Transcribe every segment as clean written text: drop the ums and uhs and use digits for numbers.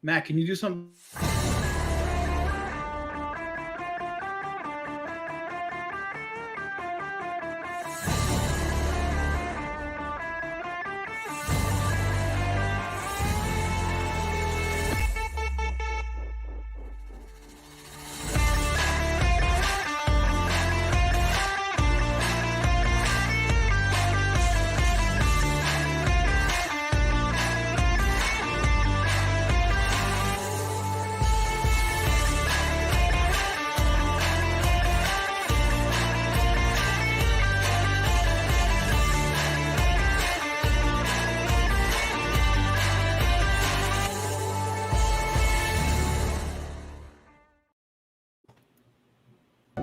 Matt, can you do something?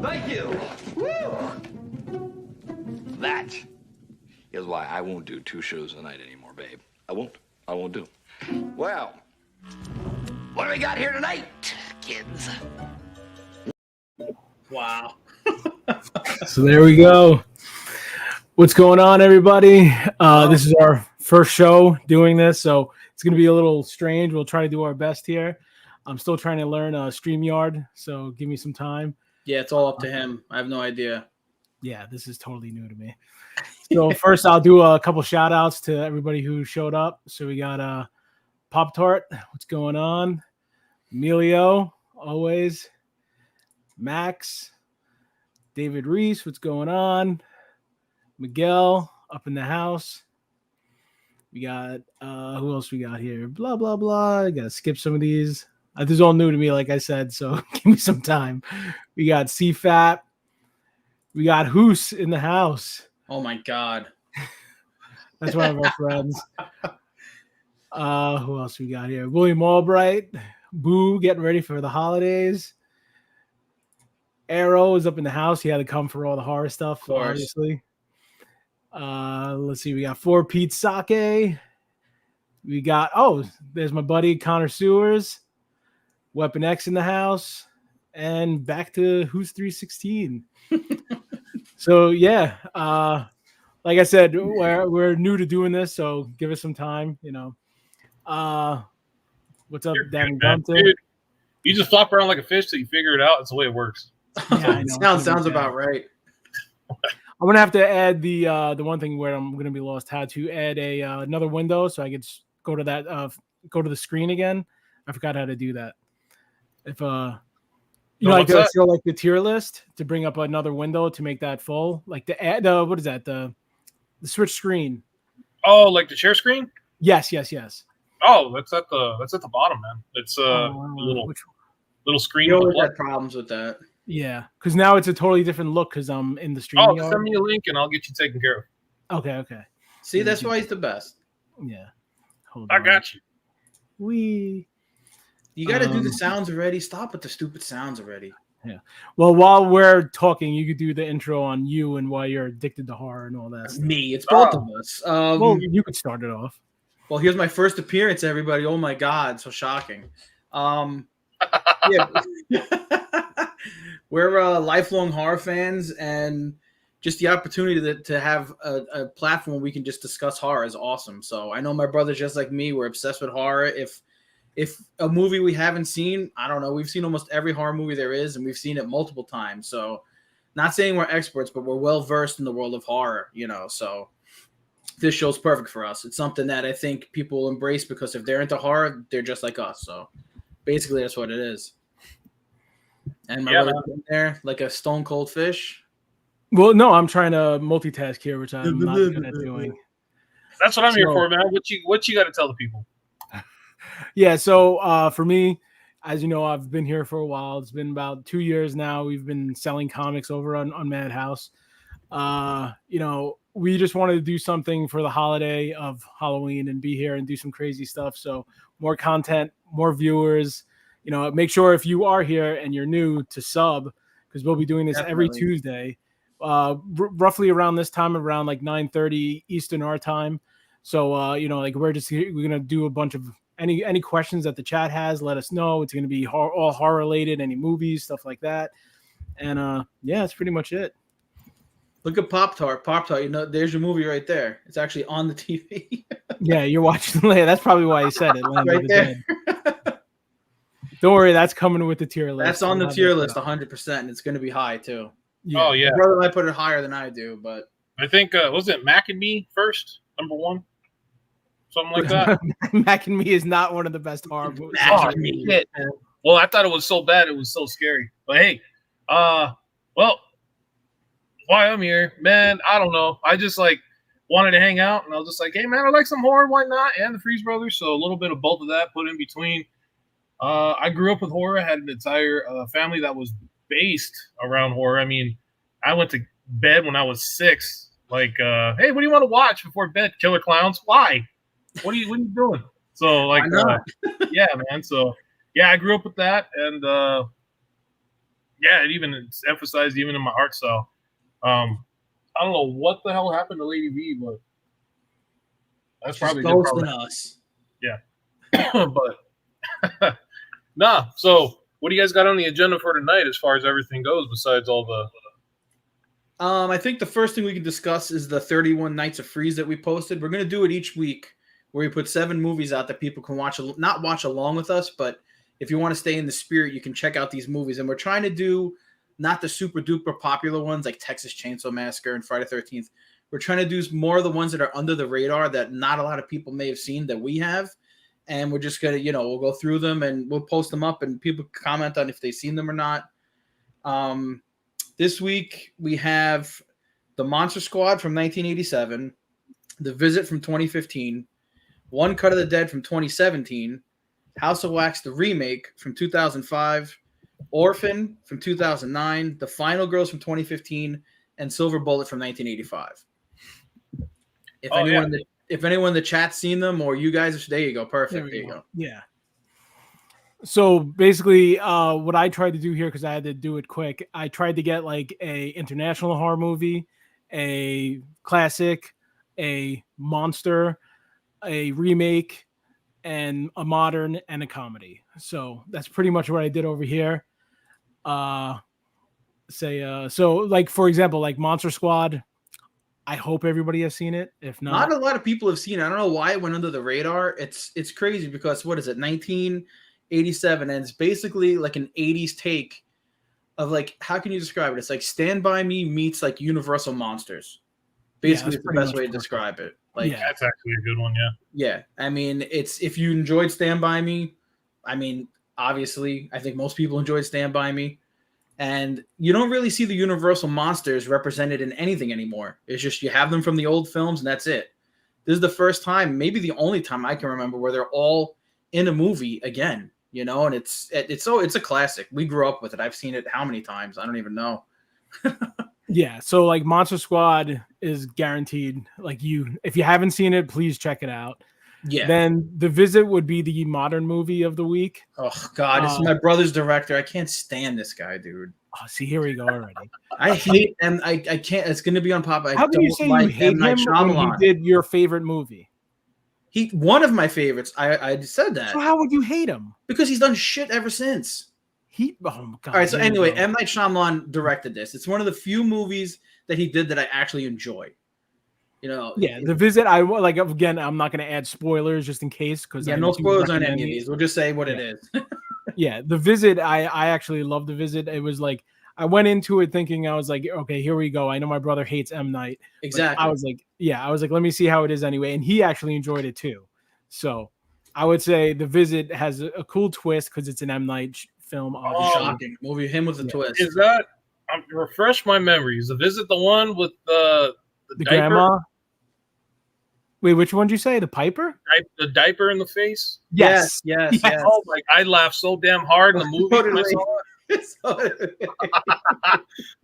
Thank you. Woo! That is why I won't do 2 shows a night anymore, babe. I won't do. Well, what do we got here tonight, kids? Wow. So there we go. What's going on, everybody? This is our first show doing this, so it's going to be a little strange. We'll try to do our best here. I'm still trying to learn StreamYard, so give me some time. Yeah, it's all up to him. I have no idea. Yeah, this is totally new to me. So first, I'll do a couple shout outs to everybody who showed up. So we got Pop Tart. What's going on? Emilio, always. Max. David Reese. What's going on? Miguel, up in the house. We got, who else we got here? Blah, blah, blah. I got to skip some of these. This is all new to me, like I said, so give me some time. We got CFAT. We got Hoos in the house. Oh, my God. That's one of our friends. Who else we got here? William Albright. Boo, getting ready for the holidays. Arrow is up in the house. He had to come for all the horror stuff, obviously. Let's see. We got 4 Pete Sake. We got, there's my buddy Connor Sewers. Weapon X in the house, and back to Who's 316. So yeah, like I said, we're new to doing this, so give us some time. What's up, Dan Gunter? Dude, you just flop around like a fish till you figure it out. That's the way it works. Yeah, I know. Sounds about right. I'm gonna have to add the one thing where I'm gonna be lost. How to add another window so I could go to that go to the screen again. I forgot how to do that. If like to show like the tier list to bring up another window to make that full, like the add what is that, the switch screen? Oh, like the share screen? Yes. Oh, that's at the bottom, man. It's little screen. You always had problems with that. Yeah, because now it's a totally different look because I'm in the stream. Oh, send me a link and I'll get you taken care of. Okay. See, that's why he's the best. Yeah. I got you. You got to do the sounds already. Stop with the stupid sounds already. Yeah. Well, while we're talking, you could do the intro on you and why you're addicted to horror and all that stuff. Me. It's both of us. Well, you could start it off. Well, here's my first appearance, everybody. Oh, my God. So shocking. Yeah. We're lifelong horror fans, and just the opportunity to have a platform where we can just discuss horror is awesome. So I know my brother's just like me. We're obsessed with horror. If a movie we haven't seen, I don't know, we've seen almost every horror movie there is, and we've seen it multiple times. So not saying we're experts, but we're well versed in the world of horror, so this show's perfect for us. It's something that I think people will embrace because if they're into horror, they're just like us. So basically that's what it is. And my brother's in there like a stone cold fish. Well, no, I'm trying to multitask here, which I'm not good at doing. That's what I'm here for, man. What you got to tell the people? Yeah, so for me, as you know, I've been here for a while. It's been about 2 years now. We've been selling comics over on MadHouse. We just wanted to do something for the holiday of Halloween and be here and do some crazy stuff. So more content, more viewers. Make sure if you are here and you're new to sub, because we'll be doing this every Tuesday, roughly around this time, around like 9:30 Eastern our time. So, we're going to do a bunch of any questions that the chat has, let us know. It's going to be all horror related, any movies, stuff like that. And that's pretty much it. Look at Pop Tart. There's your movie right there. It's actually on the TV. Yeah, you're watching. That's probably why he said it. Right there. Don't worry, that's coming with the tier list. That's on the tier list 100%, and it's going to be high too. Yeah. Oh yeah, My brother might put it higher than I do, but I think was it Mac and Me first, number 1, something like that. Mac and Me is not one of the best horror movies. Oh, shit, man. Well, I thought it was so bad, it was so scary. But hey, well, why I'm here, man, I don't know. I just like wanted to hang out, and I was just like, hey, man, I like some horror, why not? And the Freeze Brothers, so a little bit of both of that put in between. I grew up with horror. I had an entire family that was based around horror. I mean, I went to bed when I was 6. Like, hey, what do you want to watch before bed? Killer Clowns? Why? What are you doing? So, like, yeah, man. So, yeah, I grew up with that, and yeah, it's emphasized even in my art style. I don't know what the hell happened to Lady V, but that's probably ghosting us. Yeah, but nah. So, what do you guys got on the agenda for tonight, as far as everything goes, besides all the? I think the first thing we can discuss is the 31 Nights of Freeze that we posted. We're going to do it each week, where we put 7 movies out that people can not watch along with us, but if you want to stay in the spirit, you can check out these movies. And we're trying to do not the super duper popular ones like Texas Chainsaw Massacre and Friday the 13th. We're trying to do more of the ones that are under the radar that not a lot of people may have seen that we have. And we're just going to, we'll go through them and we'll post them up and people comment on if they've seen them or not. This week we have The Monster Squad from 1987, The Visit from 2015, One Cut of the Dead from 2017, House of Wax, the remake from 2005, Orphan from 2009, The Final Girls from 2015, and Silver Bullet from 1985. If anyone in the chat's seen them or you guys, there you go. Perfect. There you go. Yeah. So basically, what I tried to do here, because I had to do it quick, I tried to get like a international horror movie, a classic, a monster, a remake, and a modern and a comedy. So that's pretty much what I did over here. So like, for example, like Monster Squad, I hope everybody has seen it. If not a lot of people have seen it. I don't know why it went under the radar. It's crazy because what is it? 1987, and it's basically like an 80s take of like, how can you describe it? It's like Stand By Me meets like Universal Monsters. Basically, it's the best way to describe it. Like, yeah, that's actually a good one. Yeah. Yeah. I mean, if you enjoyed Stand By Me, I mean, obviously, I think most people enjoyed Stand By Me. And you don't really see the Universal monsters represented in anything anymore. It's just you have them from the old films, and that's it. This is the first time, maybe the only time I can remember, where they're all in a movie again. And it's a classic. We grew up with it. I've seen it how many times? I don't even know. Yeah, so like Monster Squad is guaranteed. Like if you haven't seen it, please check it out. Yeah. Then The Visit would be the modern movie of the week. Oh God, this is my brother's director. I can't stand this guy, dude. Oh, see, here we go already. I hate him. I can't. It's going to be on Pop. How can you say you hate him when he did your favorite movie? One of my favorites. I said that. So how would you hate him? Because he's done shit ever since. Oh my God. All right. So anyway, M. Night Shyamalan directed this. It's one of the few movies that he did that I actually enjoy. Yeah, The Visit. I like, again, I'm not going to add spoilers just in case, because no spoilers on any of these. We'll just say what it is. Yeah, The Visit. I actually love The Visit. It was like, I went into it thinking, I was like, okay, here we go. I know my brother hates M. Night. Exactly. I was like, let me see how it is anyway. And he actually enjoyed it too. So I would say The Visit has a cool twist because it's an M. Night film. Shocking movie. Him with the twist. Is that? Refresh my memories. The Visit, the one with the grandma. Wait, which one did you say? The Piper? The diaper in the face? Yes. Oh my! I laughed so damn hard in the movie when I saw it.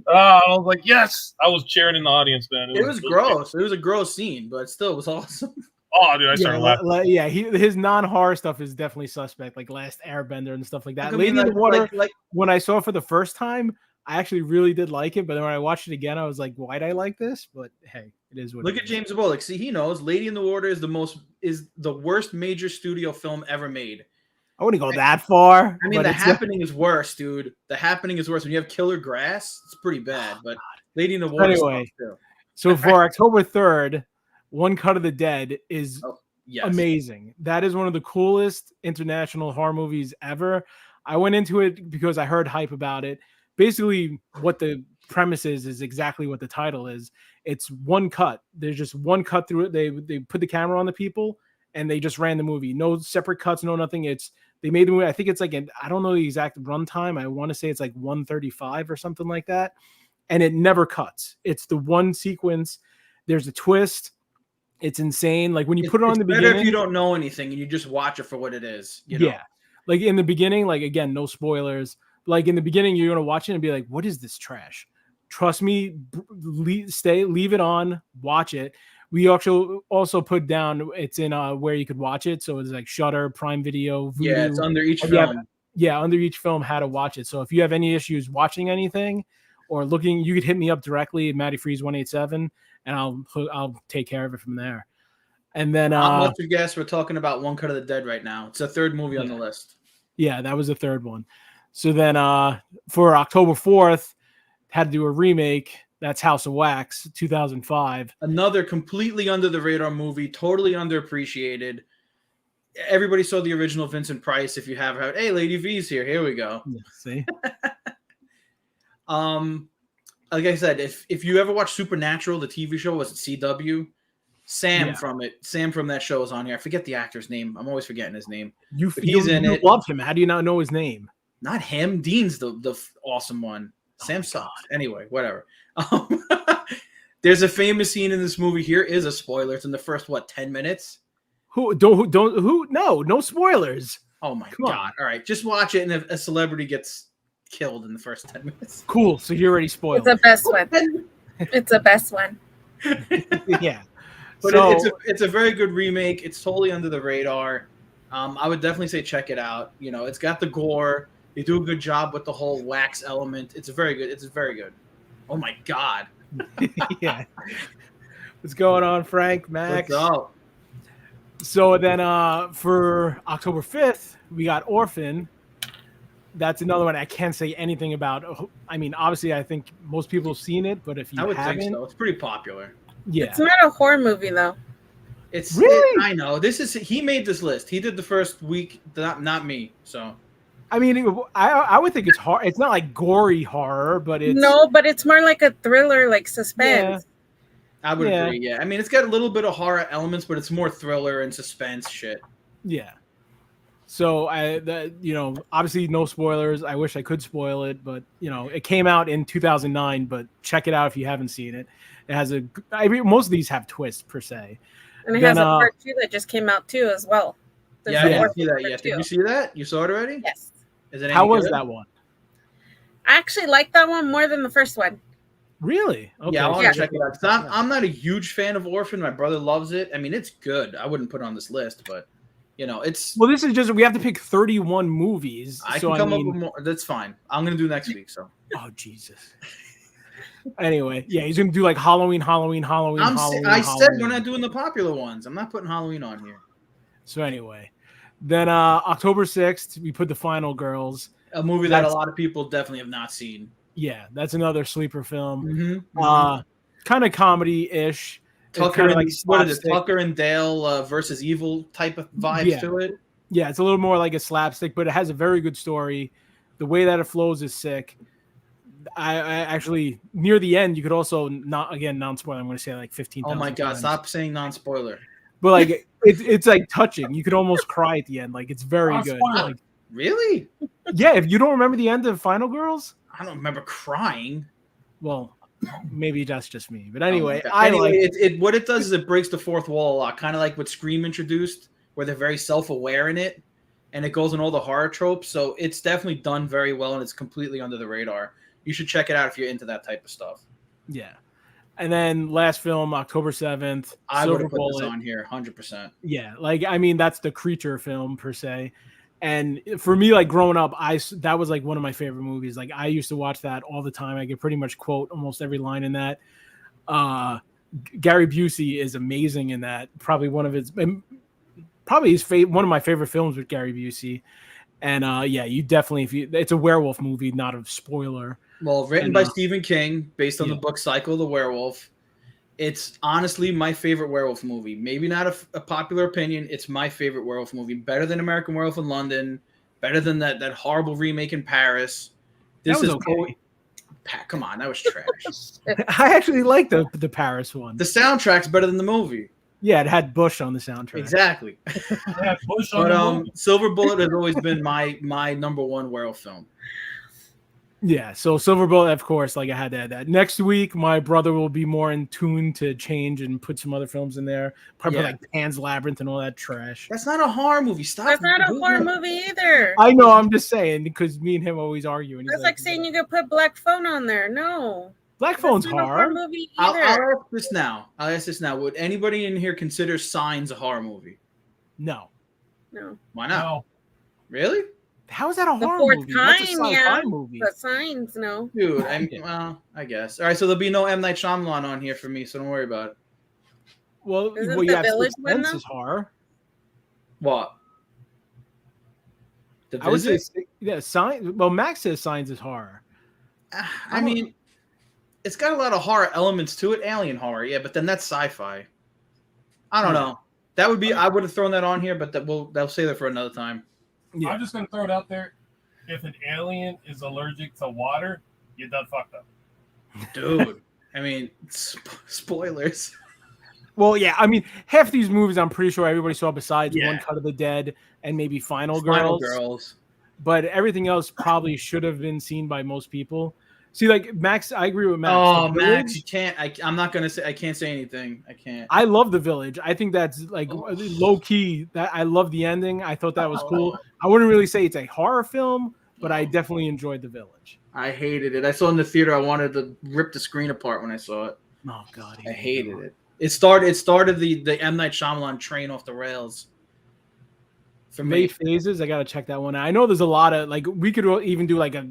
I was like, yes! I was cheering in the audience, man. It was gross. It was a gross scene, but still, it was awesome. Oh, dude, I started laughing. His non-horror stuff is definitely suspect, like Last Airbender and stuff like that. Lady in the Water, when I saw it for the first time, I actually really did like it, but then when I watched it again, I was like, why'd I like this? But hey, it is what Look at James Bullock. See, he knows Lady in the Water is the worst major studio film ever made. I wouldn't go that far. I mean, The Happening is worse, dude. The Happening is worse. When you have Killer Grass, it's pretty bad. But Lady in the Water anyway, so for October 3rd, One Cut of the Dead is amazing. That is one of the coolest international horror movies ever. I went into it because I heard hype about it. Basically, what the premise is exactly what the title is. It's one cut. There's just one cut through it. They put the camera on the people and they just ran the movie. No separate cuts, no nothing. They made the movie. I think it's like I don't know the exact runtime. I want to say it's like 135 or something like that. And it never cuts. It's the one sequence. There's a twist. It's insane. Like when you put it on the beginning. Better if you don't know anything and you just watch it for what it is. You know? Yeah. Like in the beginning, like again, no spoilers. Like in the beginning, you're gonna watch it and be like, "What is this trash?" Trust me, leave it on, watch it. We actually also put down it's in where you could watch it, so it's like Shudder, Prime Video, Vudu. Yeah, it's under each film. Under each film how to watch it. So if you have any issues watching anything or looking, you could hit me up directly at Matty Freeze 187, and I'll take care of it from there. And then not much of guess. We're talking about One Cut of the Dead right now. It's the third movie on the list. Yeah, that was the third one. So then for October 4th, had to do a remake. That's House of Wax, 2005. Another completely under the radar movie, totally underappreciated. Everybody saw the original Vincent Price. If you have heard, hey, Lady V's here. Here we go. Yeah, see? Like I said, if you ever watch Supernatural, the TV show, was it CW? Sam from that show is on here. I forget the actor's name. I'm always forgetting his name. He's in it. Love him. How do you not know his name? Not him. Dean's the awesome one. Sam sucks. Anyway, whatever. There's a famous scene in this movie. Here is a spoiler. It's in the first 10 minutes. No spoilers. Oh my God. All right, just watch it, and if a celebrity gets killed in the first 10 minutes. Cool. So you already spoiled. It's the best one. It's the best one. Yeah. But it's a very good remake. It's totally under the radar. I would definitely say check it out. You know, it's got the gore. They do a good job with the whole wax element. It's very good. It's very good. Oh my God. Yeah. What's going on, Frank? Max? What's up? So then for October 5th, we got Orphan. That's another one I can't say anything about. I mean, obviously, I think most people have seen it, but if you haven't, think so. It's pretty popular. Yeah. It's not a horror movie, though. It's really? I know. He made this list. He did the first week, not me. So I mean, I would think it's horror. It's not like gory horror, but it's but it's more like a thriller, like suspense. Yeah. I would agree. Yeah, I mean, it's got a little bit of horror elements, but it's more thriller and suspense shit. Yeah. So obviously no spoilers. I wish I could spoil it, but it came out in 2009. But check it out if you haven't seen it. It has most of these have twists per se. And it has a part 2 that just came out too as well. I didn't see that yet. Did you see that? You saw it already? Yes. How was that one? I actually like that one more than the first one. Really? Okay. Yeah, I want to check it out. I'm not a huge fan of Orphan. My brother loves it. I mean, it's good. I wouldn't put it on this list, but it's. Well, this is just we have to pick 31 movies. I can come up with more. That's fine. I'm gonna do next week. So. Oh Jesus. Anyway, yeah, he's gonna do like Halloween. I said we're not doing the popular ones. I'm not putting Halloween on here. So anyway, then October 6th, we put The Final Girls, a movie that a lot of people definitely have not seen. Yeah, that's another sleeper film. Mm-hmm. Kind of comedy-ish. Tucker and Dale versus Evil type of vibes to it. Yeah, it's a little more like a slapstick, but it has a very good story. The way that it flows is sick. I actually near the end you could also non-spoiler. I'm going to say like 15. Oh my God! times. Stop saying non-spoiler. But like it's like touching. You could almost cry at the end. Like it's very good. Like, really? Yeah. If you don't remember the end of Final Girls, I don't remember crying. Well, maybe that's just me. But anyway, what it does is it breaks the fourth wall a lot. Kind of like what Scream introduced, where they're very self-aware in it, and it goes in all the horror tropes. So it's definitely done very well, and it's completely under the radar. You should check it out if you're into that type of stuff. Yeah. And then last film, October 7th. I would have put this on here, 100%. Yeah. Like, I mean, that's the creature film per se. And for me, like growing up, that was like one of my favorite movies. Like I used to watch that all the time. I could pretty much quote almost every line in that. Gary Busey is amazing in that. Probably one of my favorite films with Gary Busey. And you definitely, it's a werewolf movie, not a spoiler. Well, written by Stephen King, based on the book Cycle the Werewolf. It's honestly my favorite werewolf movie. Maybe not a popular opinion. It's my favorite werewolf movie. Better than American Werewolf in London. Better than that horrible remake in Paris. That This was is okay. Come on, that was trash. I actually like the Paris one. The soundtrack's better than the movie. Yeah, it had Bush on the soundtrack. Exactly. Yeah, Bush on the But movie. Silver Bullet has always been my number one werewolf film. Yeah, so Silver Bullet, of course, like I had to add that. Next week, my brother will be more in tune to change and put some other films in there. Probably Yeah. like Pan's Labyrinth and all that trash. That's not a horror movie. Stop. That's not a horror movie either. I know, I'm just saying, because me and him always argue. And he's That's like saying you could put Black Phone on there. No. Black Phone's That's not a horror. movie I'll either. ask this now. Would anybody in here consider Signs a horror movie? No. No. Why not? No. Really? How is that a The horror fourth movie? That's a kind, sci-fi yeah. movie. But Signs, no. Dude, Yeah. well, I guess. All right, so there'll be no M. Night Shyamalan on here for me, so don't worry about it. Well, Isn't you The have Village Sixth one, Sense though? is horror. What? The I would say, Visit? yeah, Signs. Well, Max says Signs is horror. I mean, it's got a lot of horror elements to it. Alien horror, yeah, but then that's sci-fi. I don't know. That would be. I would have thrown that on here, but they'll save that for another time. Yeah. I'm just gonna throw it out there. If an alien is allergic to water, you done fucked up. Dude, I mean, spoilers. Well, yeah, I mean, half these movies I'm pretty sure everybody saw besides Yeah. One Cut of the Dead and maybe Final Final Girls. Girls. But everything else probably should have been seen by most people. See, like Max, I agree with Max. Oh, The Max, Village, you can't. I'm not gonna say. I can't say anything. I can't. I love The Village. I think that's like low key. That I love the ending. I thought that was cool. I wouldn't really say it's a horror film, but I definitely enjoyed The Village. I hated it. I saw it in the theater. I wanted to rip the screen apart when I saw it. Oh God, I hated it. It started the M. Night Shyamalan train off the rails. For me, Late Phases. I gotta check that one out. I know there's a lot of like we could even do like a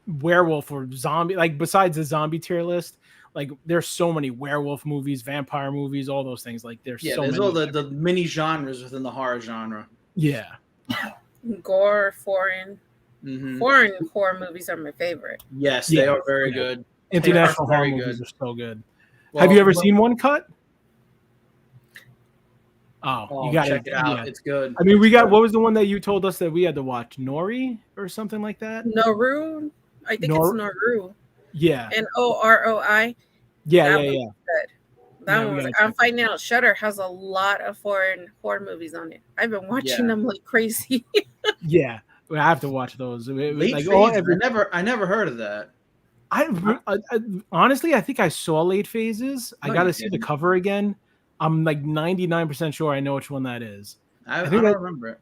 werewolf or zombie. Like besides the zombie tier list, like there's so many werewolf movies, vampire movies, all those things. Like there's so there's many. all the mini genres within the horror genre. Yeah. Gore, foreign. Mhm. Foreign horror movies are my favorite. Yes, Yeah. they are very Yeah. good. International They are horror very movies good. are so good. Well, Have you ever seen One Cut? Oh, Oh, you gotta check it out. yeah. It's good. I mean, we It's got good. what was the one that you told us that we had to watch? Nori or something like that? Naru. I think it's Naru. Yeah. Noroi. Yeah, That yeah, was yeah. good. That Yeah, we one was. gotta I'm check finding out Shudder has a lot of foreign horror movies on it. I've been watching them like crazy. Yeah. I have to watch those. Late Like Phases, I never heard of that. I honestly, I think I saw Late Phases. I No, got to you see the didn't. cover again. I'm like 99% sure I know which one that is. I think don't I- remember it.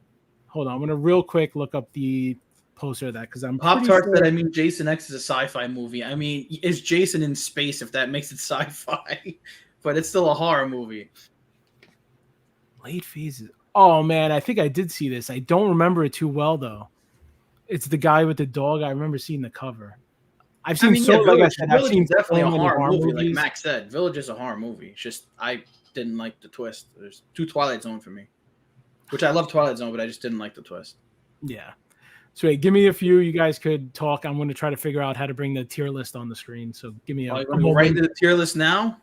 Hold on, I'm gonna real quick look up the poster of that because I'm Pop pretty Tart sure- said, I mean, Jason X is a sci-fi movie. I mean, is Jason in space if that makes it sci-fi? But it's still a horror movie. Late Phases. Oh man, I think I did see this. I don't remember it too well though. It's the guy with the dog. I remember seeing the cover. I've seen like I Village, said, I've Village seen is definitely so a many horror movie. Like movies. Max said, Village is a horror movie. It's just I didn't like the twist. There's too Twilight Zone for me, which I love Twilight Zone, but I just didn't like the twist. Yeah. So wait, give me a few. You guys could talk. I'm going to try to figure out how to bring the tier list on the screen. So give me a You want to go right into the tier list now?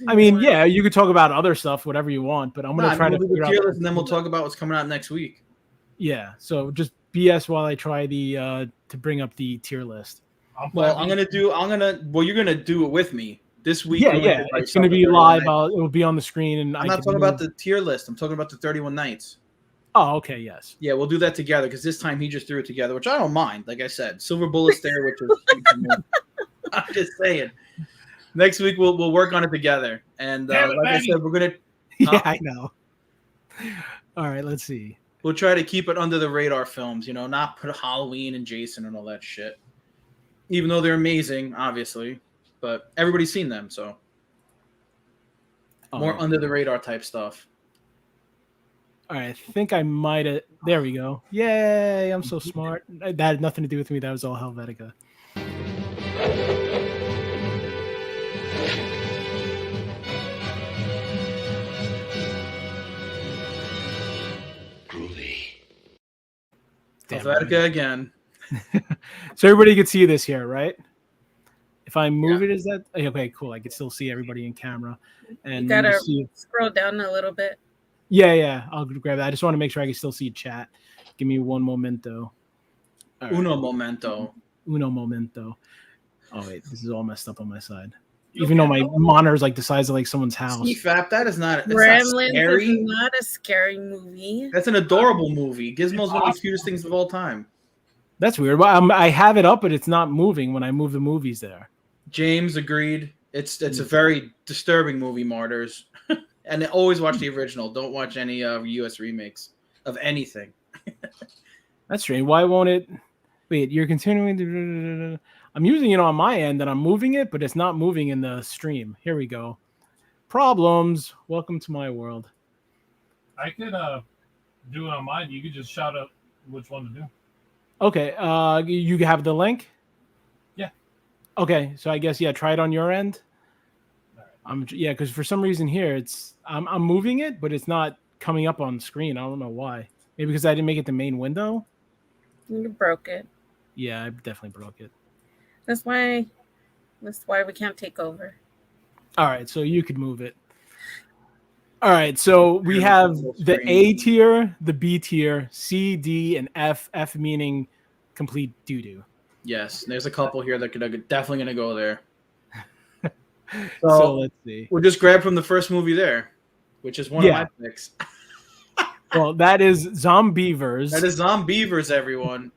I mean, yeah, you could talk about other stuff, whatever you want, but I'm going to try to we'll do figure the out. tier list, and then we'll talk about what's coming out next week. Yeah. So just BS while I try the to bring up the tier list. Well, you're gonna do it with me this week. Yeah, we're yeah. gonna do It's going to be something live. Friday night. It will be on the screen, and I'm not talking about the tier list. I'm talking about the 31 Nights. Oh, okay. Yes. Yeah, we'll do that together because this time he just threw it together, which I don't mind. Like I said, Silver Bullet's there, which is I'm just saying. Next week we'll work on it together, and Damn it, like I Maggie. said, we're gonna Yeah, I know. All right. Let's see. we'll try to keep it under the radar films. You know, not put Halloween and Jason and all that shit. Even though they're amazing, obviously, but everybody's seen them, so more Oh, under the radar type stuff. all right. I think I might have. There we go. Yay! I'm so smart. That had nothing to do with me. That was all Helvetica. Groovy. Damn. Helvetica again. So everybody can see this here, right? If I move it, is that okay? Cool. I can still see everybody in camera, and You gotta see. scroll down a little bit. Yeah, yeah. I'll grab that. I just want to make sure I can still see chat. Give me one momento. All right. Uno momento. Uno momento. Oh wait, this is all messed up on my side. Even though my monitor is like the size of like someone's house. CFAP, that is not. It's not Gremlins scary. is not a scary movie. That's an adorable movie. Gizmo's one of the cutest things of all time. That's weird. I have it up, but it's not moving when I move the movies there. James agreed. It's a very disturbing movie, Martyrs. And always watch the original. Don't watch any US remakes of anything. That's strange. Why won't it? Wait, you're continuing to. I'm using it on my end and I'm moving it, but it's not moving in the stream. Here we go. Problems. Welcome to my world. I could do it on mine. You could just shout out which one to do. Okay. You have the link? Yeah. Okay. So I guess, try it on your end. All right. Because for some reason here, I'm moving it, but it's not coming up on the screen. I don't know why. Maybe because I didn't make it the main window. You broke it. Yeah, I definitely broke it. That's why we can't take over. All right, so you could move it. All right, so we have the A tier, the B tier, C, D, and F. F meaning complete doo-doo. Yes, there's a couple here that could definitely going to go there. So let's see. We'll just grab from the first movie there, which is one of my picks. Well, that is Zombievers. That is Zombievers, everyone.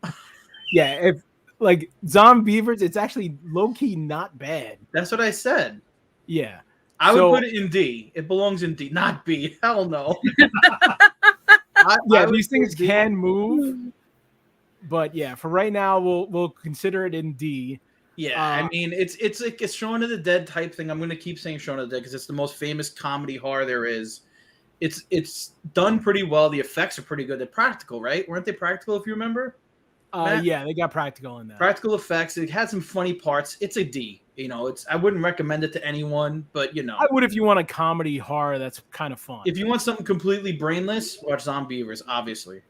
Yeah, if like Zombievers, it's actually low-key not bad. That's what I said. Yeah. I would put it in D. It belongs in D, not B. Hell no. These things can move. But yeah, for right now, we'll consider it in D. Yeah, I mean, it's like a Shaun of the Dead type thing. I'm going to keep saying Shaun of the Dead because it's the most famous comedy horror there is. It's done pretty well. The effects are pretty good. They're practical, right? Weren't they practical, if you remember? Yeah, they got practical in that. Practical effects. It had some funny parts. It's a D. I wouldn't recommend it to anyone, but I would if you want a comedy horror that's kind of fun. If you want something completely brainless, watch Zombievers, obviously.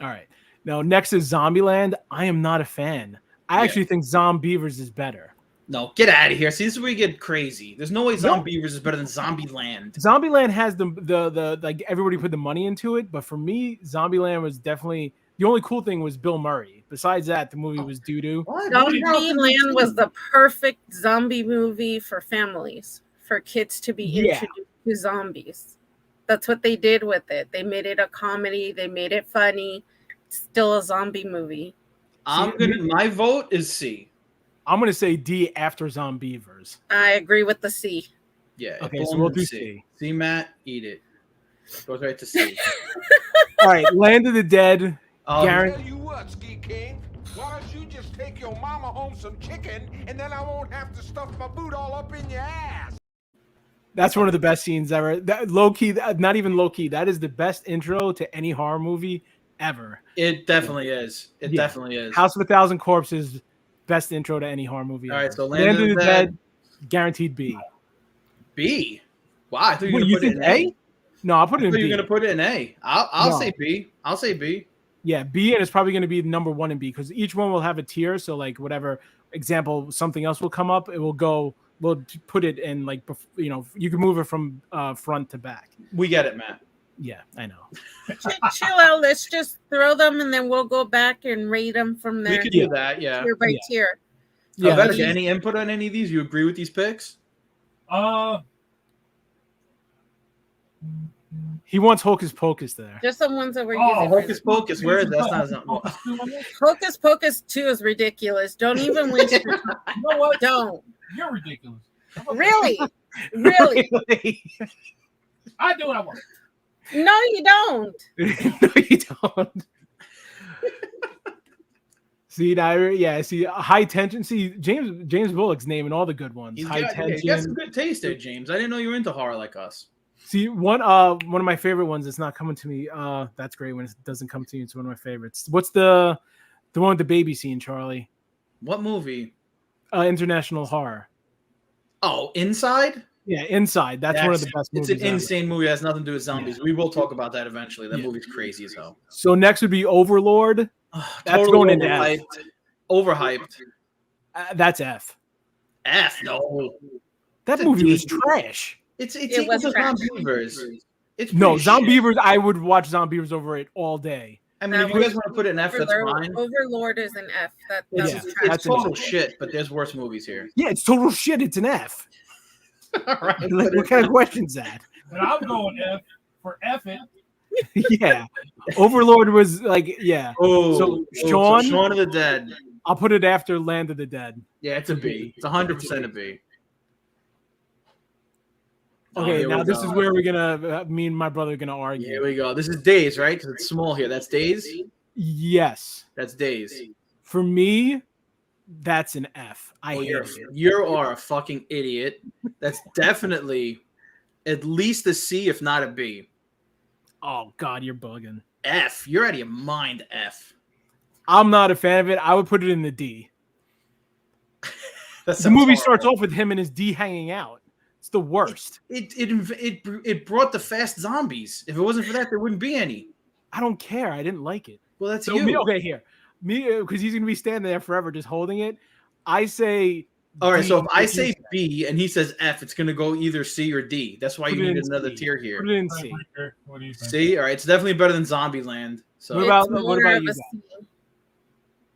All right. Now, next is Zombieland. I am not a fan. I actually think Zombievers is better. No, get out of here. See, this is where you get crazy. There's no way Zombievers is better than Zombieland. Zombieland has the like everybody put the money into it, but for me, Zombieland was definitely the only cool thing was Bill Murray. Besides that, the movie was doo-doo. Zombieland was the perfect zombie movie for families, for kids to be introduced to zombies. That's what they did with it. They made it a comedy. They made it funny. It's still a zombie movie. My vote is C. I'm gonna say D after Zombievers. I agree with the C. Yeah. Okay, so we'll do C. C, Matt, eat it. Goes right to C. All right, Land of the Dead. Tell you what, Ski King. Why don't you just take your mama home some chicken, and then I won't have to stuff my boot all up in your ass. That's one of the best scenes ever. That low key, not even low key. That is the best intro to any horror movie ever. It definitely is. It definitely is. House of a Thousand Corpses, best intro to any horror movie. All ever. right, so Land of the Dead, guaranteed B. B. Wow, I thought you were gonna put it in A. No, I'll put it in B. You're gonna put it in A. I'll say B. I'll say B. Yeah, B, and it's probably going to be number 1 in B because each one will have a tier. So, like, whatever example, something else will come up. It will go. We'll put it in like you can move it from front to back. We get it, Matt. Yeah, I know. Chill out. Let's just throw them, and then we'll go back and rate them from there. We could do that. Yeah. Tier by tier. Yeah. Any input on any of these? You agree with these picks? He wants Hocus Pocus there. Just the ones that we're using. Hocus Pocus. Where is that? That's not. Hocus Pocus 2 is ridiculous. Don't even waste your time. You know what? Don't. You're ridiculous. Really? Really? I do what I want. No, you don't. No, you don't. See, high tension. See, James Bullock's naming all the good ones. Tension. You got some good taste there, James. I didn't know you were into horror like us. See, one of my favorite ones. It's not coming to me. That's great when it doesn't come to you. It's one of my favorites. What's the one with the baby scene, Charlie? What movie? International Horror. Oh, Inside? Yeah, Inside. That's one of the best movies. It's an insane movie. It has nothing to do with zombies. Yeah. We will talk about that eventually. That movie's crazy as hell. So next would be Overlord. That's going into F. Overhyped. That's F. F? No. That movie was trash. It's equal to Zombievers. No, Zombievers. I would watch Zombievers over it all day. I mean, if you guys want to put it in F, that's fine. Overlord is an F. It's total shit, but there's worse movies here. Yeah, it's total shit. It's an F. All right. Like, what kind of question's that? And I'm going F for F it. Yeah. Overlord was like, yeah. Oh, so Shaun of the Dead. I'll put it after Land of the Dead. Yeah, it's a B. It's 100% a B. Okay, now this is where we're gonna. Me and my brother are gonna argue. Here we go. This is Days, right? Because it's small here. That's Days. Yes. That's Days. For me, that's an F. You are a fucking idiot. That's definitely at least a C, if not a B. Oh God, you're bugging. F. You're out of your mind. F. I'm not a fan of it. I would put it in the D. The movie starts off with him and his D hanging out. It's the worst. It brought the fast zombies. If it wasn't for that, there wouldn't be any. I don't care. I didn't like it. Well, that's so you. Okay, here. Me, because he's gonna be standing there forever just holding it. I say. All right, D, so if I say B and he says F, it's gonna go either C or D. That's why you need another tier here. Put it in C. What do you think? C. All right, it's definitely better than Zombieland. So what about you?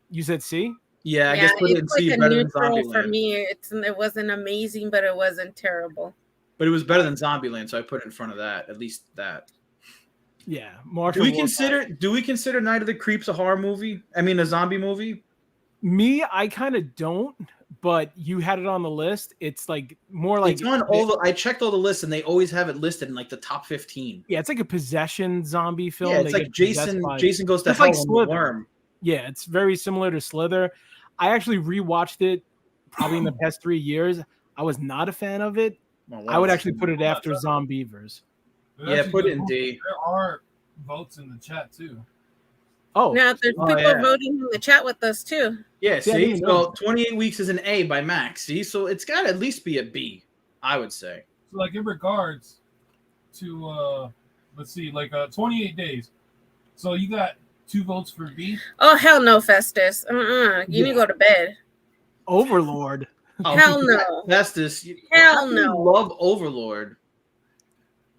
You said C. Yeah, I guess put it in C. Like better than Zombieland. For me, it wasn't amazing, but it wasn't terrible. But it was better than Zombieland, so I put it in front of that. At least that. Yeah. Do we consider Night of the Creeps a horror movie? I mean, a zombie movie? Me, I kind of don't. But you had it on the list. It's like more like it's on all the. I checked all the lists, and they always have it listed in like the top 15. Yeah, it's like a possession zombie film. Yeah, it's like Jason goes to hell on the worm. Yeah, it's very similar to Slither. I actually rewatched it probably in the past 3 years. I was not a fan of it. Well, I would actually put it after Zombievers. Yeah, put it in D. There are votes in the chat too. Oh, now there's people voting in the chat with us too. Yeah, see, so 28 weeks is an A by Max. See, so it's got to at least be a B, I would say. So, like in regards to, let's see, like 28 days. So you got 2 votes for B. Oh hell no, Festus. You need to go to bed. Overlord. Oh, hell no, Festus. Hell no. Love Overlord.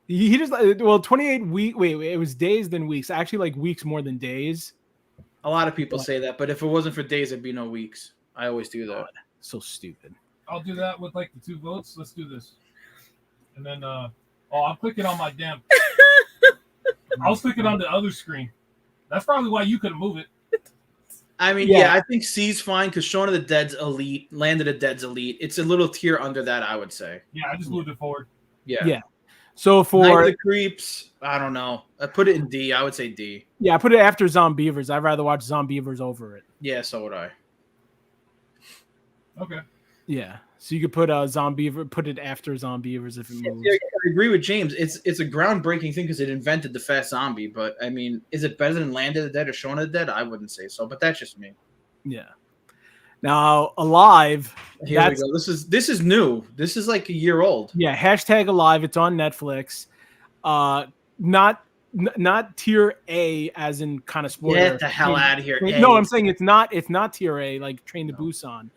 He just 28 week. Wait, it was days then weeks. I actually like weeks more than days. A lot of people say that, but if it wasn't for days, it'd be no weeks. I always do that. God, so stupid. I'll do that with like the 2 votes. Let's do this. And then, I'm clicking on my damn. I was clicking on the other screen. That's probably why you couldn't move it. I mean, yeah, I think C's fine because Shaun of the Dead's elite, Land of the Dead's elite. It's a little tier under that, I would say. Yeah, I just moved it forward. Yeah. So for Night of the Creeps, I don't know. I put it in D. I would say D. Yeah, I put it after Zombievers. I'd rather watch Zombievers over it. Yeah, so would I. Okay. Yeah, so you could put put it after Zombievers if it moves. Yeah, I agree with James. It's a groundbreaking thing because it invented the fast zombie. But I mean, is it better than Land of the Dead or Shaun of the Dead? I wouldn't say so, but that's just me. Yeah. Now, Alive. Here we go. This is new. This is like a year old. Yeah, hashtag Alive. It's on Netflix. Not tier A as in kind of spoiler. Get the hell out of here. No, I'm saying it's not tier A like Train to Busan.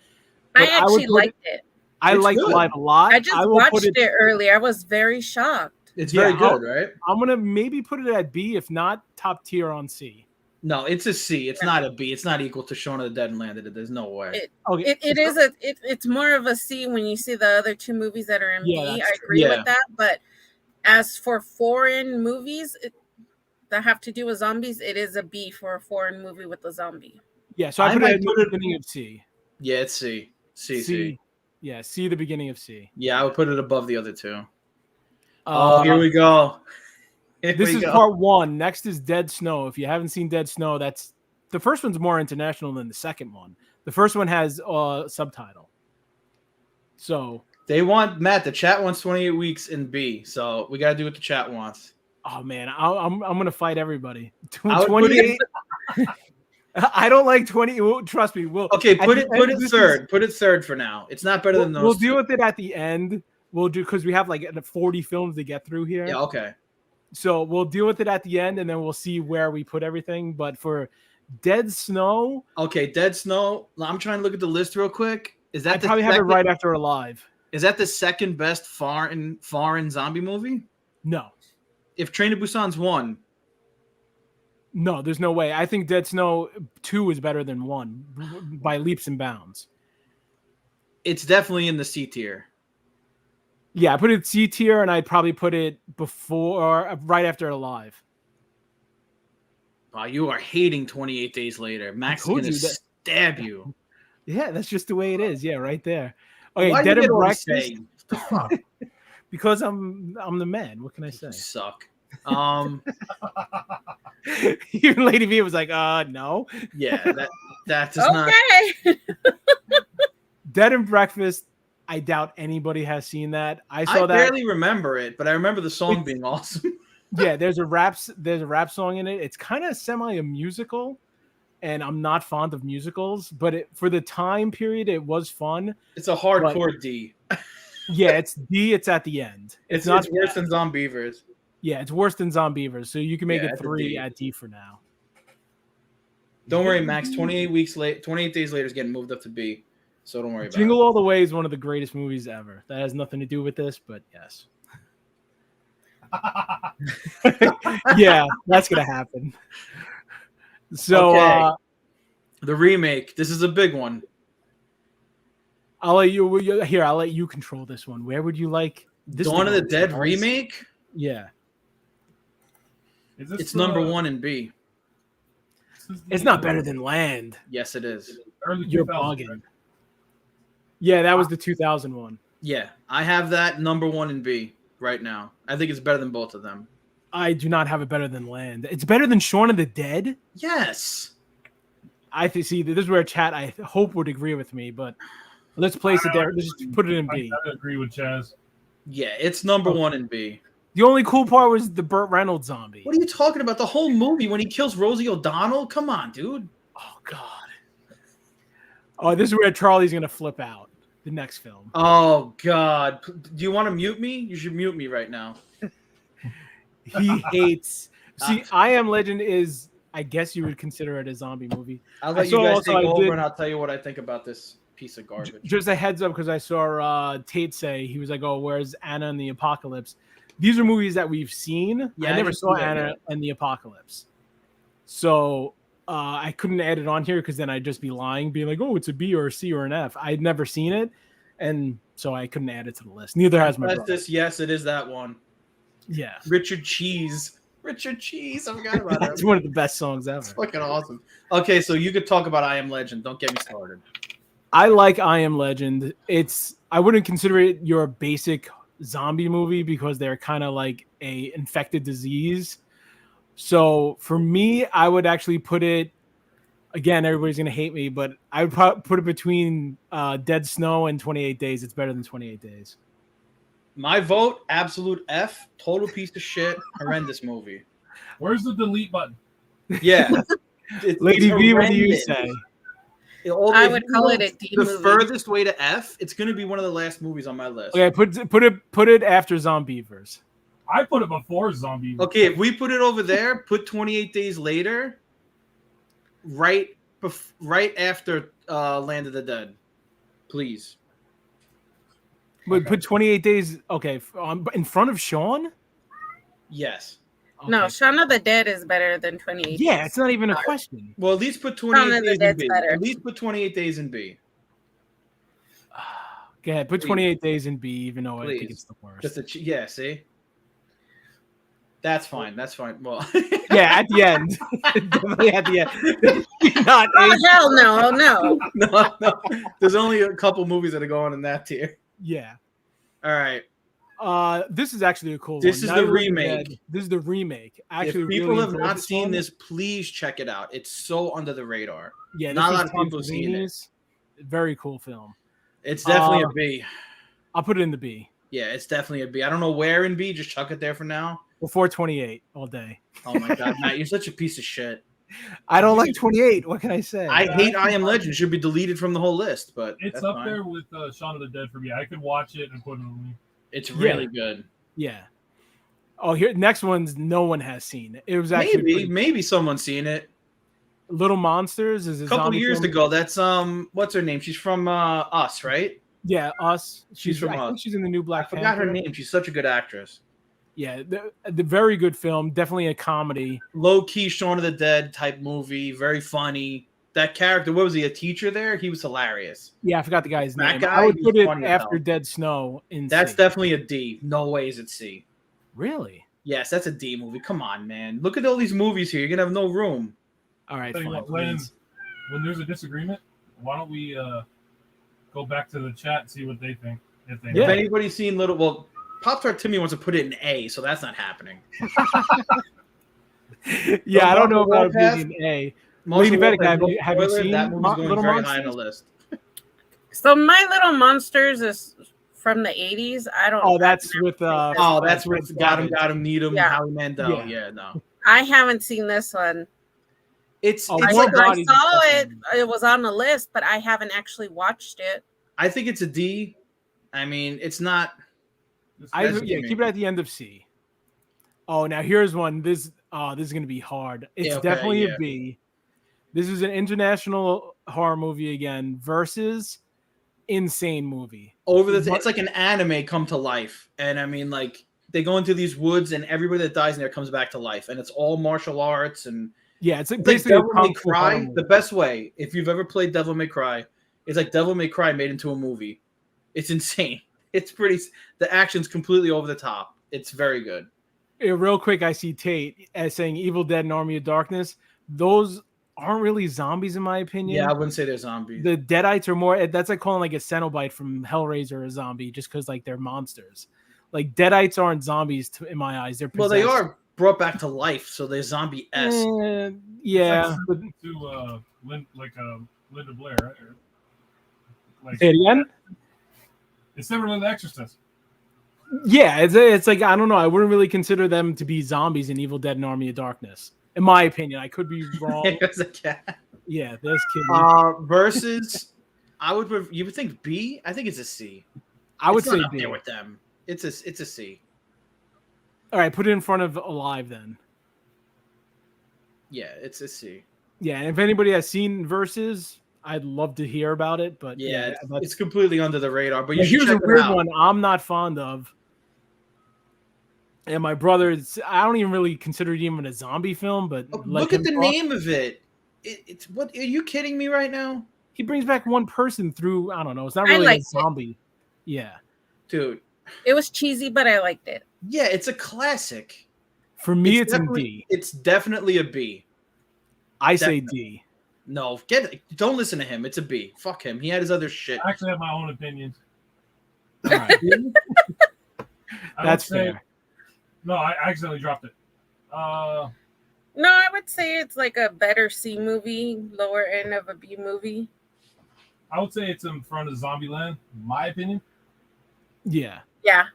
I actually liked it. I like Alive a lot. I just watched it earlier. I was very shocked. It's very good, right? I'm gonna maybe put it at B, if not top tier on C. No, it's a C. It's not a B. It's not equal to Shaun of the Dead and Land of the Dead. There's no way. It's more of a C when you see the other 2 movies that are in B. I agree with that. But as for foreign movies that have to do with zombies, it is a B for a foreign movie with a zombie. Yeah, so I put it at the beginning of C. Yeah, it's C. C. Yeah, C, the beginning of C. Yeah, I would put it above the other 2. Here we go. This is part 1. Next is Dead Snow. If you haven't seen Dead Snow, that's the first one's more international than the second one. The first one has subtitle. So they want Matt. The chat wants 28 weeks in B. So we gotta do what the chat wants. Oh man, I'm gonna fight everybody. 28. I don't like 20. Trust me. We'll put it third. Put it third for now. It's not better than those. We'll deal with it at the end. We'll do because we have like 40 films to get through here. Yeah. Okay. So we'll deal with it at the end, and then we'll see where we put everything. But for Dead Snow, okay, Dead Snow. I'm trying to look at the list real quick. Is that probably have it right after Alive? Is that the second best foreign zombie movie? No. If Train to Busan's 1, No, there's no way. I think Dead Snow 2 is better than 1 by leaps and bounds. It's definitely in the C tier. Yeah, I put it C tier, and I'd probably put it right after Alive. Wow, you are hating 28 Days Later. Max is going to stab you. Yeah, that's just the way it is. Yeah, right there. Okay, Why Dead you and get all to Breakfast. say? What the fuck? Because I'm the man. What can I say? You suck. Even Lady V was like, no. Yeah, that does not. Okay. Dead and Breakfast. I doubt anybody has seen that. I saw that. I barely remember it, but I remember the song being awesome. Yeah, there's a rap song in it. It's kind of semi a musical, and I'm not fond of musicals, but for the time period, it was fun. It's a hardcore D. Yeah, it's D. It's at the end. It's worse than Zombievers. Yeah, it's worse than Zombievers. So you can make it 3 D. at D for now. Don't worry, Max. 28 Days Later is getting moved up to B. So don't worry about Jingle All the Way is one of the greatest movies ever. That has nothing to do with this, but yes. Yeah, that's gonna happen. So okay. The remake. This is a big one. I'll let you control this one. Where would you like this? Dawn of the Dead remake? Yeah. It's number 1 in B. It's not better than Land. Yes, it is. You're bugging. Yeah, that was the 2000 one. Yeah, I have that number 1 in B right now. I think it's better than both of them. I do not have it better than Land. It's better than Shaun of the Dead? Yes. See, this is where chat, I hope, would agree with me, but let's place it there. Let's just put it in B. I agree with Chaz. Yeah, it's number 1 in B. The only cool part was the Burt Reynolds zombie. What are you talking about? The whole movie when he kills Rosie O'Donnell? Come on, dude. Oh, God. Oh, this is where Charlie's going to flip out. The next film. Oh, God. Do you want to mute me? You should mute me right now. He hates. See, I Am Legend is, I guess you would consider it a zombie movie. I'll let you guys take over and I'll tell you what I think about this piece of garbage. Just a heads up, because I saw Tate say, he was like, oh, where's Anna and the Apocalypse? These are movies that we've seen. Yeah, I never saw Anna and the Apocalypse. So I couldn't add it on here because then I'd just be lying, being like, oh, it's a B or a C or an F. I'd never seen it. And so I couldn't add it to the list. Neither has my brother. Yes, it is that one. Yeah. Richard Cheese. I forgot about that. That's one of the best songs ever. It's fucking awesome. Okay, so you could talk about I Am Legend. Don't get me started. I like I Am Legend. I wouldn't consider it your basic zombie movie because they're kind of like a infected disease. So for me, I would actually put it, again, everybody's going to hate me, but I would put it between Dead Snow and 28 Days. It's better than 28 Days. My vote, absolute F, total piece of shit, horrendous movie. Where's the delete button? Yeah. Lady V, what do you say? I would call it a D movie. The furthest way to F, it's going to be one of the last movies on my list. Okay, put it after Zombievers. I put it before Zombie. Okay, if we put it over there, put 28 Days Later right after Land of the Dead. Please. But put 28 Days, okay, in front of Shaun? Yes. Okay. No, Shaun of the Dead is better than 28 Yeah, Days. it's not even a question. Well, at least put 28 Days in B. Better. At least put 28 Days in B. Go ahead, put 28 Days in B, even though I think it's the worst. Yeah, see? That's fine. Well, yeah, at the end. Definitely at the end. Not hell no. No. There's only a couple movies that are going in that tier. Yeah. All right. This is actually a cool one. This is the remake. This is the remake. Actually, if people really have not seen one. this, please check it out. It's so under the radar. Yeah, not a lot of people have seen it. Very cool film. It's definitely a B. I'll put it in the B. Yeah, it's definitely a B. I don't know where in B. Just chuck it there for now. Before 28 all day. Oh my God, Matt, you're such a piece of shit. I don't like 28. What can I say? I hate I Am Legend. It should be deleted from the whole list, but it's up there with Shaun of the Dead for me. I could watch it and put it on me. It's really good. Yeah. Oh, here next one's no one has seen. It was actually maybe someone's seen it. Little Monsters is a couple years ago. That's what's her name? She's from Us, right? Yeah, Us. She's from Us. She's in the new Black Panther. I forgot her name. She's such a good actress. Yeah, the very good film. Definitely a comedy. Low key Shaun of the Dead type movie. Very funny. That character, what was he? A teacher there? He was hilarious. Yeah, I forgot the guy's That name. guy, I would he was put it funny as after hell. Dead Snow in That's C. definitely a D. No way is it C. Really? Yes, that's a D movie. Come on, man. Look at all these movies here. You're gonna have no room. All right, Tell you fine. what, when Please. there's a disagreement, why don't we go back to the chat and see what they think? If they If Yeah. anybody's seen Pop Tart Timmy wants to put it in A, so that's not happening. Yeah, I don't know Marshall about Warpath? being an A. Marshall Lady Beck, Warpath, have you spoiler, seen that movie's going Little very high on the Monsters? list? So My Little Monsters is from the 80s. I don't. Oh, that's with That's Fred with Got Savage. Him, Need Him, Yeah. Howie Mandel. Yeah. Yeah, no. I haven't seen this one. It's Oh, it's Warm like, I Bodies saw is it. definitely- It was on the list, but I haven't actually watched it. I think it's a D. I mean, it's not. Yeah, That's keep it at the end of C. Oh, now here's one. This is gonna be hard. It's Yeah, okay, definitely yeah. a B. This is an international horror movie again versus insane movie. It's like an anime come to life, and I mean, like they go into these woods, and everybody that dies in there comes back to life, and it's all martial arts, and Yeah, it's like it's like basically a Devil May kung fu horror Cry. movie. The best way, if you've ever played Devil May Cry, it's like Devil May Cry made into a movie. It's insane. It's pretty. The action's completely over the top. It's very good. Real quick, I see Tate as saying Evil Dead and Army of Darkness. Those aren't really zombies, in my opinion. Yeah, I wouldn't say they're zombies. The Deadites are more. That's like calling like a Cenobite from Hellraiser a zombie, just because like they're monsters. Like Deadites aren't zombies in my eyes. They're Well, they possessed. are brought back to life, so they're zombie-esque. Yeah. It's like to Linda Blair, right? Or, like, Say it again. it's similar to The Exorcist. Yeah, it's like I don't know. I wouldn't really consider them to be zombies in Evil Dead and Army of Darkness, in my opinion. I could be wrong. It's a cat. Yeah, there's kidding. Versus, you would think B. I think it's a C. I would It's not say up B. there with them. It's a C. All right, put it in front of Alive then. Yeah, it's a C. Yeah, and if anybody has seen Versus, I'd love to hear about it. But Yeah, that's it's completely under the radar. But you yeah, should here's a check it weird out. one I'm not fond of. And my brother, I don't even really consider it even a zombie film, but Oh, let look at him the talk. name of it. It's what? Are you kidding me right now, He brings back one person through. I don't know. It's not I really a liked it. zombie. Yeah, dude? It was cheesy, but I liked it. Yeah, it's a classic. for me, it's in definitely, D. It's definitely a B. I say definitely. D. No, don't listen to him. It's a B. Fuck him. He had his other shit. I actually have my own opinions. All right. I That's would say, fair. No, I accidentally dropped it. No, I would say it's like a better C movie, lower end of a B movie. I would say it's in front of Zombieland, in my opinion. Yeah. Yeah.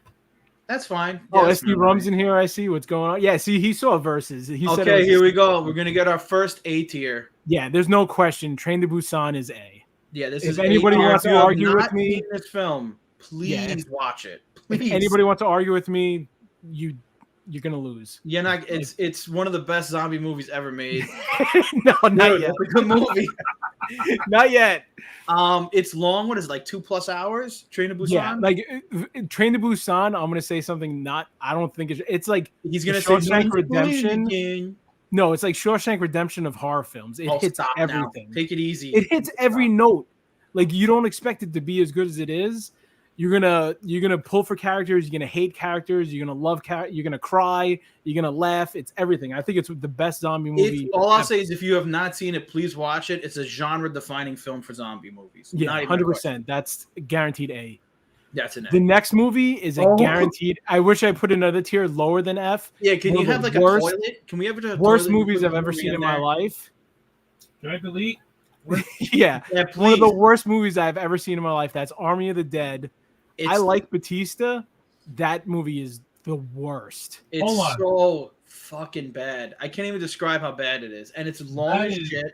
That's fine. Oh, Yeah, that's SD fine. Rum's in here. I see what's going on. Yeah, see, he saw Versus. He said it Okay, was- here we go. We're gonna get our first A tier. Yeah, there's no question. Train to Busan is A. Yeah, this If is anybody A tier. wants If to you have argue with not me- seen this film, please Yeah. watch it. If Please. anybody wants to argue with me, you're gonna lose. You're not. It's one of the best zombie movies ever made. No, not Dude, yet. it's a good movie. Not yet. It's long. What is it, like 2+ hours? Train to Busan. Yeah, like Train to Busan. I'm gonna say something. I don't think it's like he's gonna the say Shawshank "Don't believe Redemption." again." No, it's like Shawshank Redemption of horror films. It Oh, hits stop now. everything. Take it easy. It hits every note. Like you don't expect it to be as good as it is. You're gonna pull for characters. You're gonna hate characters. You're gonna love You're gonna cry. You're gonna laugh. It's everything. I think it's the best zombie movie. All I'll ever. say is, if you have not seen it, please watch it. It's a genre-defining film for zombie movies. Yeah, Not even a question. 100%. That's guaranteed A. That's an A. The next movie is a Oh. guaranteed. I wish I put another tier lower than F. Yeah, can one you of have the like worst- a toilet? Can we have a Worst toilet? movies Put I've the ever movie seen in there? my life. Can I delete? Yeah, Yeah, one of the please. worst movies I've ever seen in my life. That's Army of the Dead. I It's- like Batista. That movie is the worst. It's Hold on. so fucking bad. I can't even describe how bad it is, and it's long That as is- shit.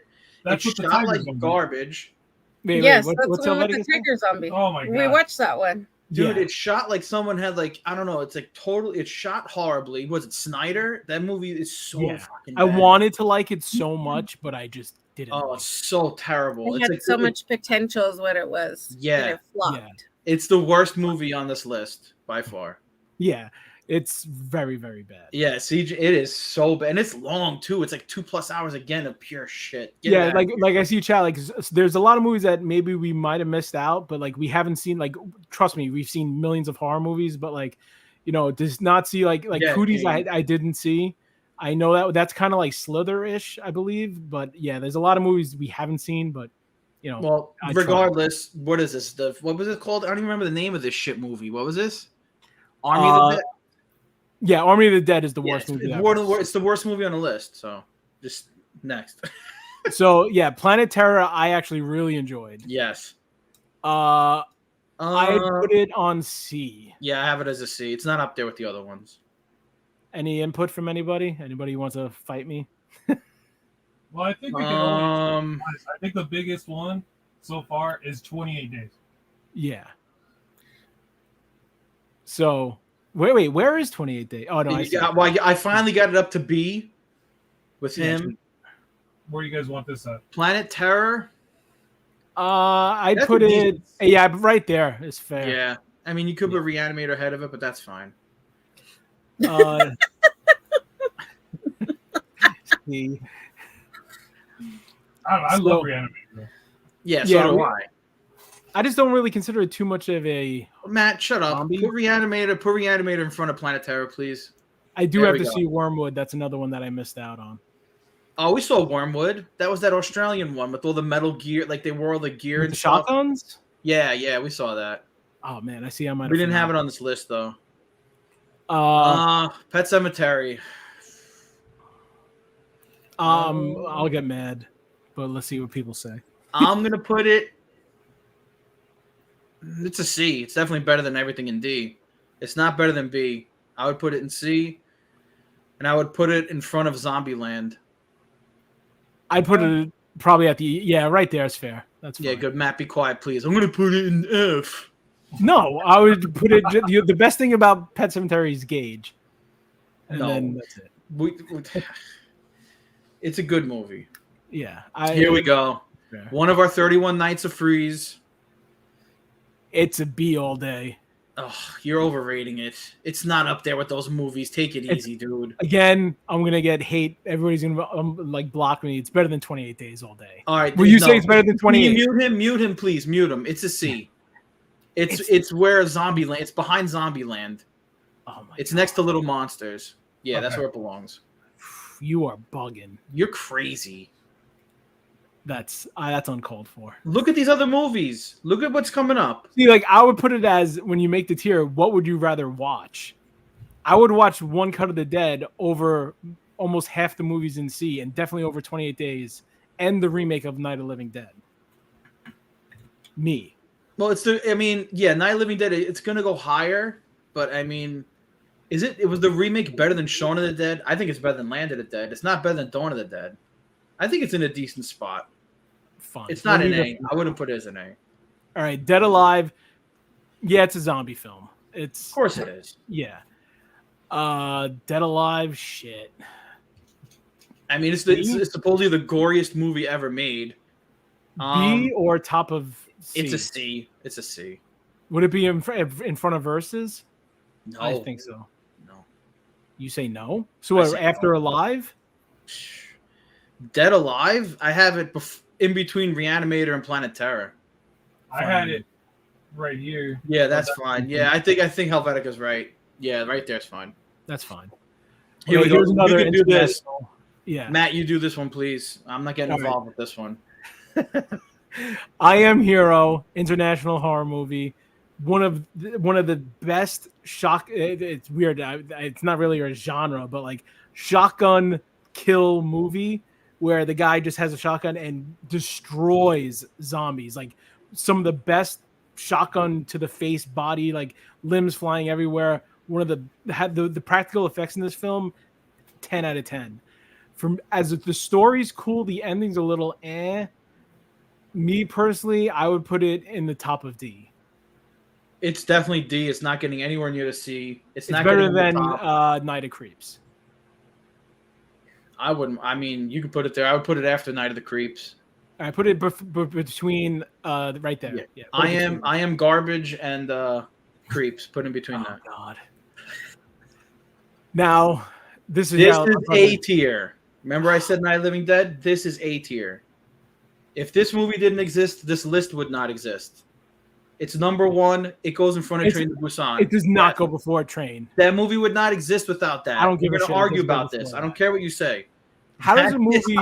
That's It's what the shot Tiger's like gonna be. garbage, Wait, Yes, what's that's that the one leg with the again? tiger zombie. Oh my We god! watched that one. dude. Yeah. It's shot like someone had like I don't know. It's like totally. It's shot horribly. Was it Snyder? That movie is so Yeah. fucking. I Bad. wanted to like it so much, but I just didn't. Oh, like it's so terrible. It It's had like so much potential, is what it was. Yeah. And it flopped. Yeah. It's the worst movie on this list by far. Yeah. It's very, very bad. Yeah, CG. It is so bad, and it's long too. It's like 2+ hours again of pure shit. Get Yeah, it out like of here. like I see chat. Like there's a lot of movies that maybe we might have missed out, but like we haven't seen. Like trust me, we've seen millions of horror movies, but like does not see like Yeah, Cooties. yeah. I didn't see. I know that's kind of like Slither-ish, I believe. But yeah, there's a lot of movies we haven't seen, but Well, I regardless, what is this? What was it called? I don't even remember the name of this shit movie. What was this? tried. Army of the Dead. Yeah, Army of the Dead is the Yeah, worst movie. it's the worst movie on the list. So just next. So yeah, Planet Terror, I actually really enjoyed. Yes. I put it on C. Yeah, I have it as a C. It's not up there with the other ones. Any input from anybody? Anybody who wants to fight me? Well, I think we can only. I think the biggest one so far is 28 days. Yeah. So wait, where is 28 Days? Oh no, I finally got it up to B with him. Where do you guys want this at? Planet Terror. I'd That's put a it. decent- Yeah, right there is fair. Yeah, I mean you could put Reanimator ahead of it, but that's fine. C. I love Reanimator. Yeah, so do I. I just don't really consider it too much of a. Matt, shut up. Zombie? Put Reanimator in front of Planet Terror, please. I do There have we to go. see Wormwood. That's another one that I missed out on. Oh, we saw Wormwood. That was that Australian one with all the metal gear, like they wore all the gear With and the stuff. shotguns. Yeah, we saw that. Oh man, I see. I might. We didn't have it on this list though. Uh, Pet Cemetery. I'll get mad, but let's see what people say. I'm gonna put it. It's a C. It's definitely better than everything in D. It's not better than B. I would put it in C, and I would put it in front of Zombieland. I'd put it probably at the right there is fair. That's fine. Yeah, good. Matt, be quiet, please. I'm gonna put it in F. No, I would put it. The best thing about Pet Cemetery is Gage, and then that's it. It's a good movie. Yeah, Here we go. Fair. One of our 31 Nights of Freeze. It's a B all day. Oh, you're overrating it. It's not up there with those movies. Take it easy, dude. Again, I'm gonna get hate. Everybody's gonna block me. It's better than 28 Days all day. All right. Will you say it's better than 28? Mute him, please. Mute him. It's a C. It's where Zombieland. It's behind Zombieland. Oh my! It's next to Little Monsters. Yeah, that's where it belongs. You are bugging. You're crazy. That's uncalled for. Look at these other movies. Look at what's coming up. See, like I would put it as when you make the tier, what would you rather watch? I would watch One Cut of the Dead over almost half the movies in C, and definitely over 28 Days and the remake of Night of the Living Dead. Me. Well, Night of the Living Dead, it's gonna go higher, but I mean, was the remake better than Shaun of the Dead? I think it's better than Land of the Dead. It's not better than Dawn of the Dead. I think it's in a decent spot. Fine. It's not an A. I wouldn't put it as an A. All right, Dead Alive. Yeah, it's a zombie film. Of course it is. Yeah. Dead Alive, shit. I mean, it's supposedly the goriest movie ever made. B or top of C? It's a C. It's a C. Would it be in front of Versus? No. I think so. No. You say no? So what, after no. Alive? Dead Alive? I have it in between Reanimator and Planet Terror. I had it right here. Yeah, that's fine. Yeah, I think Helvetica's right. Yeah, right there's fine. That's fine. Here we go. Here's another You can do this. international- Yeah. Matt, you do this one, please. I'm not getting All right. involved with this one. I Am Hero, international horror movie. One of the best shock. It's weird. It's not really a genre, but like shotgun kill movie where the guy just has a shotgun and destroys zombies. Like some of the best shotgun to the face, body, like limbs flying everywhere. One of the practical effects in this film, 10 out of 10. As the story's cool, the ending's a little eh. Me personally, I would put it in the top of D. It's definitely D. It's not getting anywhere near the C. It's not better getting than the top. Night of Creeps. I wouldn't. I mean, you could put it there. I would put it after Night of the Creeps. I put it between right there. Yeah. I am garbage and Creeps. Put in between Oh that. God. Now, this is This how is A tier. Remember I said Night of the Living Dead? This is A tier. If this movie didn't exist, this list would not exist. It's number one. It goes in front of Train to Busan. It does not go before Train. That movie would not exist without that. I don't give We're a going shit. to It argue does go about this. before I don't that. care what you say. How does a movie?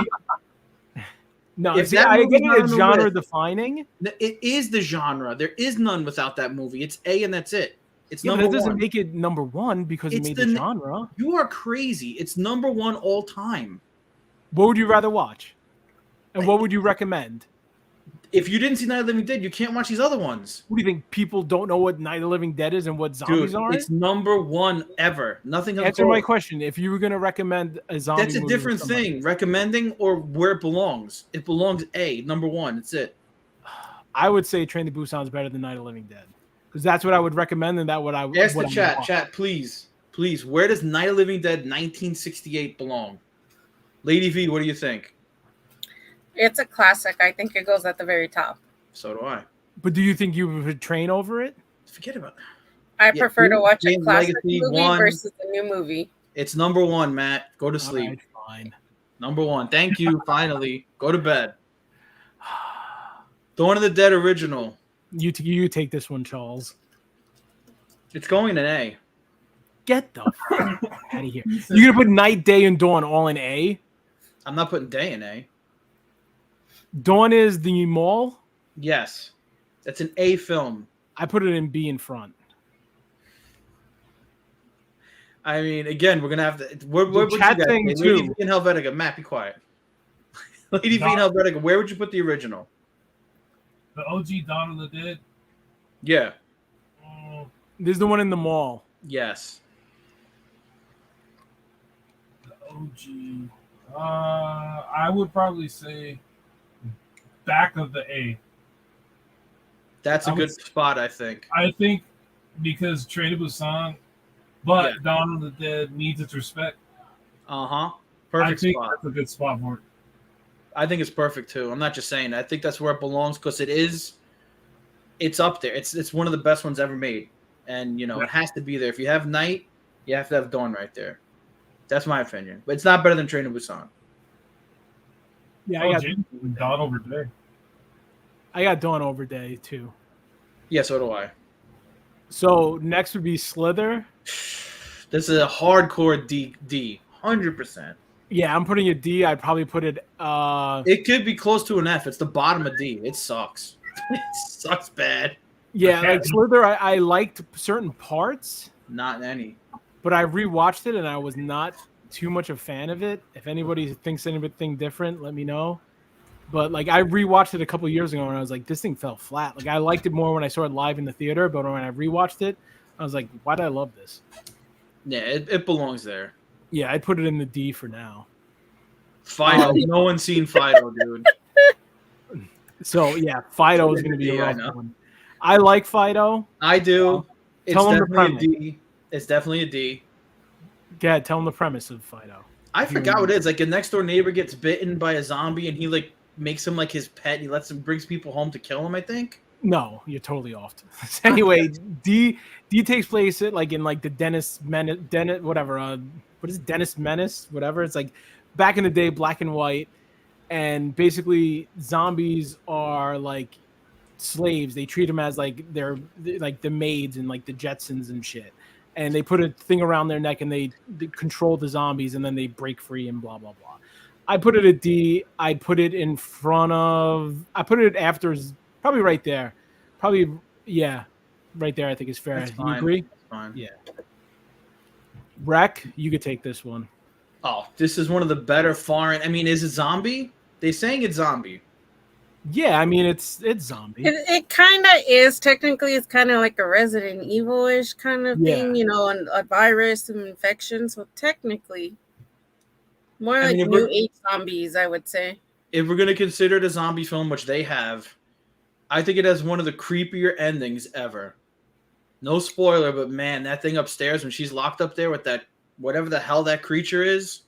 No, If see, that I movie's get not it. on It's the genre list- defining. It is the genre. There is none without that movie. It's A and that's it. It's Yeah, but number it doesn't one. make it number one because It's it made the- the genre. You are crazy. It's number one all time. What would you rather watch? And what would you recommend? If you didn't see Night of the Living Dead, you can't watch these other ones. What do you think? People don't know what Night of the Living Dead is and what zombies Dude, are? it's number one ever. Nothing else. Answer my question. If you were going to recommend a zombie That's a movie to different somebody- thing. Recommending or where it belongs. It belongs A, number one. That's it. I would say Train to Busan is better than Night of the Living Dead because that's what I would recommend and that what I Ask what the I chat. want. Chat, please. Please. Where does Night of the Living Dead 1968 belong? Lady V, what do you think? It's a classic. I think it goes at the very top. So do I. But do you think you would Train over it? Forget about that. I Yeah, prefer to watch a James classic Legacy movie won. versus a new movie. It's number one, Matt. Go to All sleep. right, fine. Number one. Thank you. Finally. Go to bed. Dawn of the Dead original. You take this one, Charles. It's going in A. Get the fuck out of here. You're gonna put Night, Day, and Dawn all in A? I'm not putting Day in A. Dawn is the mall. Yes. That's an A film. I put it in B in front. I mean, again, we're gonna have to. Where would you chat guys thing, say? Lady too. V and Helvetica. Matt, be quiet. Lady V and Helvetica. Where would you put the original? The OG Dawn of the Dead. Yeah. There's the one in the mall. Yes. The OG. I would probably say back of the A. That's a I good would- spot, I think. I think because Train to Busan, but Yeah. Dawn of the Dead needs its respect. Uh-huh. I Perfect think spot. that's a good spot for it. I think it's perfect too. I'm not just saying that. I think that's where it belongs because it's up there. It's one of the best ones ever made. And you know, it has to be there. If you have Night, you have to have Dawn right there. That's my opinion. But it's not better than Train to Busan. Yeah, Oh, James, Dawn over Day. I got Dawn over Day too. Yeah, so do I. So next would be Slither. This is a hardcore D. 100%. Yeah, I'm putting a D. I'd probably put it. It could be close to an F. It's the bottom of D. It sucks. It sucks bad. Yeah, like Slither, I liked certain parts, Not any. but I rewatched it and I was not too much a fan of it. If anybody thinks anything different, let me know. But like I rewatched it a couple years ago and I was like, this thing fell flat. Like I liked it more when I saw it live in the theater, but when I rewatched it, I was like, why did I love this? Yeah, it belongs there. Yeah, I'd put it in the D for now. Fido. No one's seen Fido, dude. So yeah, Fido is going to be Yeah, a I rough know. one. I like Fido. I do. It's Tell 'em the definitely a premise. D. It's definitely a D. Go ahead, tell them the premise of Fido. I forgot what it is. Like a next door neighbor gets bitten by a zombie and he like makes him like his pet. He brings people home to kill him, I think. No, you're totally off. Anyway, D takes place at like in like the Dennis whatever. What is it? Dennis Menace? Whatever. It's like back in the day, black and white, and basically zombies are like slaves. They treat them as like they're like the maids and like the Jetsons and shit. And they put a thing around their neck and they control the zombies and then they break free and blah blah blah. I put it at D. I put it in front of. I put it after. Probably right there. Probably, yeah. Right there, I think is fair. That's You fine. agree? That's fine. Yeah. Wreck, you could take this one. Oh, this is one of the better foreign. I mean, is it zombie? They saying it's zombie. Yeah, I mean it's zombie. It kind of is. Technically, it's kind of like a Resident Evil-ish kind of Yeah. thing, you know, and a virus and infection. So technically, more I like mean, if new we're- age zombies, I would say. If we're gonna consider it a zombie film, which they have, I think it has one of the creepier endings ever. No spoiler, but man, that thing upstairs when she's locked up there with that whatever the hell that creature is,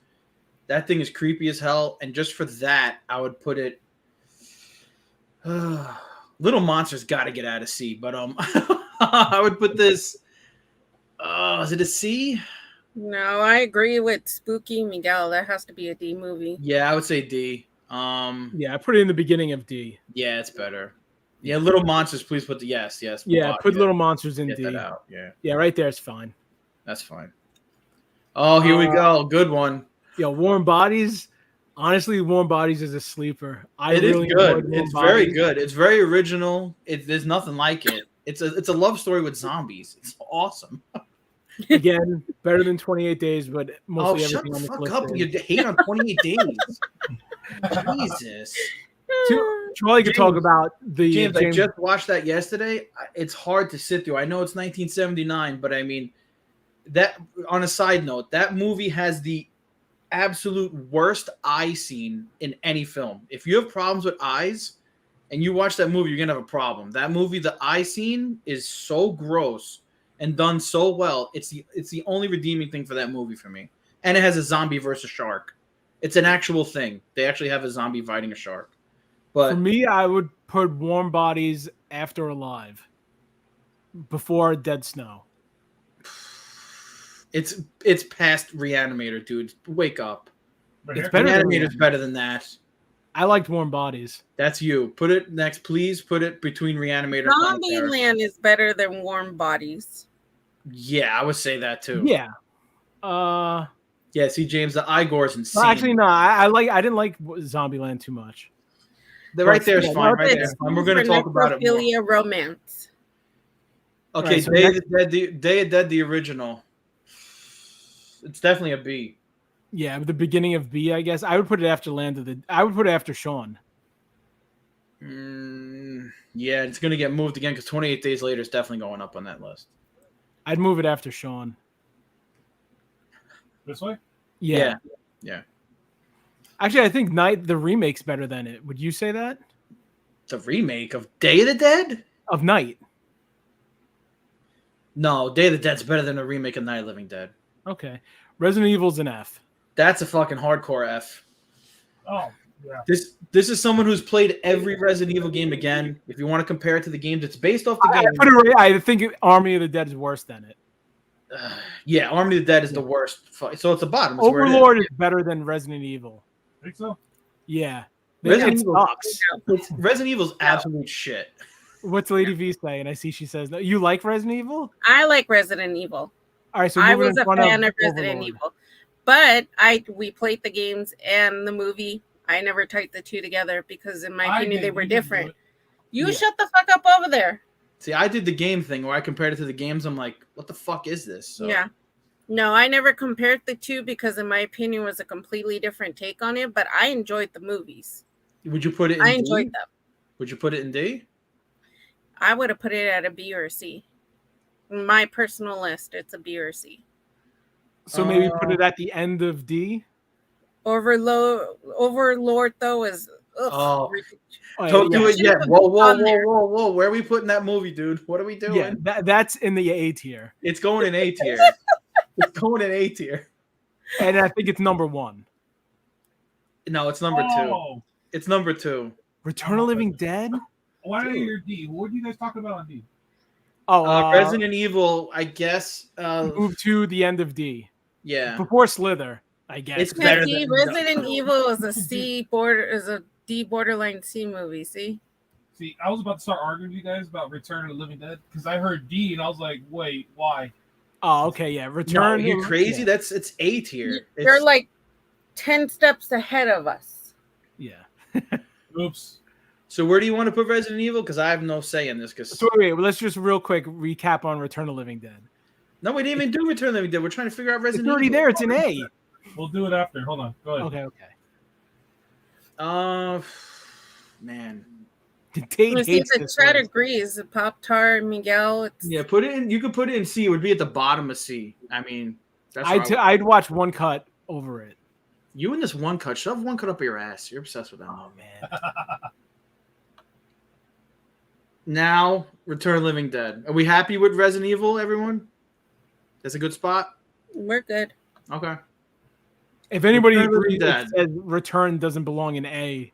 that thing is creepy as hell. And just for that, I would put it. Little Monsters got to get out of C, but I would put this. Is it a C? No, I agree with Spooky Miguel. That has to be a D movie. Yeah, I would say D. Yeah, I put it in the beginning of D. Yeah, it's better. Yeah, Little Monsters, please put the yes. Yeah, put yeah. Little Monsters in Get D. that out. Yeah. Yeah, right there is fine. That's fine. Oh, here we go. Good one. Yo, Warm Bodies. Honestly, Warm Bodies is a sleeper. It is good. It's very good. It's very original. There's nothing like it. It's a love story with zombies. It's awesome. Again, better than 28 Days, but mostly shut everything the on the fuck list up. is. You hate on 28 Days. Jesus. Charlie could talk about the James, I just watched that yesterday. It's hard to sit through. I know it's 1979, but I mean, that on a side note, that movie has the absolute worst eye scene in any film. If you have problems with eyes and you watch that movie, you're gonna have a problem. That movie, the eye scene is so gross and done so well. It's the only redeeming thing for that movie for me. And it has a zombie versus shark. It's an actual thing. They actually have a zombie fighting a shark. But for me, I would put Warm Bodies after Alive, before Dead Snow. it's past Reanimator, dude. Wake up. It's better than Reanimator's better than that. I liked Warm Bodies. That's you. Put it next, please. Put it between Reanimator. Zombieland is better than Warm Bodies. Yeah, I would say that too. Yeah. Yeah. See, James, the eye gore is insane. Well, actually, no. I didn't like Zombieland too much. Right there is fine. Right there. And we're going to talk about it more. Romance. Okay, Right, so Day of Dead, the original. It's definitely a B. Yeah, the beginning of B, I guess. I would put it after I would put it after Shaun. Yeah, it's going to get moved again because 28 Days Later is definitely going up on that list. I'd move it after Shaun. This way? Yeah. Actually, I think Night the remake's better than it. Would you say that? The remake of Day of the Dead? Of Night. No, Day of the Dead's better than a remake of Night of the Living Dead. Okay. Resident Evil's an F. That's a fucking hardcore F. Oh, yeah. This is someone who's played every Resident Evil game again. If you want to compare it to the game that's based off the game. I think Army of the Dead is worse than it. Yeah, Army of the Dead is the worst. So it's the bottom. It's Overlord is better than Resident Evil. Think so? Yeah. Resident It Evil sucks. Resident Evil's absolute shit. What's Lady V saying? I see she says, no. You like Resident Evil? I like Resident Evil. All right, so I was a fan of Resident Overlord. Evil. But we played the games and the movie. I never tied the two together because, in my opinion, they were different. You shut the fuck up over there. See, I did the game thing where I compared it to the games. I'm like, what the fuck is this? So, Yeah. No, I never compared the two because, in my opinion, was a completely different take on it. But I enjoyed the movies. Would you put it in I D? enjoyed them. Would you put it in D? I would have put it at a B or a C. In my personal list, it's a B or a C. So maybe put it at the end of D? Overlord, though, is... Oh. Oh, Don't do it yet. Whoa. on there. Where are we putting that movie, dude? What are we doing? Yeah, that's in the A tier. It's going in A tier. It's going in A tier. And I think it's number 1. No, it's number 2. It's number 2. Return of Living Dead? Why are you D? What are you guys talking about on D? Oh, Resident Evil, I guess. Move to the end of D. Yeah. Before Slither, I guess. It's better See, than Resident Evil is a D borderline C movie. See, I was about to start arguing with you guys about Return of the Living Dead because I heard D and I was like, wait, why? Oh, okay, yeah. No, Return. are you crazy? Yeah. It's A tier. they're like 10 steps ahead of us. Yeah. Oops. So where do you want to put Resident Evil? Because I have no say in this. So wait, let's just real quick recap on Return of Living Dead. No, we didn't even do Return of the Living Dead. We're trying to figure out Resident It's already Evil. there. It's an A. We'll do it after. Hold on. Go ahead. Okay. Man. Tate You see, hates the this Chad list. agrees. Pop Tart, Miguel. Yeah, put it in. You could put it in C. It would be at the bottom of C. I mean, that's I'd watch One Cut over it. you and this One Cut. Shove One Cut up your ass. You're obsessed with that. Oh man. Now, Return of the Living Dead. Are we happy with Resident Evil, everyone? That's a good spot? We're good. Okay. If anybody Return of the agrees Living that says Return doesn't belong in A,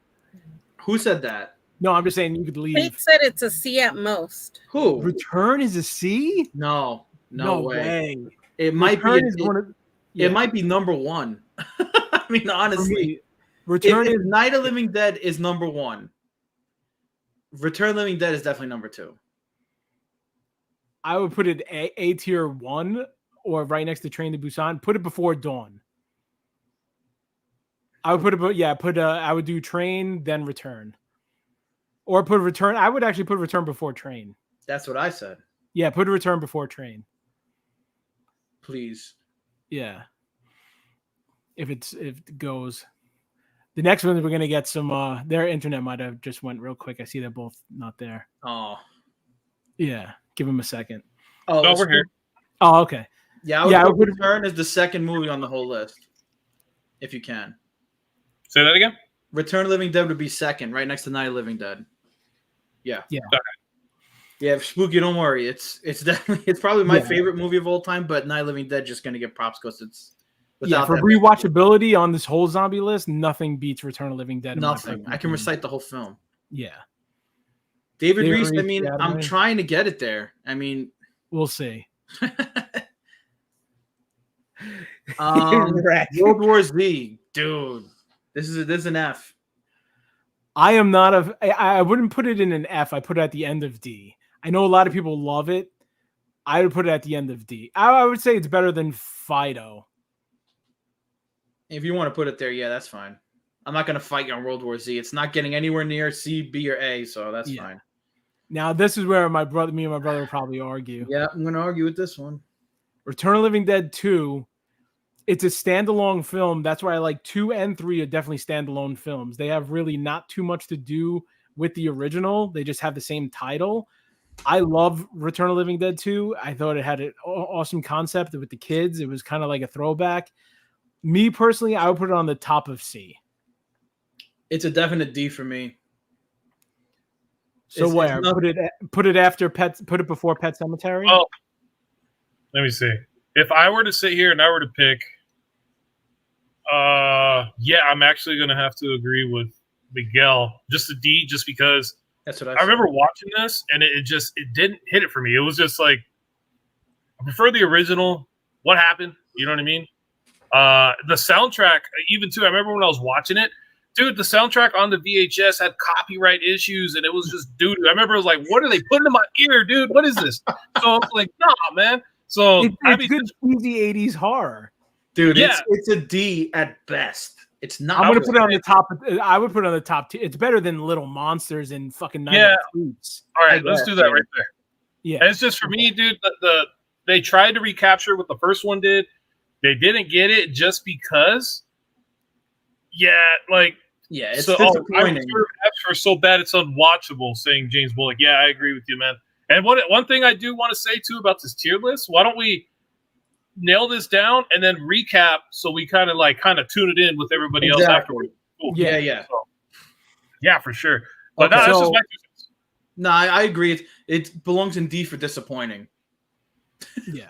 Who said that? no, I'm just saying you could leave. Pete said it's a C at most. Who? Return is a C? No way. way. It might Return be. is one of It might be number one. I mean, honestly, if Night of the Living Dead is number one, Return of the Living Dead is definitely number two. I would put it A tier 1 or right next to Train to Busan. Put it before Dawn. I would I would do Train, then Return. Or put Return. I would actually put Return before Train. That's what I said. Yeah, put Return before Train. Please. Yeah. If it goes. The next one we're gonna get some their internet might have just went real quick. I see they're both not there. Oh. Yeah. Give them a second. Oh, no, we're here. Oh, okay. Yeah, I would put Return as the second movie on the whole list. If you can. Say that again? Return of the Living Dead would be second, right next to Night of the Living Dead. Yeah. Yeah. Okay. Yeah, Spooky, don't worry. It's definitely it's probably my favorite movie of all time, but Night of the Living Dead just gonna get props because it's without for rewatchability on this whole zombie list, nothing beats Return of the Living Dead. Nothing. I can recite the whole film. Yeah. David Reese, I mean, I'm trying to get it there. I mean, we'll see. World War Z, dude. This is an F. I am not I wouldn't put it in an F. I put it at the end of D. I know a lot of people love it. I would put it at the end of D. I would say it's better than Fido. If you want to put it there, yeah, that's fine. I'm not going to fight you on World War Z. It's not getting anywhere near C, B, or A, so that's fine. Now, this is where me and my brother will probably argue. Yeah, I'm going to argue with this one. Return of the Living Dead 2, it's a standalone film. That's why I like 2 and 3 are definitely standalone films. They have really not too much to do with the original. They just have the same title. I love Return of the Living Dead 2. I thought it had an awesome concept with the kids. It was kind of like a throwback. Me personally, I would put it on the top of C. It's a definite D for me. So where? Put it after Pet. Put it before Pet Sematary. Oh, let me see. If I were to sit here and I were to pick, yeah, I'm actually going to have to agree with Miguel. Just a D, just because. That's what I remember watching this, and it didn't hit it for me. It was just like, I prefer the original. What happened? You know what I mean? The soundtrack, even too, I remember when I was watching it, dude, the soundtrack on the VHS had copyright issues, and it was just doo-doo. I remember I was like, what are they putting in my ear, dude? What is this? So I was like, nah, man. So it's good cheesy 80s horror. Dude, yeah. It's a D at best. It's not. I'm gonna put it on the top. I would put it on the top 2. It's better than Little Monsters and fucking Night of the Creeps. All right, let's do that right there. Yeah, and it's just for me, dude. They tried to recapture what the first one did. They didn't get it just because. Yeah, like it's disappointing. For so bad it's unwatchable. Saying James Bullock. Yeah, I agree with you, man. And one thing I do want to say too about this tier list. Why don't we nail this down and then recap so we kind of tune it in with everybody else afterwards. Cool. Yeah. So, yeah, for sure. But that's just my 2 cents. No, I agree. It belongs in D for disappointing. Yeah.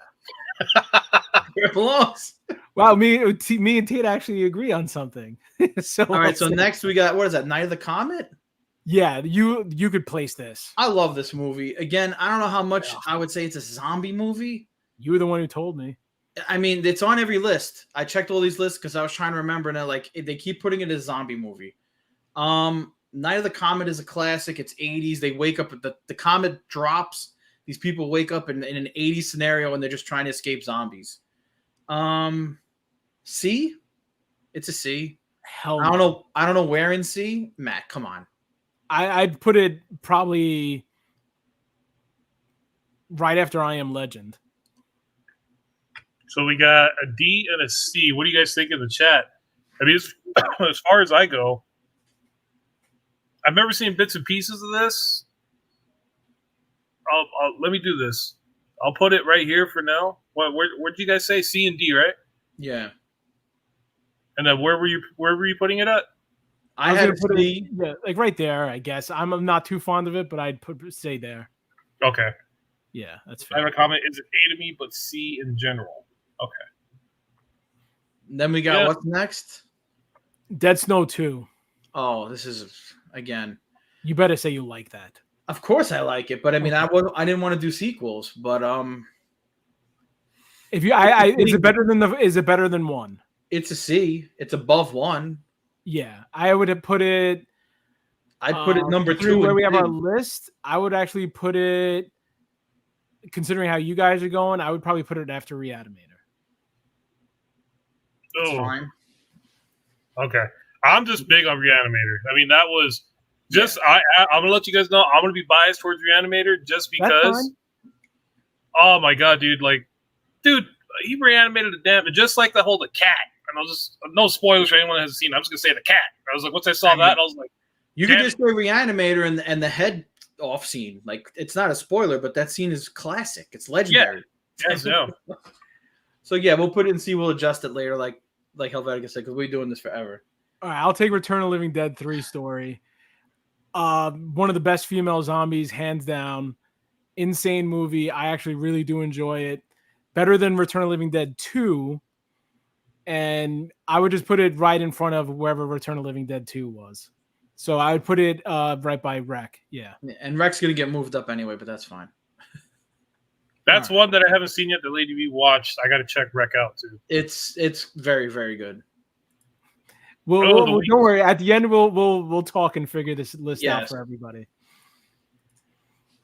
It belongs. Wow, me and Tate actually agree on something. So all right, so next we got, what is that, Night of the Comet? Yeah, you could place this. I love this movie. Again, I don't know how much I would say it's a zombie movie. You were the one who told me. I mean, it's on every list. I checked all these lists because I was trying to remember, and they keep putting it as a zombie movie. Night of the Comet is a classic. It's 80s. They wake up, the comet drops. These people wake up in an 80s scenario, and they're just trying to escape zombies. C? It's a C. Hell, I don't know where in C. Matt, come on. I'd put it probably right after I Am Legend. So we got a D and a C. What do you guys think in the chat? I mean, as far as I go, I've never seen bits and pieces of this. Let me do this. I'll put it right here for now. Where did you guys say? C and D, right? Yeah. And then where were you putting it at? I had put it like right there, I guess. I'm not too fond of it, but I'd say there. Okay. Yeah, that's fair. I have a comment. Is it A to me, but C in general? Okay. Then we got what's next? Dead Snow 2. Oh, this is again. You better say you like that. Of course I like it, but I mean, I didn't want to do sequels, but If you, is it better than Is it better than 1? It's a C. It's above 1. Yeah, I would have put it. I'd put it number 2. Where we have our list, I would actually put it. Considering how you guys are going, I would probably put it after Reanimator. That's fine. Okay. I'm just big on Reanimator. I mean, that was just I'm gonna let you guys know I'm gonna be biased towards Reanimator just because. Oh my god, dude! Dude, he reanimated the damn, just like the cat. And I was just no spoilers for anyone that hasn't seen it. I'm just gonna say the cat. I was like, once I saw that, I was like, you could just say Reanimator and the head off scene. Like, it's not a spoiler, but that scene is classic. It's legendary. Yeah. So yeah, we'll put it and see. We'll adjust it later, like Helvetica said, because we're doing this forever. All right, I'll take Return of the Living Dead 3 story. One of the best female zombies, hands down. Insane movie. I actually really do enjoy it. Better than Return of the Living Dead 2. And I would just put it right in front of wherever Return of the Living Dead 2 was. So I would put it right by Rec. Yeah. And Rec's going to get moved up anyway, but that's fine. That's one that I haven't seen yet. The Lady V watched. I got to check Rec out too. It's very, very good. Don't worry. At the end, we'll talk and figure this list out for everybody.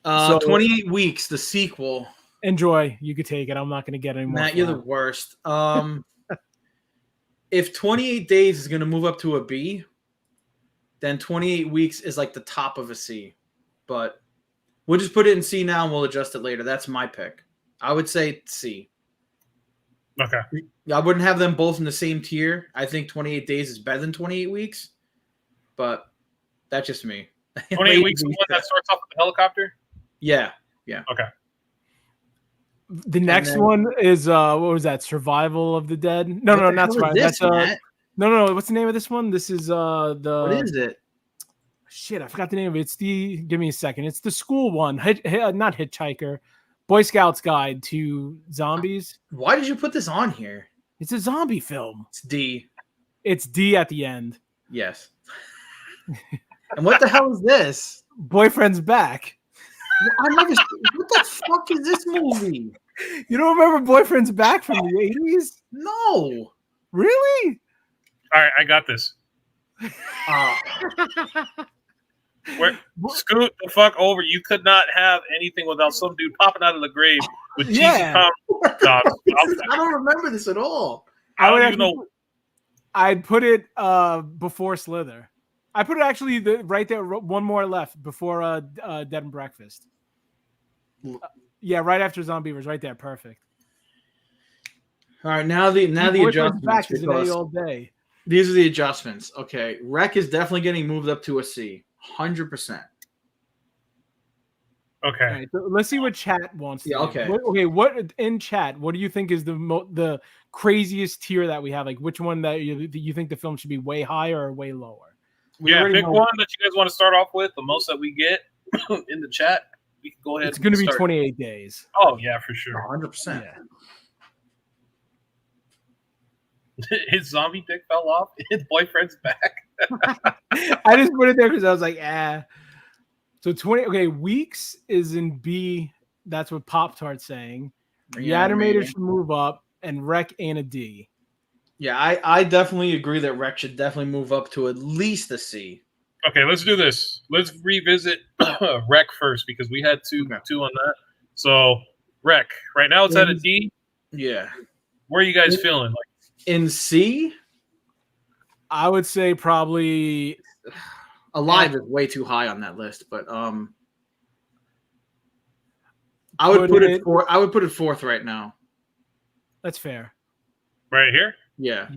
28 Weeks, the sequel. Enjoy. You could take it. I'm not going to get any more. Matt, you're the worst. If 28 Days is going to move up to a B, then 28 Weeks is like the top of a C. But we'll just put it in C now and we'll adjust it later. That's my pick. I would say C. Okay. I wouldn't have them both in the same tier. I think 28 Days is better than 28 Weeks. But that's just me. 28 Weeks is the one that starts off with the helicopter? Yeah. Okay. The next one is what was that? Survival of the Dead? No, not Survival. That's no. What's the name of this one? This is the. What is it? Shit, I forgot the name of it. It's the. Give me a second. It's the school one. Not Hitchhiker. Boy Scout's Guide to Zombies. Why did you put this on here? It's a zombie film. It's D. It's D at the end. Yes. And what the hell is this? Boyfriend's Back. What the fuck is this movie? You don't remember Boyfriend's Back from the 80s? No. Really? All right, I got this. Scoot the fuck over. You could not have anything without some dude popping out of the grave with Jesus. I don't remember this at all. I don't even know. I'd put it before Slither. I put it actually right there, one more left before Dead and Breakfast. Yeah, right after Zombievers, right there, perfect. All right, now the adjustments. Back is an A all day. These are the adjustments. Okay, Rec is definitely getting moved up to a C, 100%. Okay. Right, so let's see what chat wants. To do. Okay. Okay. What in chat? What do you think is the craziest tier that we have? Like, which one that you think the film should be way higher or way lower? Pick one that you guys want to start off with. The most that we get in the chat, we can go ahead. It's going to be 28 Days. Oh yeah, for sure, 100%. Yeah. His zombie dick fell off. His boyfriend's back. I just put it there because I was like, So 20. Okay, Weeks is in B. That's what Pop Tart's saying. Reanimator should move up, and Rec ain't a D. Yeah, I definitely agree that Rec should definitely move up to at least a C. Okay, let's do this. Let's revisit Rec first because we had two on that. So Rec, right now it's at a D. Yeah. Where are you guys feeling? Like in C? I would say probably Alive is way too high on that list, but I would put it fourth right now. That's fair. Right here? Yeah.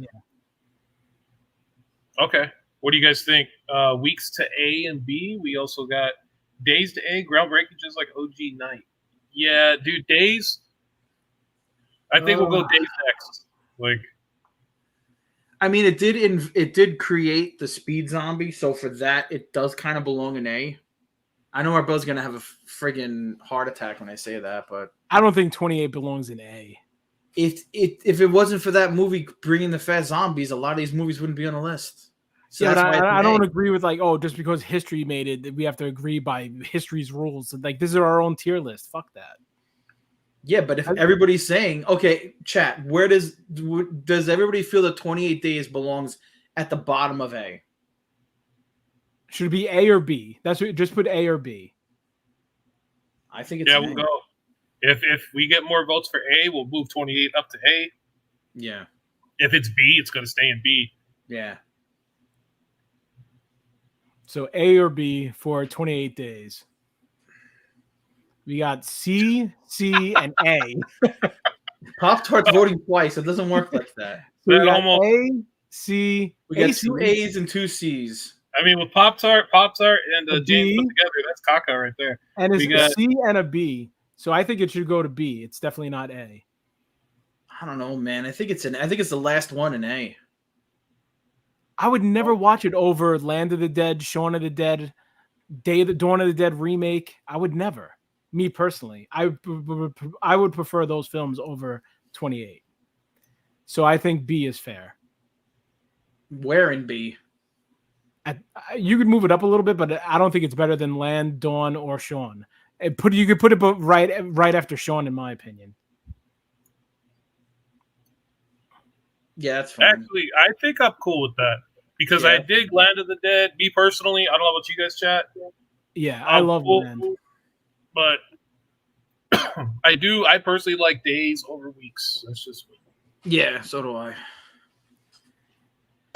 Okay. What do you guys think? Weeks to A and B. We also got Days to A, groundbreaking, just like OG Night. Yeah, dude, Days. I think we'll go Days next. Like, I mean, it did create the speed zombie, so for that, it does kind of belong in A. I know our buzz gonna have a friggin' heart attack when I say that, but I don't think 28 belongs in A. If it wasn't for that movie bringing the fast zombies, a lot of these movies wouldn't be on the list. So yeah, I don't agree with just because history made it, we have to agree by history's rules. Like, this is our own tier list. Fuck that. Yeah, but if everybody's saying, okay, chat, where does everybody feel that 28 Days belongs at the bottom of A? Should it be A or B? That's what. Just put A or B. I think it's we'll go. If we get more votes for A, we'll move 28 up to A. Yeah. If it's B, it's going to stay in B. Yeah. So A or B for 28 Days. We got C, and A. Pop-Tart's voting twice. It doesn't work like that. So we got A, C. We got 2 A's and 2 C's. I mean, with Pop-Tart, and James put together, that's caca right there. And it's a C and a B. So I think it should go to B. It's definitely not A. I don't know, man. I think it's the last one in A. I would never watch it over Land of the Dead, Shaun of the Dead, Dawn of the Dead remake. I would never. Me personally, I would prefer those films over 28. So I think B is fair. Where in B? You could move it up a little bit, but I don't think it's better than Land, Dawn, or Shaun. You could put it right after Shaun, in my opinion. Yeah, that's fine. Actually, I think I'm cool with that because I dig Land of the Dead. Me personally, I don't know about you guys, chat. Yeah, I love Land. But I personally like days over weeks. That's just me. Yeah, so do I.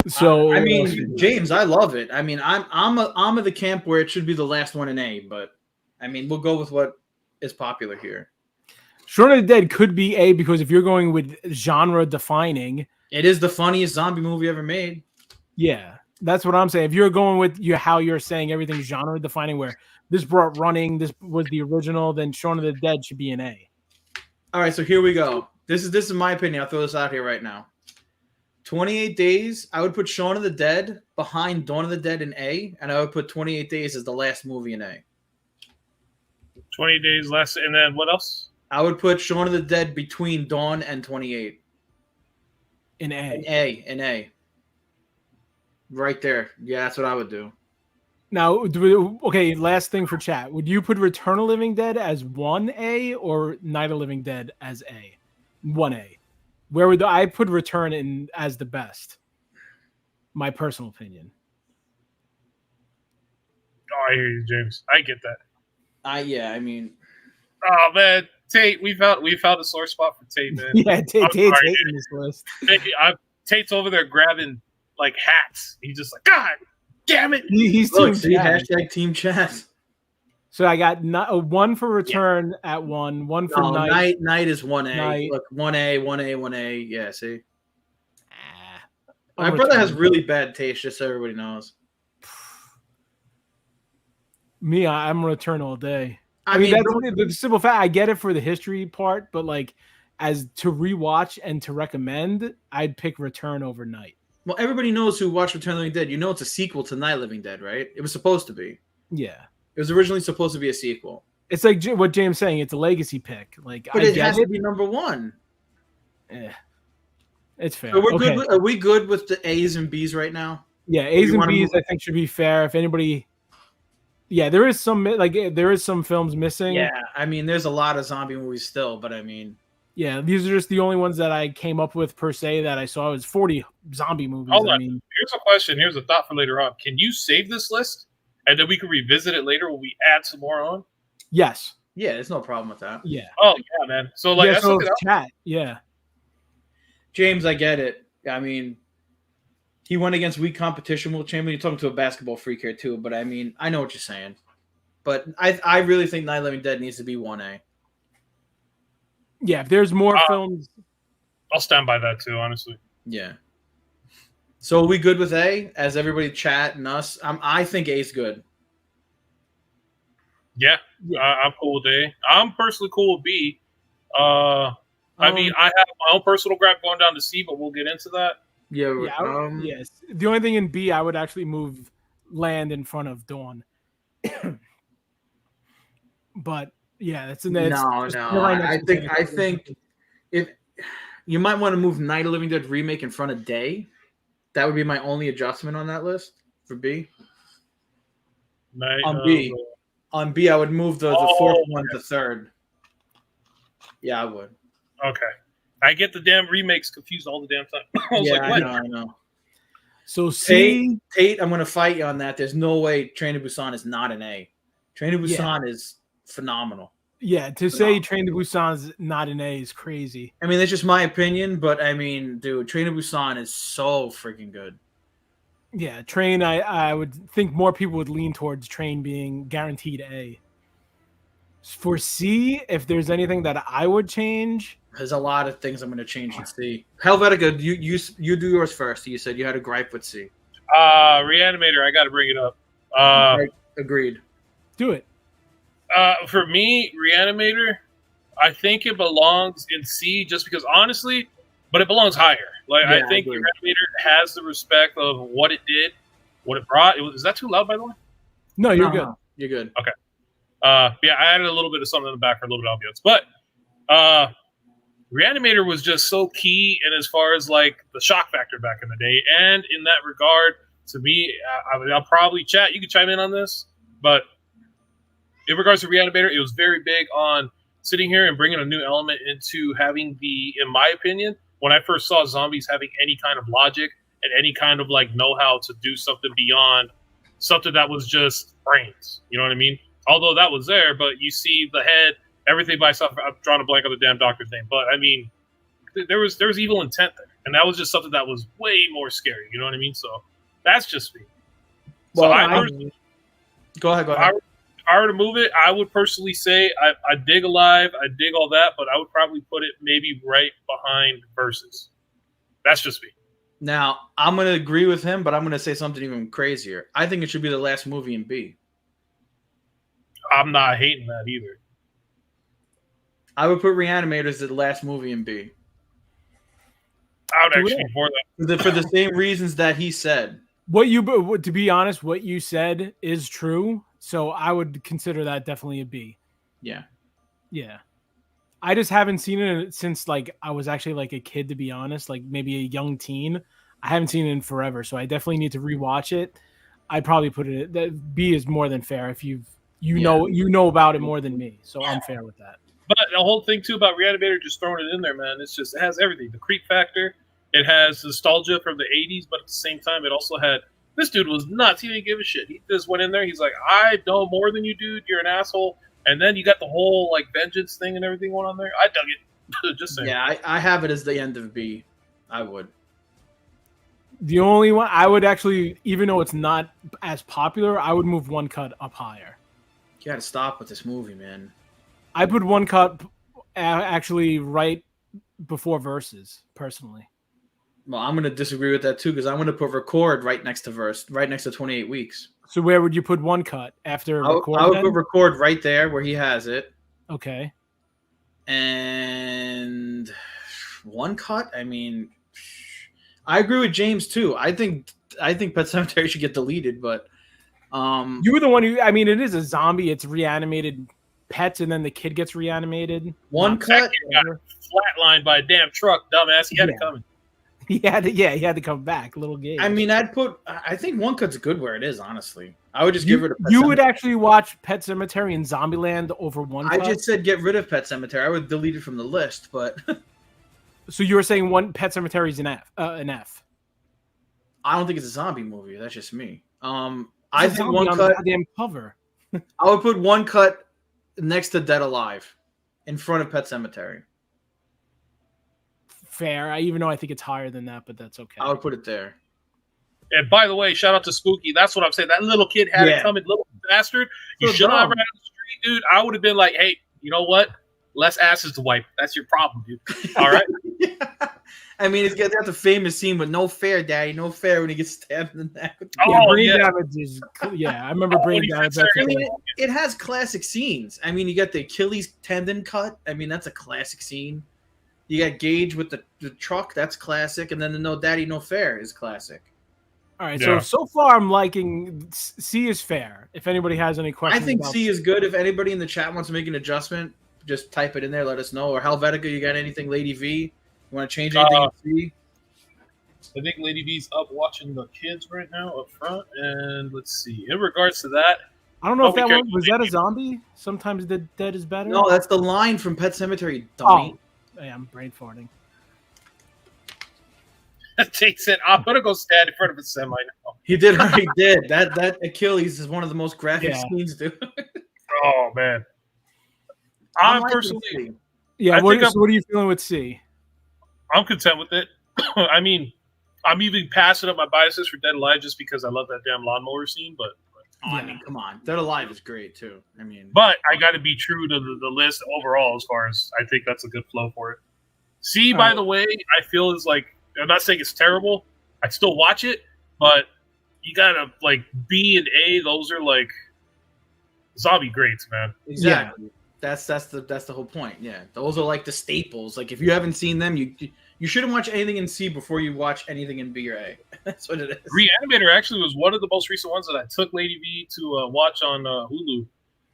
So I mean, James, I love it. I mean, I'm of the camp where it should be the last one in A, but I mean, we'll go with what is popular here. Shaun of the Dead could be A because if you're going with genre defining, it is the funniest zombie movie ever made. Yeah, that's what I'm saying. If you're going with how you're saying everything's genre defining, where this brought running, this was the original, then Shaun of the Dead should be an A. All right, so here we go. This is my opinion. I'll throw this out here right now. 28 Days, I would put Shaun of the Dead behind Dawn of the Dead in A, and I would put 28 Days as the last movie in A. 20 Days less, and then what else? I would put Shaun of the Dead between Dawn and 28. In A. In A. Right there. Yeah, that's what I would do. Now, okay, last thing for chat. Would you put Return of the Living Dead as 1A or Night of the Living Dead as A? 1A. Where would I put Return in as the best? My personal opinion. Oh, I hear you, James. I get that. Yeah, I mean. Oh man, Tate, we found a sore spot for Tate, man. Yeah, Tate's hating this list. Tate's over there grabbing like hats. He's just like, God damn it. He's hashtag team chat. So I got one for Return at one for Night. Night is 1A. Night. Look, 1A. Yeah, see. My brother has really bad taste, just so everybody knows. Me, I'm Return all day. I mean that's the simple fact. I get it for the history part, but like as to rewatch and to recommend, I'd pick Return over Night. Well, everybody knows who watched Return of the Living Dead. You know it's a sequel to Night of the Living Dead, right? It was supposed to be. Yeah. It was originally supposed to be a sequel. It's like what James saying. It's a legacy pick. Like, but it has to be number one. Yeah, it's fair. So we're good. Are we good with the A's and B's right now? Yeah, A's and B's I think should be fair. If anybody, there is some films missing. Yeah, I mean, there's a lot of zombie movies still, but I mean, yeah, these are just the only ones that I came up with per se that I saw. It was 40 zombie movies. Hold on. Here's a question. Here's a thought for later on. Can you save this list? And then we can revisit it later when we add some more on? Yes. Yeah, there's no problem with that. Yeah. Oh, yeah, man. So, like, so chat. Yeah. James, I get it. I mean, he went against weak competition, Will Chamberlain. You're talking to a basketball freak here, too. But, I mean, I know what you're saying. But I really think Night of the Living Dead needs to be 1A. Yeah, if there's more films. I'll stand by that, too, honestly. Yeah. So are we good with A? As everybody chat and us, I think A's good. Yeah, I'm cool with A. I'm personally cool with B. I mean, I have my own personal gripe going down to C, but we'll get into that. Yeah. Yes. The only thing in B, I would actually move Land in front of Dawn. But yeah, that's in there. No. I think if you might want to move Night of the Living Dead remake in front of Day. That would be my only adjustment on that list for B. On B, I would move the fourth one to third. Yeah, I would. Okay. I get the damn remakes confused all the damn time. I was like, what? I know. So C, Tate, I'm going to fight you on that. There's no way Train to Busan is not an A. Train to Busan is phenomenal. Yeah, to say Train to Busan is not an A is crazy. I mean, that's just my opinion, but I mean, dude, Train to Busan is so freaking good. Yeah, Train, I would think more people would lean towards Train being guaranteed A. For C, if there's anything that I would change, there's a lot of things I'm going to change in C. Helvetica, you do yours first. You said you had a gripe with C. Reanimator, I got to bring it up. Agreed. Do it. For me, Reanimator, I think it belongs in C just because, honestly, but it belongs higher. Like, I think Reanimator has the respect of what it did, what it brought. Is that too loud, by the way? No, you're good. You're good. Okay. Yeah, I added a little bit of something in the back for a little bit of ambience. But Reanimator was just so key in as far as, like, the shock factor back in the day. And in that regard, to me, I'll probably chat. You can chime in on this. But in regards to Reanimator, it was very big on sitting here and bringing a new element into having in my opinion, when I first saw zombies having any kind of logic and any kind of like know-how to do something beyond something that was just brains. You know what I mean? Although that was there, but you see the head, everything by itself. I'm drawing a blank on the damn doctor's name, but I mean, there was evil intent there, and that was just something that was way more scary. You know what I mean? So that's just me. Well, so go ahead. If I were to move it, I would personally say I dig Alive, I dig all that, but I would probably put it maybe right behind Versus. That's just me. Now, I'm going to agree with him, but I'm going to say something even crazier. I think it should be the last movie in B. I'm not hating that either. I would put Reanimator as the last movie in B. I would actually for that. For the same reasons that he said. To be honest, what you said is true. So I would consider that definitely a B. Yeah. Yeah. I just haven't seen it since like I was actually like a kid, to be honest, like maybe a young teen. I haven't seen it in forever, so I definitely need to rewatch it. I'd probably put it that B is more than fair if you know about it more than me. So I'm fair with that. But the whole thing too about Reanimator, just throwing it in there, man, it has everything. The creep factor, it has nostalgia from the 80s, but at the same time it also had this dude was nuts. He didn't give a shit. He just went in there. He's like, I know more than you, dude. You're an asshole. And then you got the whole like vengeance thing and everything going on there. I dug it. Just saying. Yeah, I have it as the end of B. I would. The only one I would actually, even though it's not as popular, I would move One Cut up higher. You got to stop with this movie, man. I put One Cut actually right before Versus, personally. Well, I'm going to disagree with that too because I'm going to put Record right next to 28 Weeks. So where would you put One Cut after Record? I would put Record right there where he has it. Okay. And One Cut, I mean, I agree with James too. I think Pet Sematary should get deleted, but you were the one who. I mean, it is a zombie. It's reanimated pets, and then the kid gets reanimated. One Cut got flatlined by a damn truck, dumbass. He had it coming. He had to come back, little game. I mean, I think One Cut's good where it is, honestly. I would just get rid of Pet You Sematary. would actually watch Pet Sematary and Zombieland over One Cut? I just said get rid of Pet Sematary. I would delete it from the list, but so you were saying Pet Sematary is an F. I don't think it's a zombie movie. That's just me. I think One on Cut. the goddamn cover. I would put One Cut next to Dead Alive, in front of Pet Sematary. Fair. Even though I think it's higher than that, but that's okay. I would put it there. And by the way, shout out to Spooky. That's what I'm saying. That little kid had it coming, little bastard. You should not have ran on the street, dude. I would have been like, hey, you know what? Less asses to wipe. That's your problem, dude. All right. I mean, it's got the famous scene with no fair, daddy, no fair when he gets stabbed in the neck. Brain damage is. Yeah, I remember brain damage. I mean, it has classic scenes. I mean, you got the Achilles tendon cut. I mean, that's a classic scene. You got Gage with the truck. That's classic. And then the No Daddy, No Fair is classic. All right. So far, I'm liking C is fair. If anybody has any questions, I think C is good. If anybody in the chat wants to make an adjustment, just type it in there. Let us know. Or Helvetica, you got anything? Lady V, you want to change anything in C? I think Lady V's up watching the kids right now up front. And let's see. In regards to that, I don't know if Don't that be one was that a zombie. Sometimes the dead is better. No, that's the line from Pet Sematary, dummy. Oh, yeah, I'm brain farting. Jake said, "I'm gonna go stand in front of a semi now." He did. He did. That Achilles is one of the most graphic scenes, dude. Oh man, I'm personally, yeah. what are you feeling with C? I'm content with it. I mean, I'm even passing up my biases for Dead Alive just because I love that damn lawnmower scene. But I mean, come on, Dead Alive is great too. I mean, but I got to be true to the list overall as far as I think that's a good flow for it. C, by the way, I feel is like, I'm not saying it's terrible. I still watch it, but you gotta like B and A. Those are like zombie greats, man. Exactly. Yeah. That's the whole point. Yeah, those are like the staples. Like if you haven't seen them, you shouldn't watch anything in C before you watch anything in B or A. That's what it is. Reanimator actually was one of the most recent ones that I took Lady V to watch on Hulu,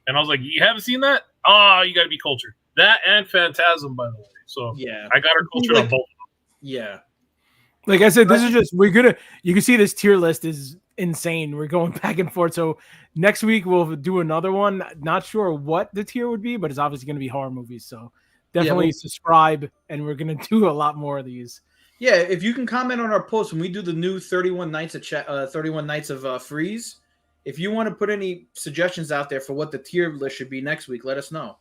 and I was like, "You haven't seen that? Oh, you got to be cultured." That and Phantasm, by the way. So yeah, I got her cultured on both. Yeah. Like I said, this is just you can see this tier list is insane. We're going back and forth. So next week we'll do another one. Not sure what the tier would be, but it's obviously going to be horror movies. So definitely subscribe, and we're going to do a lot more of these. Yeah, if you can comment on our post when we do the new 31 Nights of Freeze. If you want to put any suggestions out there for what the tier list should be next week, let us know.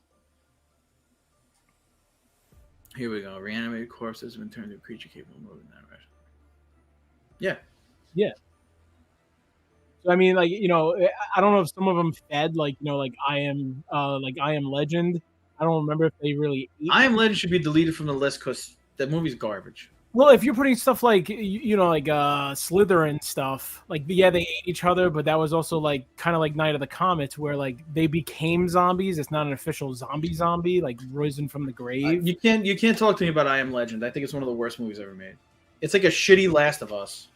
Here we go. Reanimated corpses have been turned into a creature capable of moving that direction. Yeah. Yeah. So I mean, like, you know, I don't know if some of them fed, like, you know, like I Am Legend. I don't remember if they really ate. I Am Legend should be deleted from the list because that movie's garbage. Well, if you're putting stuff like, you know, like Slither and stuff, like, yeah, they ate each other, but that was also like kind of like Night of the Comets, where like they became zombies. It's not an official zombie, like risen from the grave. You can't talk to me about I Am Legend. I think it's one of the worst movies ever made. It's like a shitty Last of Us.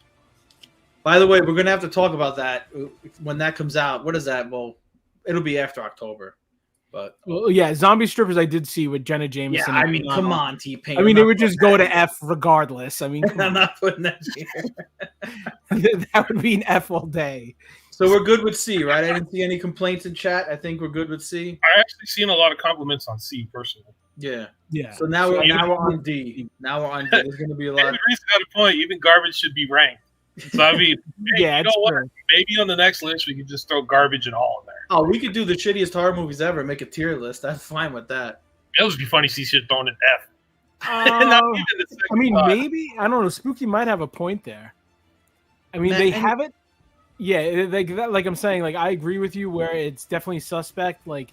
By the way, we're gonna have to talk about that when that comes out. What is that? Well, it'll be after October. But well, yeah, Zombie Strippers I did see with Jenna Jameson. Yeah, I mean, come on, T-Pain. I mean, it would just go to F regardless. I mean, I'm not putting that here. That would be an F all day. So we're good with C, right? I didn't see any complaints in chat. I think we're good with C. I actually seen a lot of compliments on C personally. Yeah. Yeah. So now we're on D. Now we're on D. There's going to be a lot. Reese got a point. Even garbage should be ranked. So I mean, hey, yeah, you know what? Maybe on the next list we could just throw garbage and all in there. Oh, we could do the shittiest horror movies ever and make a tier list. That's fine with that. It would be funny to see shit thrown in F. I mean, maybe I don't know. Spooky might have a point there. I mean, they have it. Yeah, like I'm saying, like I agree with you where it's definitely suspect. Like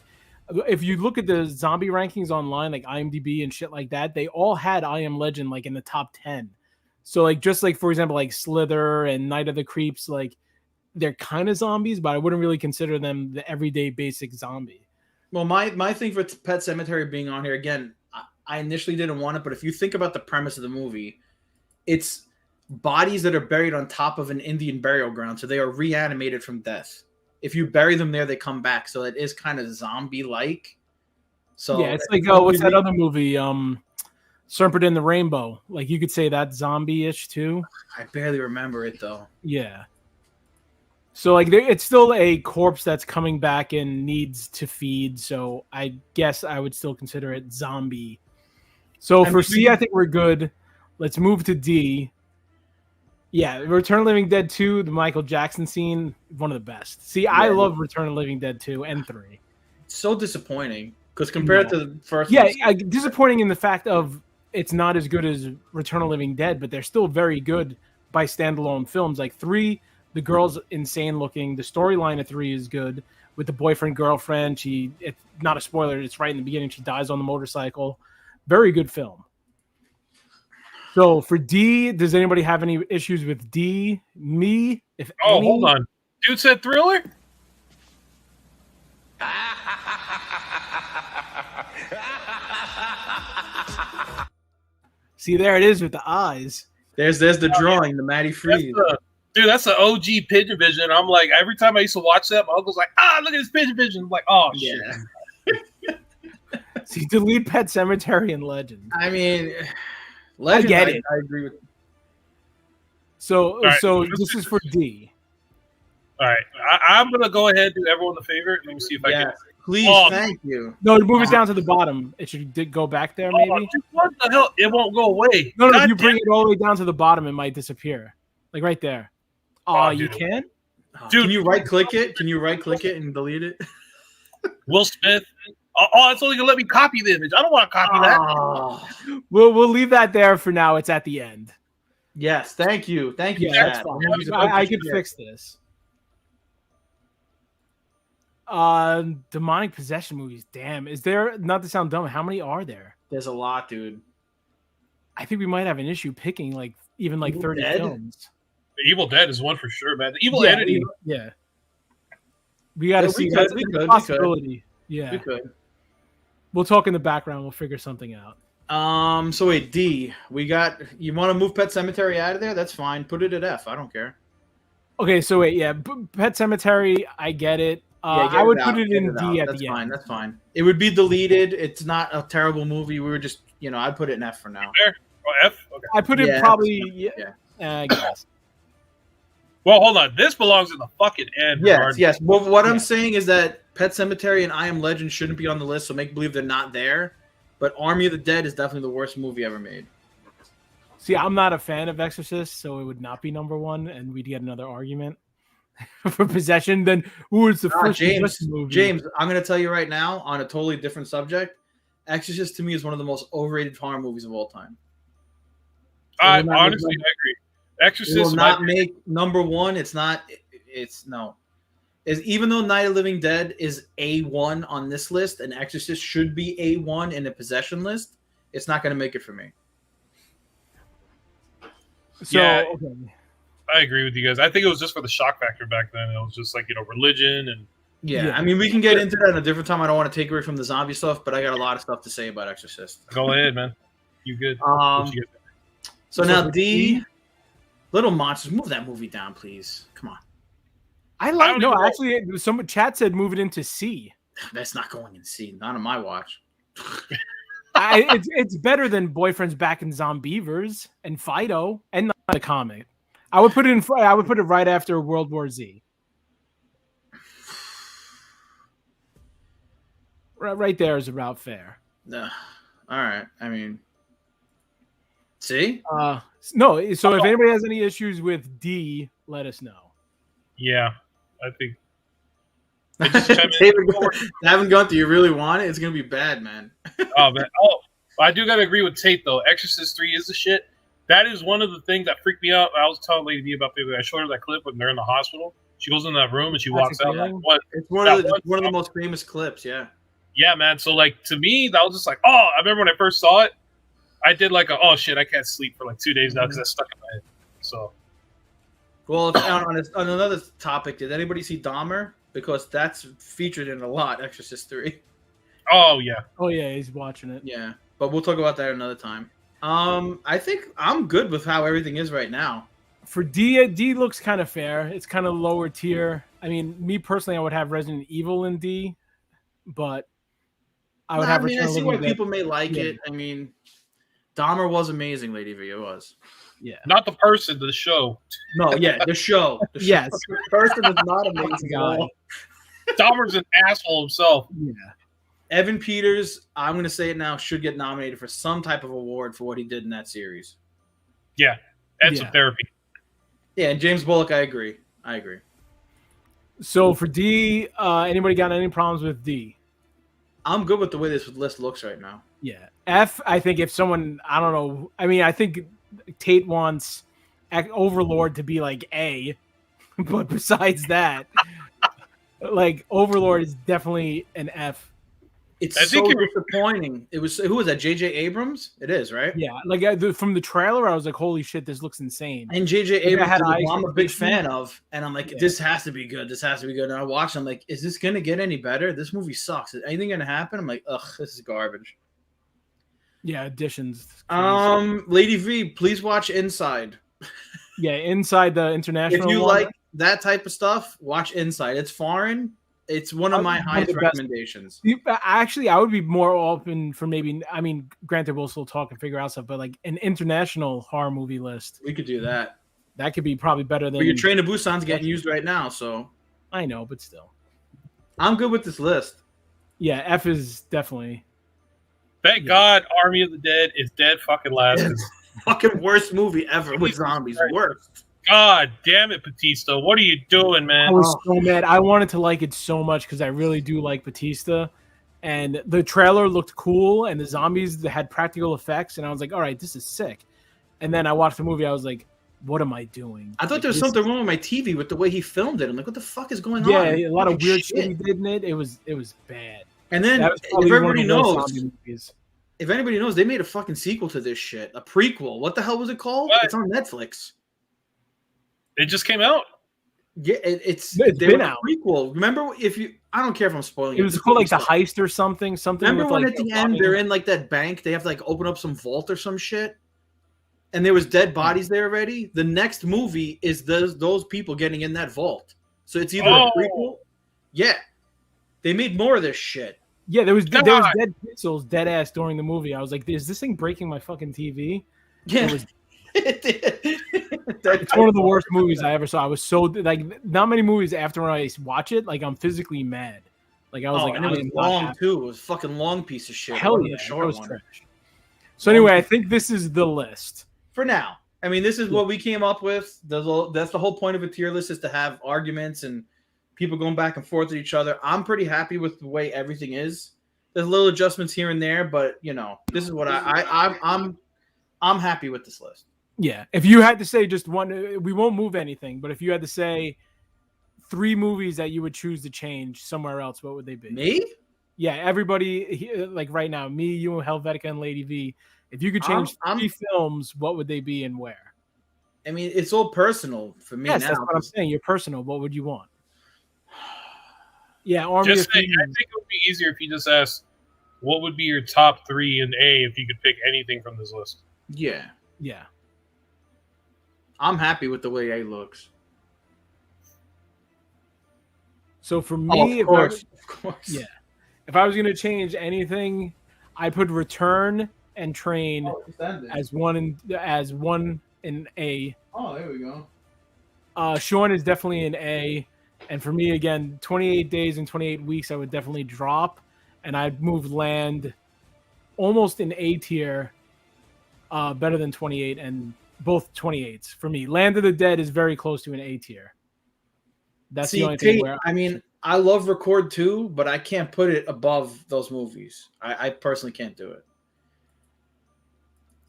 if you look at the zombie rankings online, like IMDb and shit like that, they all had I Am Legend like in the top 10. So like just like for example, like Slither and Night of the Creeps, like they're kind of zombies, but I wouldn't really consider them the everyday basic zombie. Well, my thing for Pet Sematary being on here again, I initially didn't want it, but if you think about the premise of the movie, it's bodies that are buried on top of an Indian burial ground, so they are reanimated from death. If you bury them there, they come back. So it is kind of zombie-like. So yeah, it's like what's that other movie? Serpent in the Rainbow. Like you could say that's zombie-ish too. I barely remember it though. Yeah. So like it's still a corpse that's coming back and needs to feed. So I guess I would still consider it zombie. So for C, I think we're good. Let's move to D. Yeah, Return of the Living Dead 2, the Michael Jackson scene, one of the best. See, I love Return of the Living Dead 2 and 3. It's so disappointing because compared to the first disappointing in the fact of it's not as good as Return of the Living Dead, but they're still very good by standalone films. Like 3, the girl's insane looking. The storyline of 3 is good with the boyfriend, girlfriend. It's not a spoiler. It's right in the beginning. She dies on the motorcycle. Very good film. So for D, does anybody have any issues with D? Me? Hold on. Dude said Thriller? See, there it is with the eyes. There's the drawing, the Maddie Freeze. That's an OG Pigeon Vision. I'm like, every time I used to watch that, my uncle's like, look at this Pigeon Vision. I'm like, oh, shit. Yeah. See, delete Pet Sematary and Legend. I mean, Legend, I get it. I agree with. So this is for D. All right, I'm gonna go ahead and do everyone the favor. Let me see if I can. Please, Oh, thank you. No, move it down to the bottom. It should go back there, maybe. Dude, what the hell? It won't go away. No, God if you damn bring it all the way down to the bottom, it might disappear. Like right there. Oh, you dude. can? Dude, Can you right click it? Can you right click it and delete it? Will Smith. Oh, it's only gonna let me copy the image. I don't want to copy that. Oh. We'll leave that there for now. It's at the end. Yes, thank you. Thank you, Yeah, that's Chad. fine. I could fix this. Demonic possession movies. Damn. Is there, not to sound dumb, how many are there? There's a lot, dude. I think we might have an issue picking like even like Evil 30 Dead? films. The Evil Dead is one for sure, man. The Evil Entity. Yeah. We got to Yeah, see. we That's could, a possibility. Yeah. We could. We'll talk in the background. We'll figure something out. So wait, D, you want to move Pet Cemetery out of there? That's fine. Put it at F. I don't care. Okay, so wait, yeah, Pet Cemetery, I get it. I would put it in D at the end. That's fine. It would be deleted. It's not a terrible movie. We were just, I'd put it in F for now. Fair. Oh, F? Okay. I put it probably, I guess. Well, hold on. This belongs in the fucking end. Yes. Well, what I'm saying is that Pet Cemetery and I Am Legend shouldn't be on the list, so make believe they're not there. But Army of the Dead is definitely the worst movie ever made. See, I'm not a fan of Exorcist, so it would not be number one, and we'd get another argument for possession. Then, it's the first movie. James, I'm going to tell you right now, on a totally different subject, Exorcist to me is one of the most overrated horror movies of all time. Honestly, I agree. Exorcist will not make number one. It's not. It's no. Even though Night of the Living Dead is A1 on this list, and Exorcist should be A1 in the possession list, it's not going to make it for me. So, yeah, okay. I agree with you guys. I think it was just for the shock factor back then. It was just like, religion and. Yeah, I mean, we can get into that at a different time. I don't want to take away from the zombie stuff, but I got a lot of stuff to say about Exorcist. Go ahead, man. You good? So now D, Little Monsters, move that movie down, please. Come on. Actually, some chat said move it into C. That's not going in C. Not on my watch. It's better than Boyfriends Back in Zombievers and Fido and not the comic. I would put it right after World War Z. Right there is about fair. All right. I mean, see? No. So if anybody has any issues with D, let us know. Yeah, I think. Haven't gone through. You really want it? It's gonna be bad, man. Oh man. Oh, I do gotta agree with Tate though. Exorcist 3 is the shit. That is one of the things that freaked me out. I was telling Lady D about I showed her that clip when they're in the hospital. She goes in that room and she walks out. Like, what? It's one of the most famous clips. Yeah. Yeah, man. So like to me, that was just like, oh, I remember when I first saw it. I did like oh shit, I can't sleep for like 2 days now because that's stuck in my head. So. Well, on another topic, did anybody see Dahmer? Because that's featured in a lot. Exorcist 3. Oh yeah. Oh yeah, he's watching it. Yeah, but we'll talk about that another time. I think I'm good with how everything is right now. For D looks kind of fair. It's kind of lower tier. I mean, me personally, I would have Resident Evil in D, but I would have. I see why people may like it. I mean, Dahmer was amazing, Lady V. It was. Yeah. Not the person, the show. No, yeah, the show. Yes. The person is not amazing at all. Dahmer's an asshole himself. Yeah. Evan Peters, I'm going to say it now, should get nominated for some type of award for what he did in that series. Yeah. And some therapy. Yeah, and James Bullock, I agree. So for D, anybody got any problems with D? I'm good with the way this list looks right now. Yeah. F, I think if someone, I don't know, I mean, I think Tate wants Overlord to be like A, but besides that, like Overlord is definitely an F. It's so disappointing. It was who was that? J.J. Abrams. It is, right? Yeah, like from the trailer, I was like, "Holy shit, this looks insane!" And J.J. Abrams, I'm a big fan of, and I'm like, "This has to be good. This has to be good." And I watched. I'm like, "Is this gonna get any better? This movie sucks. Is anything gonna happen?" I'm like, "Ugh, this is garbage." Yeah, additions. Lady V, please watch Inside. Yeah, Inside the international. If you like that type of stuff, watch Inside. It's foreign. It's one of my highest recommendations. Actually, I would be more open for maybe. I mean, granted, we'll still talk and figure out stuff, but like an international horror movie list. We could do that. That could be probably better than. But your Train to Busan's getting used right now, so I know, but still, I'm good with this list. Yeah, F is definitely. Thank God, Army of the Dead is dead fucking last. Fucking worst movie ever with zombies. Worst. God damn it, Batista! What are you doing, man? I was so mad. I wanted to like it so much because I really do like Batista, and the trailer looked cool, and the zombies had practical effects, and I was like, all right, this is sick. And then I watched the movie. I was like, what am I doing? I thought there was something wrong with my TV with the way he filmed it. I'm like, what the fuck is going on? Yeah, a lot of weird shit he did in it. It was bad. And then if everybody knows, they made a fucking sequel to this shit, a prequel. What the hell was it called? What? It's on Netflix. It just came out. Yeah, it's been out. Prequel. Remember, I don't care if I'm spoiling it. It was called like The Heist or something. Remember with, when like, at the end they're in like that bank? They have to like open up some vault or some shit, and there was dead bodies there already. The next movie is those people getting in that vault. So it's either a prequel. Yeah, they made more of this shit. Yeah, there was dead pixels, dead ass during the movie. I was like, is this thing breaking my fucking TV? Yeah. It's one of the worst movies I ever saw. I was so like, not many movies after I watch it, like I'm physically mad. Like I was like, and it was long too. It was a fucking long piece of shit. Hell yeah, it was trash. So anyway, I think this is the list for now. I mean, this is what we came up with. That's the whole point of a tier list, is to have arguments and people going back and forth with each other. I'm pretty happy with the way everything is. There's little adjustments here and there, but this is what I'm happy with this list. Yeah, if you had to say just one, we won't move anything, but if you had to say 3 movies that you would choose to change somewhere else, what would they be? Me? Yeah, everybody, like right now, me, you, Helvetica, and Lady V. If you could change 3 films, what would they be and where? I mean, it's all personal for me. Yes, now. that's what I'm saying. You're personal. What would you want? Yeah, Army just say, I think it would be easier if you just asked, what would be your top 3 in A if you could pick anything from this list? Yeah. Yeah. I'm happy with the way A looks. So for me, of course. Yeah. If I was going to change anything, I put Return and Train as one in A. Oh, there we go. Sean is definitely an A. And for me, again, 28 days and 28 weeks, I would definitely drop. And I'd move Land almost in A tier, better than 28, and both 28s for me. Land of the Dead is very close to an A tier. That's the only thing where I mean, I love Record 2, but I can't put it above those movies. I personally can't do it.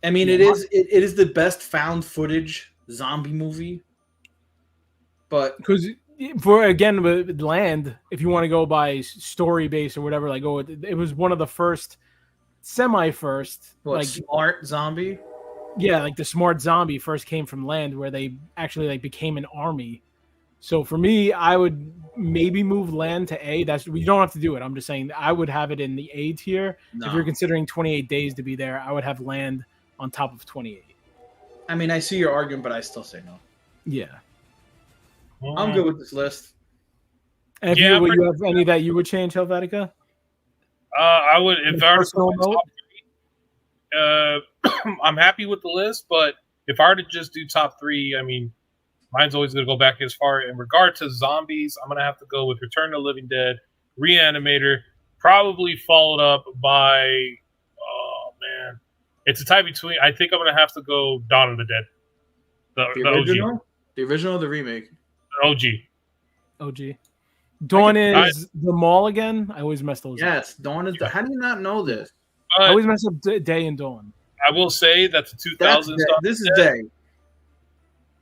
I mean, it is the best found footage zombie movie, but because with Land, if you want to go by story base or whatever, like it was one of the first, like smart zombie. Yeah, like the smart zombie first came from Land, where they actually like became an army. So for me, I would maybe move Land to A. We don't have to do it. I'm just saying I would have it in the A tier. No. If you're considering 28 days to be there, I would have Land on top of 28. I mean, I see your argument, but I still say no. Yeah. I'm good with this list. And if you have any that you would change, Helvetica? I would, if I were I'm happy with the list, but if I were to just do top 3, I mean, mine's always going to go back as far in regard to zombies. I'm going to have to go with Return to the Living Dead, Reanimator, probably followed up by, oh man, it's a tie between. I think I'm going to have to go Dawn of the Dead. The original? OG. The original or the remake? OG. Dawn is the mall again? I always mess those up. Yes, Dawn is. How do you not know this? I always mess up Day and Dawn. I will say that the 2000s. This is Day.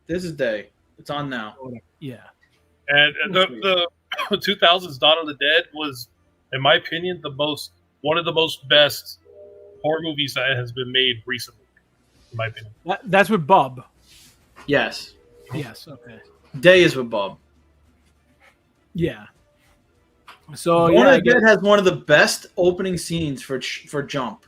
This is Day. It's on now. Yeah. And the 2000s Dawn of the Dead was, in my opinion, one of the most best horror movies that has been made recently. In my opinion. That's with Bub. Yes. Yes. Okay. Day is with Bub. Yeah. So Dawn of the Dead has one of the best opening scenes for Jump.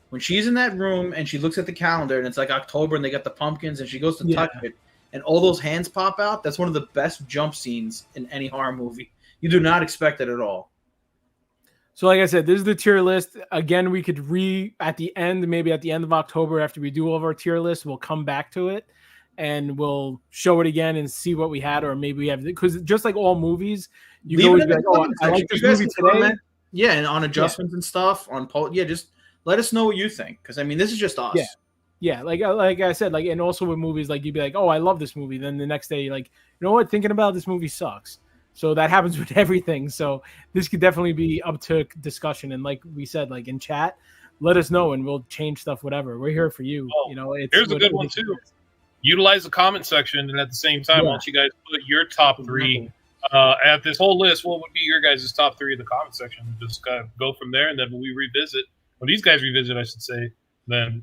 When she's in that room and she looks at the calendar and it's like October and they got the pumpkins and she goes to touch it and all those hands pop out, that's one of the best jump scenes in any horror movie. You do not expect it at all. So like I said, this is the tier list. Again, we could maybe at the end of October after we do all of our tier lists, we'll come back to it. and we'll show it again and see what we had, or maybe we have, because just like all movies, you Leave can it always in be the like, oh, comments I like section. this You guys movie can today. comment. Yeah, and on adjustments and stuff on just let us know what you think, because I mean, this is just us. Yeah. Yeah, like I said, like, and also with movies, like you'd be like, oh, I love this movie. Then the next day, you're like, you know what? Thinking about this movie sucks. So that happens with everything. So this could definitely be up to discussion. And like we said, like in chat, let us know and we'll change stuff. Whatever, we're here for you. Oh, you know, it's here's a good one too. Utilize the comment section, and at the same time, once you guys put your top three at this whole list, what would be your guys' top three in the comment section? Just kind of go from there, and then when we revisit, when these guys revisit, I should say, then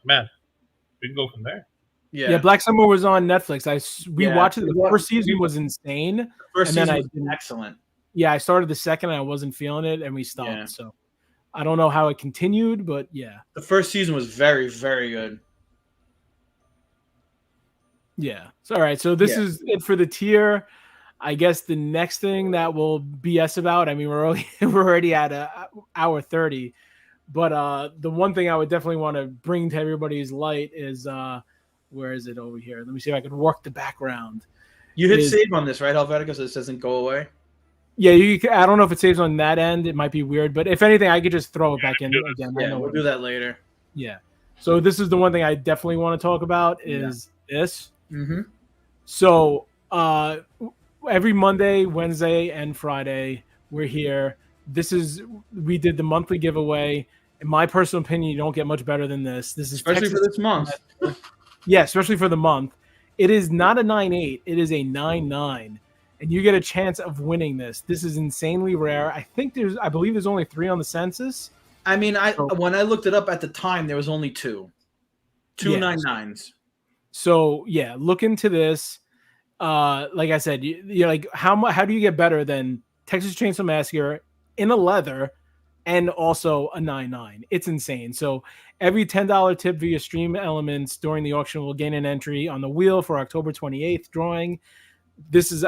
man, we can go from there. Yeah, Black Summer was on Netflix. We watched it. The first season was insane. First season was excellent. Yeah, I started the second and I wasn't feeling it, and we stopped. Yeah. So I don't know how it continued, but yeah. The first season was very, very good. Yeah. So all right. So this is it for the tier. I guess the next thing that we'll BS about. I mean, we're already at hour 30. But the one thing I would definitely want to bring to everybody's light is where is it over here? Let me see if I can work the background. You hit save on this, right, Helvetica, so this doesn't go away? Yeah, I don't know if it saves on that end. It might be weird, but if anything, I could just throw it back in again. Yeah, we'll do that later. Yeah. So this is the one thing I definitely want to talk about is this. Mm-hmm. So every Monday, Wednesday, and Friday, we're here. We did the monthly giveaway. In my personal opinion, you don't get much better than this. This is especially for this month. Yeah, especially for the month. It is not a 9.8. It is a 9.9, and you get a chance of winning this. This is insanely rare. I believe there's only 3 on the census. I mean, when I looked it up at the time, there was only 2 9.9s. So yeah, look into this. Like I said, you're like, how do you get better than Texas Chainsaw Massacre in a leather? And also a 9.9. It's insane. So every $10 tip via StreamElements during the auction will gain an entry on the wheel for October 28th drawing. This is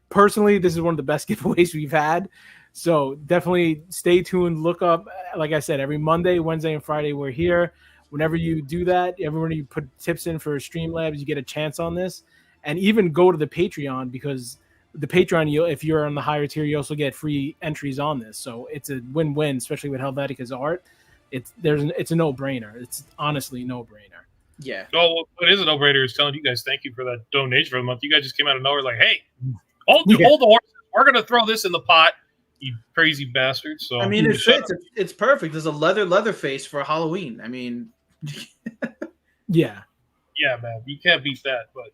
personally, this is one of the best giveaways we've had. So definitely stay tuned. Look up, like I said, every Monday, Wednesday, and Friday we're here. Whenever you do that, everyone you put tips in for Streamlabs, you get a chance on this. And even go to the Patreon, because the Patreon, if you're on the higher tier, you also get free entries on this. So it's a win-win, especially with Helvetica's art. It's a no-brainer. It's honestly no-brainer. Yeah. Well, what is a no-brainer is telling you guys thank you for that donation for the month. You guys just came out of nowhere like, hey, hold the horses. We're going to throw this in the pot, you crazy bastards. So I mean, it fits. It's perfect. There's a leather face for Halloween. I mean, yeah. Yeah, man. You can't beat that, but.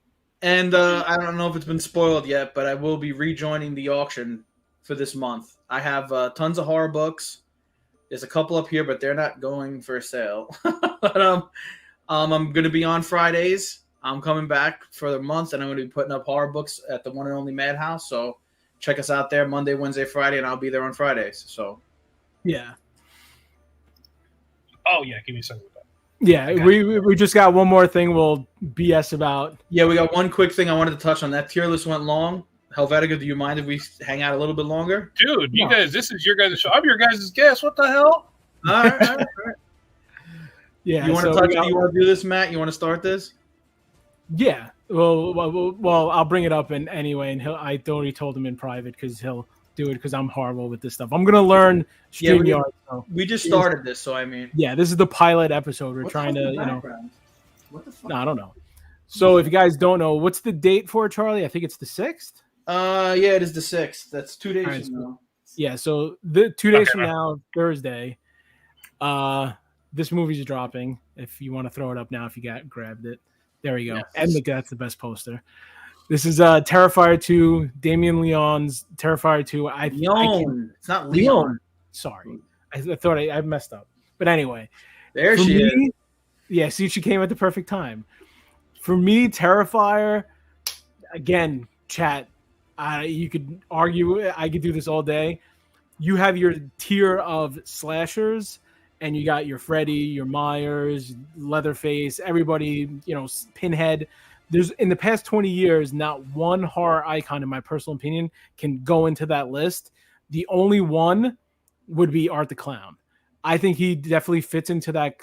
And I don't know if it's been spoiled yet, but I will be rejoining the auction for this month. I have tons of horror books. There's a couple up here, but they're not going for sale. But I'm going to be on Fridays. I'm coming back for the month, and I'm going to be putting up horror books at the one and only MadHouse. So check us out there Monday, Wednesday, Friday, and I'll be there on Fridays. So yeah. Oh yeah, give me a second. Yeah, we just got one more thing we'll BS about. Yeah, we got one quick thing I wanted to touch on. That tier list went long. Helvetica, do you mind if we hang out a little bit longer? Dude, you guys, this is your guys' show. I'm your guys' guest. What the hell? All right. Yeah. You want to touch? You want to do this, Matt? You want to start this? Yeah. Well, I'll bring it up anyway, and I already told him in private because he'll do it because I'm horrible with this stuff. I'm gonna learn StreamYard. We just started this, so I mean, yeah, this is the pilot episode. We're trying to, what the fuck? No, I don't know. So if you guys don't know, what's the date for it, Charlie? I think it's the 6th. Yeah, it is the 6th. That's 2 days from now. Yeah, so the 2 days from now, Thursday, this movie's dropping. If you want to throw it up now, if you grabbed it, there we go. Yes. And that's the best poster. This is Terrifier 2, Damien Leon's Terrifier 2. It's not Leon. Sorry. I thought I messed up. But anyway. There she is. Yeah, see, she came at the perfect time. For me, Terrifier, again, chat, you could argue, I could do this all day. You have your tier of slashers, and you got your Freddy, your Myers, Leatherface, everybody, Pinhead. There's in the past 20 years, not one horror icon, in my personal opinion, can go into that list. The only one would be Art the Clown. I think he definitely fits into that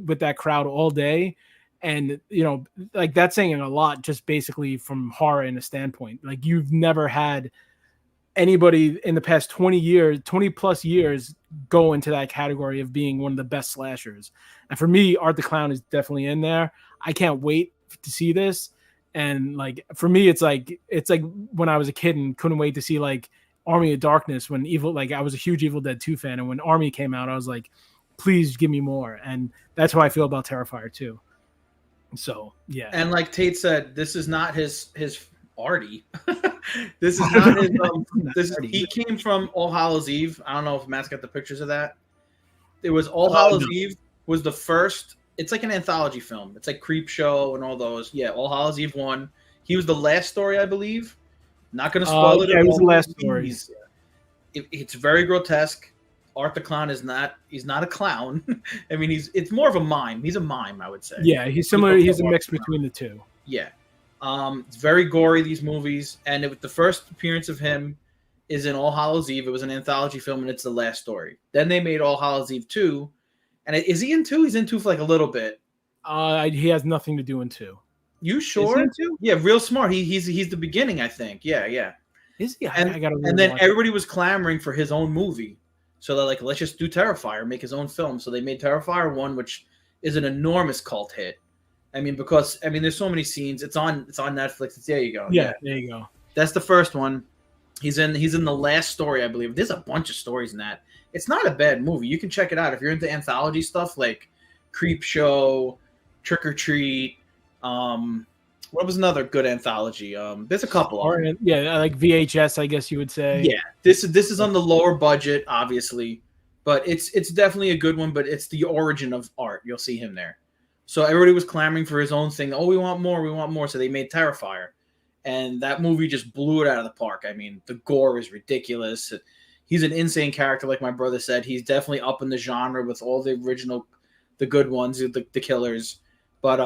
with that crowd all day. And like that's saying a lot, just basically from horror in a standpoint. Like you've never had anybody in the past 20 plus years go into that category of being one of the best slashers. And for me, Art the Clown is definitely in there. I can't wait to see this. And like for me, it's like when I was a kid and couldn't wait to see like Army of Darkness when I was a huge Evil Dead 2 fan, and when Army came out, I was like, please give me more. And that's how I feel about Terrifier 2. So yeah. And like Tate said, this is not his Artie. This is not his. He came from All Hallows Eve. I don't know if Matt's got the pictures of that. It was All Hallows Eve was the first. It's like an anthology film. It's like Creepshow and all those. Yeah, All Hallows Eve 1. He was the last story, I believe. Not going to spoil it. Yeah, it was the last story. It's very grotesque. Art the Clown is not. He's not a clown. I mean, it's more of a mime. He's a mime, I would say. Yeah, he's similar. He's a mix between the two. Yeah. It's very gory, these movies, and the first appearance of him is in All Hallows Eve. It was an anthology film, and it's the last story. Then they made All Hallows Eve 2, and is he in 2? He's in 2 for like a little bit. He has nothing to do in 2. You sure? Is he in 2? Yeah, real smart. He's the beginning, I think. Yeah. Is he? And then everybody was clamoring for his own movie, so they're like, let's just do Terrifier, make his own film. So they made Terrifier 1, which is an enormous cult hit. I mean, because there's so many scenes. It's on Netflix. There you go. Yeah, there you go. That's the first one. He's in the last story, I believe. There's a bunch of stories in that. It's not a bad movie. You can check it out if you're into anthology stuff like Creepshow, Trick or Treat. What was another good anthology? There's a couple. Yeah, like VHS, I guess you would say. Yeah, this is on the lower budget, obviously, but it's definitely a good one. But it's the origin of Art. You'll see him there. So everybody was clamoring for his own thing. Oh, we want more. So they made Terrifier. And that movie just blew it out of the park. I mean, the gore is ridiculous. He's an insane character, like my brother said. He's definitely up in the genre with all the original, the good ones, the killers. But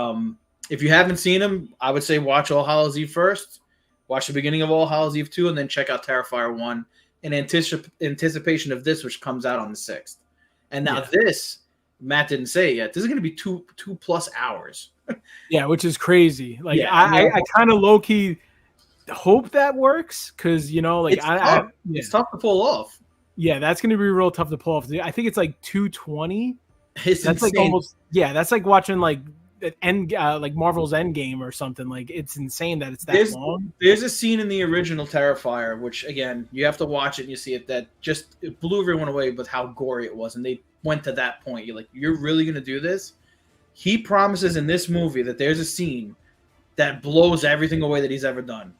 if you haven't seen him, I would say watch All Hallows Eve first. Watch the beginning of All Hallows Eve 2, and then check out Terrifier 1 in anticipation of this, which comes out on the 6th. And now this... Matt didn't say it yet. This is going to be two plus hours. Yeah, which is crazy. Like I kind of low key hope that works because it's tough to pull off. Yeah, that's going to be real tough to pull off. I think it's like 220. That's insane. Like almost that's like watching like like Marvel's Endgame or something. Like it's insane that it's that long. There's a scene in the original Terrifier, which again you have to watch it and you see it, that it blew everyone away with how gory it was, and they went to that point. You're like, you're really gonna do this? He promises in this movie that there's a scene that blows everything away that he's ever done.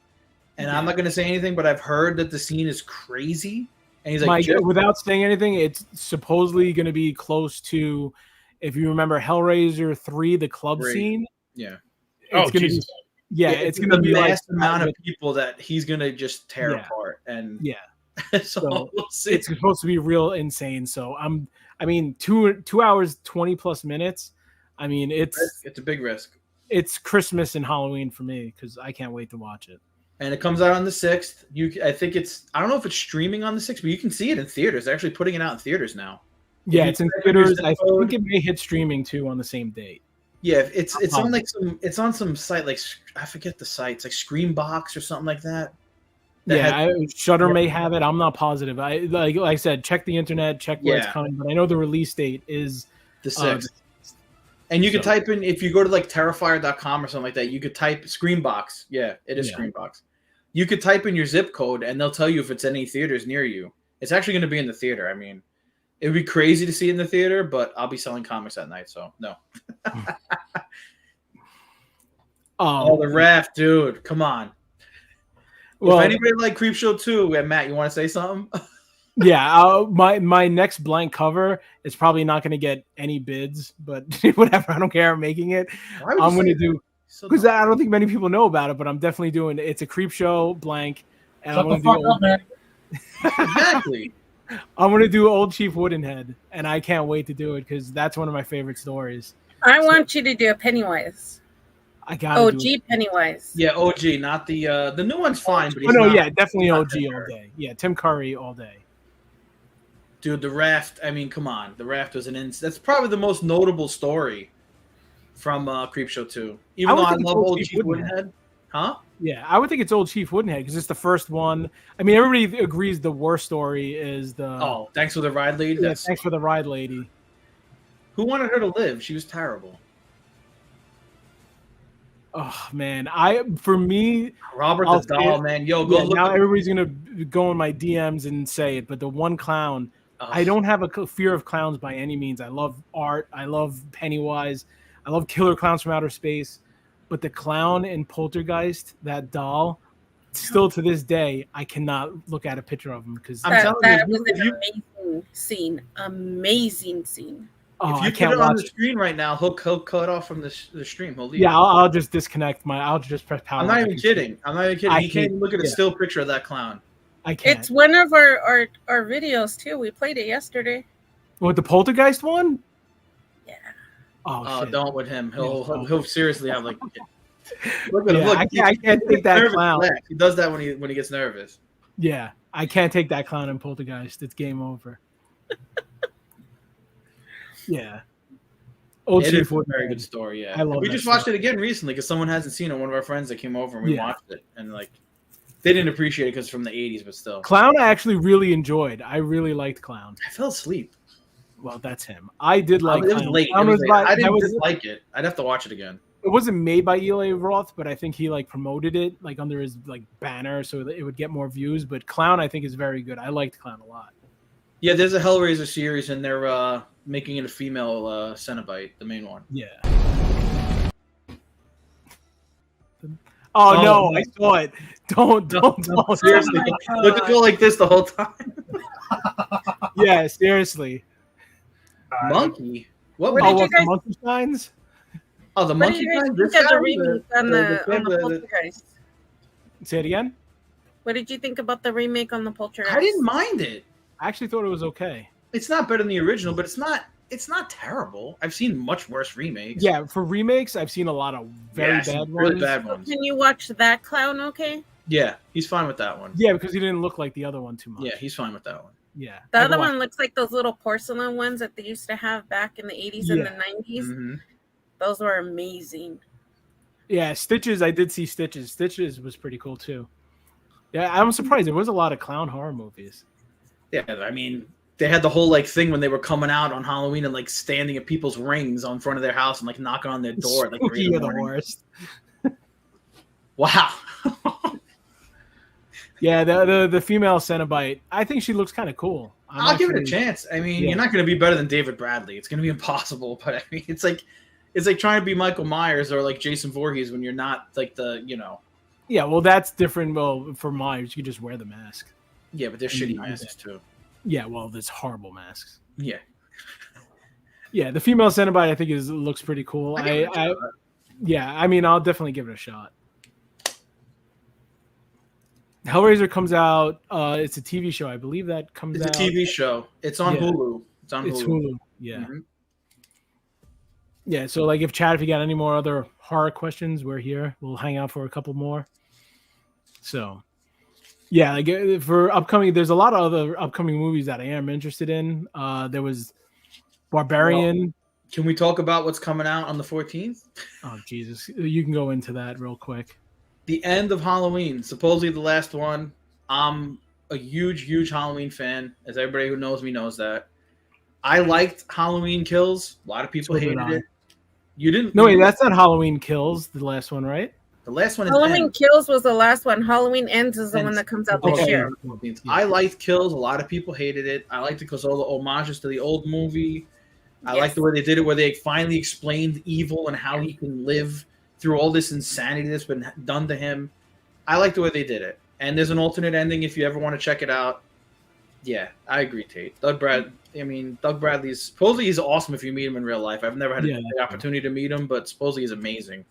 And I'm not gonna say anything, but I've heard that the scene is crazy. And he's like, without saying anything, it's supposedly gonna be close to, if you remember Hellraiser 3, the club scene. Yeah. It's gonna be, it's gonna be mass amount of people that he's gonna just tear apart. And so we'll see. It's supposed to be real insane. So I mean, 2 hours, 20 plus minutes. I mean, it's a big risk. It's Christmas and Halloween for me because I can't wait to watch it. And it comes out on the 6th. I don't know if it's streaming on the 6th, but you can see it in theaters. They're actually putting it out in theaters now. Yeah, it's in theaters. I think it may hit streaming too on the same date. Yeah, it's on some site, like I forget the site. It's like Screambox or something like that. Shudder may have it. I'm not positive. Like I said, check the internet, check where it's coming. But I know the release date is the 6th. And you could type in, if you go to like Terrifier.com or something like that, you could type Screambox. Yeah, it is Screambox. You could type in your zip code and they'll tell you if it's any theaters near you. It's actually going to be in the theater. I mean, it would be crazy to see it in the theater, but I'll be selling comics that night, so no. The Raft, dude. Come on. Well, if anybody like Creepshow 2, Matt, you want to say something? My next blank cover is probably not going to get any bids, but whatever. I don't care. I'm making it. I'm going to do, because I don't think many people know about it, but I'm definitely doing it. It's a Creepshow blank. And I'm going to do man. Exactly. I'm going to do Old Chief Woodenhead, and I can't wait to do it because that's one of my favorite stories. I want you to do a Pennywise. I got OG Pennywise. Yeah, OG, not the new one's fine, but definitely OG all day. Yeah, Tim Curry all day. Dude, The Raft, I mean, come on. The Raft was that's probably the most notable story from Creepshow 2. Even though I love old Chief Woodenhead. Huh? Yeah, I would think it's old Chief Woodenhead because it's the first one. I mean, everybody agrees the worst story is the. Oh, thanks for the ride lady. Yeah, thanks for the ride lady. Who wanted her to live? She was terrible. Oh man, Robert the Doll, man. Yo, go look. Now everybody's gonna go in my DMs and say it, but the one clown. I don't have a fear of clowns by any means. I love art. I love Pennywise. I love Killer Clowns from Outer Space. But the clown in Poltergeist, that doll, still to this day, I cannot look at a picture of him because that was an amazing scene. Amazing scene. Oh, if you put it on the screen right now, he'll cut off from the stream. He'll leave. Yeah, I'll just disconnect I'll just press power. I'm not even kidding. He can't even look at a still picture of that clown. I can't. It's one of our videos too. We played it yesterday. What, the Poltergeist one? Yeah. Oh, shit. Don't with him. He'll seriously have like. Look at him. Look, I can't take that clown. He does that when he gets nervous. Yeah, I can't take that clown in Poltergeist. It's game over. Yeah. Old It Chief is a very good story. Yeah, I love. We just watched it again recently because someone hasn't seen it. One of our friends that came over and we watched it, and like they didn't appreciate it because it's from the '80s, but still. Clown, I actually really enjoyed. I really liked Clown. I fell asleep. Well, that's him. I did like. It was late. I didn't dislike it. I'd have to watch it again. It wasn't made by Eli Roth, but I think he like promoted it like under his like banner so that it would get more views. But Clown, I think, is very good. I liked Clown a lot. Yeah, there's a Hellraiser series, and they're making it a female Cenobite, the main one. Yeah. Oh no, I saw it. Don't. Seriously, look at go like this the whole time. Yeah, seriously. Monkey. What did you guys? Monkey Signs? Oh, the Monkey Signs. What did you think of the remake on the Poltergeist? Say it again. What did you think about the remake on the Poltergeist? I didn't mind it. I actually thought it was okay. It's not better than the original, but it's not terrible. I've seen much worse remakes. Yeah, for remakes, I've seen a lot of very bad ones. Really bad ones. Can you watch that clown? Okay. Yeah, he's fine with that one. Yeah, because he didn't look like the other one too much. Yeah, he's fine with that one. Yeah. The other one looks like those little porcelain ones that they used to have back in the 80s and the 90s. Mm-hmm. Those were amazing. Yeah, Stitches, I did see Stitches. Stitches was pretty cool too. Yeah, I'm surprised. There was a lot of clown horror movies. Yeah, I mean, they had the whole like thing when they were coming out on Halloween and like standing at people's rings on front of their house and like knocking on their door at like 3 in the morning. The worst. Wow. Yeah, the female Cenobite, I think she looks kind of cool. I'll give it a chance. I mean, you're not going to be better than David Bradley. It's going to be impossible. But I mean, it's like trying to be Michael Myers or like Jason Voorhees when you're not like the. Yeah, well, that's different. Well, for Myers, you just wear the mask. Yeah, but they're shitty masks too. Yeah, well, there's horrible masks. Yeah. Yeah, the female Cenobite I think looks pretty cool. Yeah, I mean, I'll definitely give it a shot. Hellraiser comes out. It's a TV show, I believe that comes out. It's a TV show. It's on Hulu. It's Hulu. Yeah. Mm-hmm. Yeah. So, like, if you got any more other horror questions, we're here. We'll hang out for a couple more. So, yeah, like for upcoming, there's a lot of other upcoming movies that I am interested in. There was Barbarian. Well, can we talk about what's coming out on the 14th? Oh, Jesus. You can go into that real quick. The end of Halloween, supposedly the last one. I'm a huge Halloween fan, as everybody who knows me knows that. I liked Halloween Kills. A lot of people hated it. You didn't? No, wait, that's not Halloween Kills, the last one, right? The last one is Halloween Kills was the last one. Halloween Ends is the one that comes out this year. I liked Kills. A lot of people hated it. I liked it because all the homages to the old movie. I liked the way they did it, where they finally explained evil and how he can live through all this insanity that's been done to him. I like the way they did it. And there's an alternate ending if you ever want to check it out. Yeah, I agree, Tate. Doug Bradley's supposedly he's awesome if you meet him in real life. I've never had the opportunity to meet him, but supposedly he's amazing.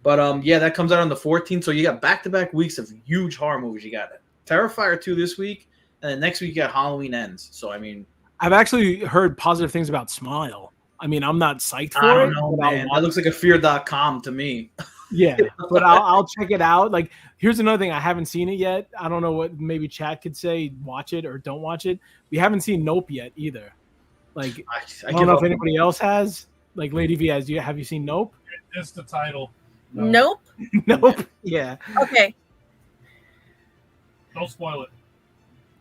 But yeah, that comes out on the 14th. So you got back-to-back weeks of huge horror movies. You got Terrifier 2 this week, and then next week you got Halloween Ends. So I mean, I've actually heard positive things about Smile. I mean, I'm not psyched for it. I don't know, man. That looks like a fear.com to me. Yeah, but I'll check it out. Like, here's another thing. I haven't seen it yet. I don't know what maybe chat could say, watch it or don't watch it. We haven't seen Nope yet either. Like, I don't know if anybody else has. Like Lady V, have you seen Nope? It's the title. Nope. Nope. Yeah. Okay. Don't spoil it.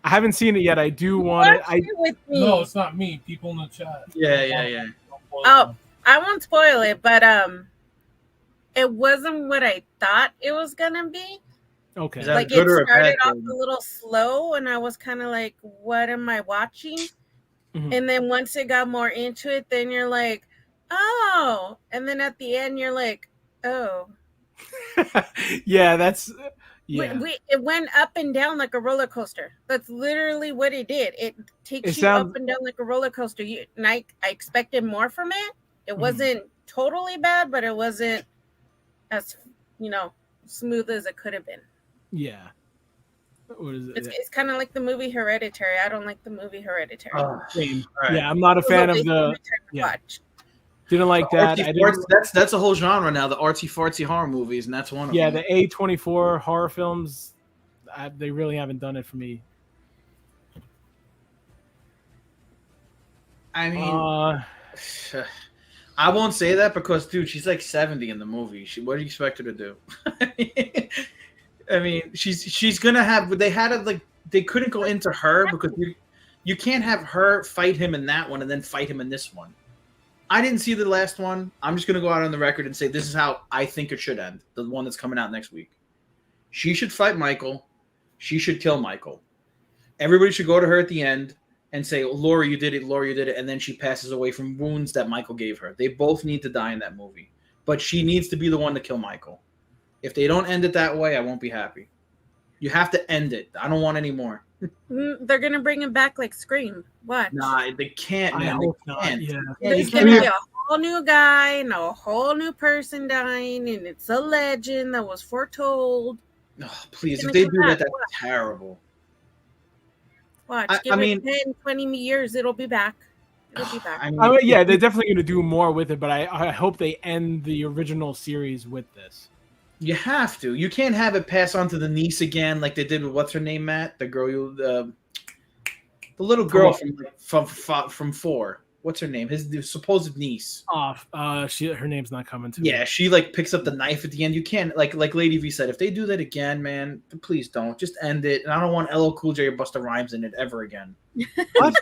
I haven't seen it yet. I do want Watch to. it with me. No, it's not me. People in the chat. Yeah. Oh, I won't spoil it, but it wasn't what I thought it was gonna be. Okay. Is that Like good it or a started bad off thing? a little slow, and I was kind of like, "What am I watching?" Mhm. And then once it got more into it, then you're like, "Oh!" And then at the end, you're like, "Oh." Yeah, that's yeah. It went up and down like a roller coaster. That's literally what it did. It takes It you sounds- up and down like a roller coaster. And I expected more from it. It Mhm. wasn't totally bad, but it wasn't as smooth as it could have been. Yeah. What is it? It's kind of like the movie Hereditary. I don't like the movie Hereditary. Same. All right. Yeah, I'm not a It was fan waste of the. my time to yeah. watch. Didn't like that. I didn't, That's a whole genre now. The artsy fartsy horror movies, and that's one of yeah, them. the A24 horror films, they really haven't done it for me. I mean, I won't say that because, dude, she's like 70 in the movie. What do you expect her to do? I mean, she's gonna have. They had it like they couldn't go into her because you can't have her fight him in that one and then fight him in this one. I didn't see the last one. I'm just gonna go out on the record and say this is how I think it should end. The one that's coming out next week. She should fight Michael. She should kill Michael. Everybody should go to her at the end and say, Laura, you did it. Laura, you did it. And then she passes away from wounds that Michael gave her. They both need to die in that movie. But she needs to be the one to kill Michael. If they don't end it that way, I won't be happy. You have to end it. I don't want any more. They're gonna bring him back like Scream. What? Nah, they can't, man. I hope not. Can't. Yeah. There's you gonna can't be a whole new guy and a whole new person dying, and it's a legend that was foretold. Oh, please, It's if they gonna do come that, back. that's terrible. Watch, I give mean- it 10, 20 years, it'll be back. It'll be back. I mean, I mean, yeah, they're definitely going to do more with it, but I hope they end the original series with this. you have to. You can't have it pass on to the niece again, like they did with what's her name, Matt, the girl, the little girl from 4. What's her name? His supposed niece. Her name's not coming to me. Yeah, she like picks up the knife at the end. You can't like Lady V said. If they do that again, man, please don't. Just end it. And I don't want LL Cool J or Busta Rhymes in it ever again. What?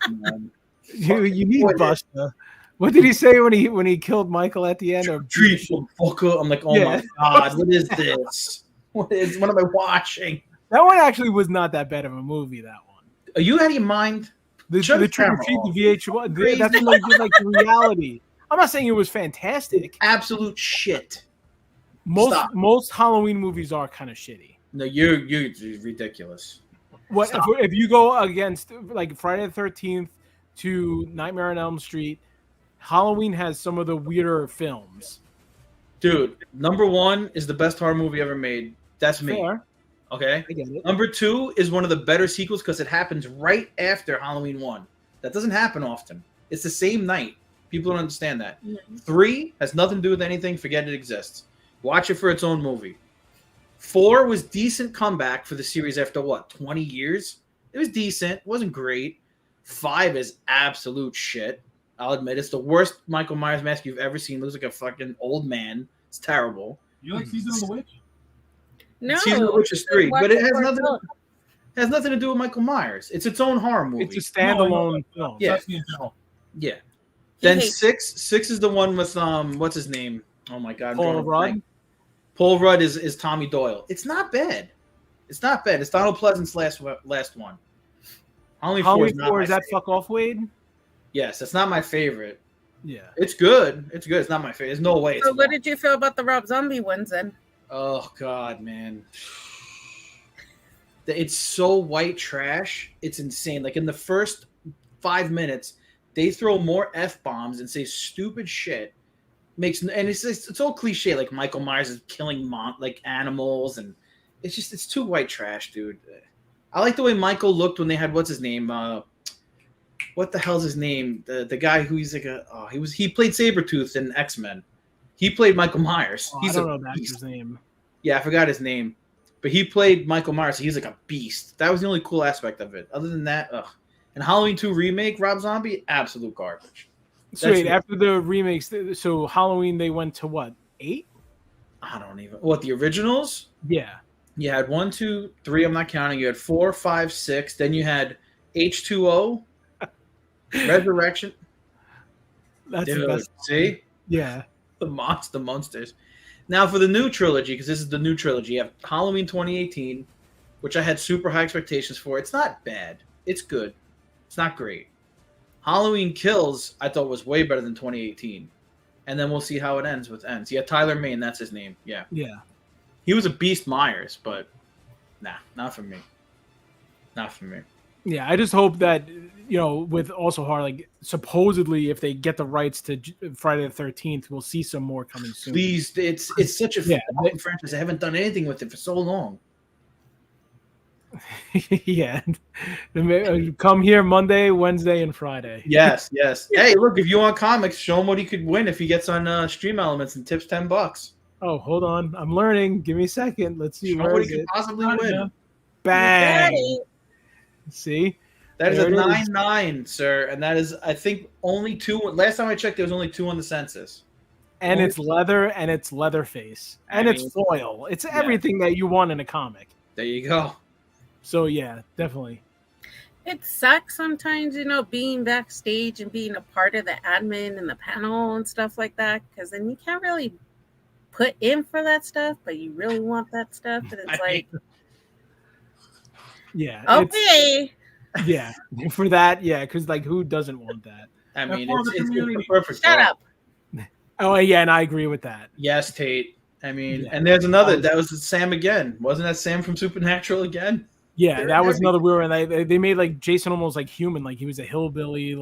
Man. You need Busta. What did he say when he killed Michael at the end? Or Treat fucker. I'm like, oh Yeah. my god, what is this? What am I watching? That one actually was not that bad of a movie. That one. Are you out of your mind? The Shut Trick the or camera Treat, off. the VH1. That's when they did like the reality. I'm not saying it was fantastic. Absolute shit. Stop. Most Halloween movies are kind of shitty. No, you're ridiculous. What Stop. if you go against like Friday the 13th to Nightmare on Elm Street? Halloween has some of the weirder films. Dude, number 1 is the best horror movie ever made. That's me. Fair. Okay. I get it. Number 2 is one of the better sequels because it happens right after Halloween 1. That doesn't happen often. It's the same night. People don't understand that. 3 has nothing to do with anything. Forget it exists. Watch it for its own movie. 4 was decent comeback for the series after what, 20 years? It was decent. It wasn't great. 5 is absolute shit. I'll admit it's the worst Michael Myers mask you've ever seen. Looks like a fucking old man. It's terrible. You like Season of the Witch? No, Season of the Witch is 3, Watch but it it has for nothing. itself. Has nothing to do with Michael Myers. It's its own horror movie. It's a standalone film. Yeah. That's the internal. Yeah. He Then hates- 6 is the one with what's his name? Oh my god, I'm Paul drawing a Rudd? blank. Paul Rudd is Tommy Doyle. It's not bad. It's not bad. It's Donald Pleasant's last one. Halloween 4 my is that favorite. fuck off Wade? Yes, it's not my favorite. Yeah. It's good. It's good. It's not my favorite. There's no way. It's So, what did you feel about the Rob Zombie ones then? Oh god, man. It's so white trash. It's insane. Like in the first 5 minutes, they throw more F-bombs and say stupid shit. And it's all cliche, like Michael Myers is killing like animals, and it's too white trash, dude. I like the way Michael looked when they had what's his name? What the hell's his name? The guy who he's like he played Sabretooth in X-Men. He played Michael Myers. Oh, He's I don't a know that beast. actor's name. Yeah, I forgot his name. But he played Michael Myers. So he's like a beast. That was the only cool aspect of it. Other than that, ugh. And Halloween 2 remake, Rob Zombie, absolute garbage. So wait, after the remakes, so Halloween they went to what, 8? I don't even. What, the originals? Yeah. You had 1, 2, 3. I'm not counting. You had 4, 5, 6. Then you had H2O, Resurrection. That's Dude, the best. see? Yeah. The monsters. Now for the new trilogy, because this is the new trilogy, you have Halloween 2018, which I had super high expectations for. It's not bad. It's good. It's not great. Halloween Kills, I thought was way better than 2018. And then we'll see how it ends with ends. Yeah, Tyler Mane, that's his name. Yeah. Yeah. He was a Beast Myers, but nah, not for me. Not for me. Yeah, I just hope that, with also horror, like supposedly if they get the rights to Friday the 13th, we'll see some more coming soon. Please, it's such a franchise. They haven't done anything with it for so long. Yeah. Come here Monday, Wednesday, and Friday. Yes. Hey, look, if you want comics, show him what he could win if he gets on StreamElements and tips $10. Oh, hold on. I'm learning. Give me a second. Let's see what he could possibly win. Bang. See? That is a 9-9, sir. And that is, I think, only 2. Last time I checked, there was only 2 on the census. And it's leather, and it's Leatherface. And it's foil. It's everything that you want in a comic. There you go. So, yeah, definitely. It sucks sometimes, being backstage and being a part of the admin and the panel and stuff like that, because then you can't really put in for that stuff, but you really want that stuff. And it's like, yeah. Okay. Yeah. For that, yeah, because, who doesn't want that? I mean, it's perfect. Shut up. Oh, yeah, and I agree with that. Yes, Tate. I mean, and there's another. That was Sam again. Wasn't that Sam from Supernatural again? Yeah, that was another weird one. They made Jason almost human, he was a hillbilly,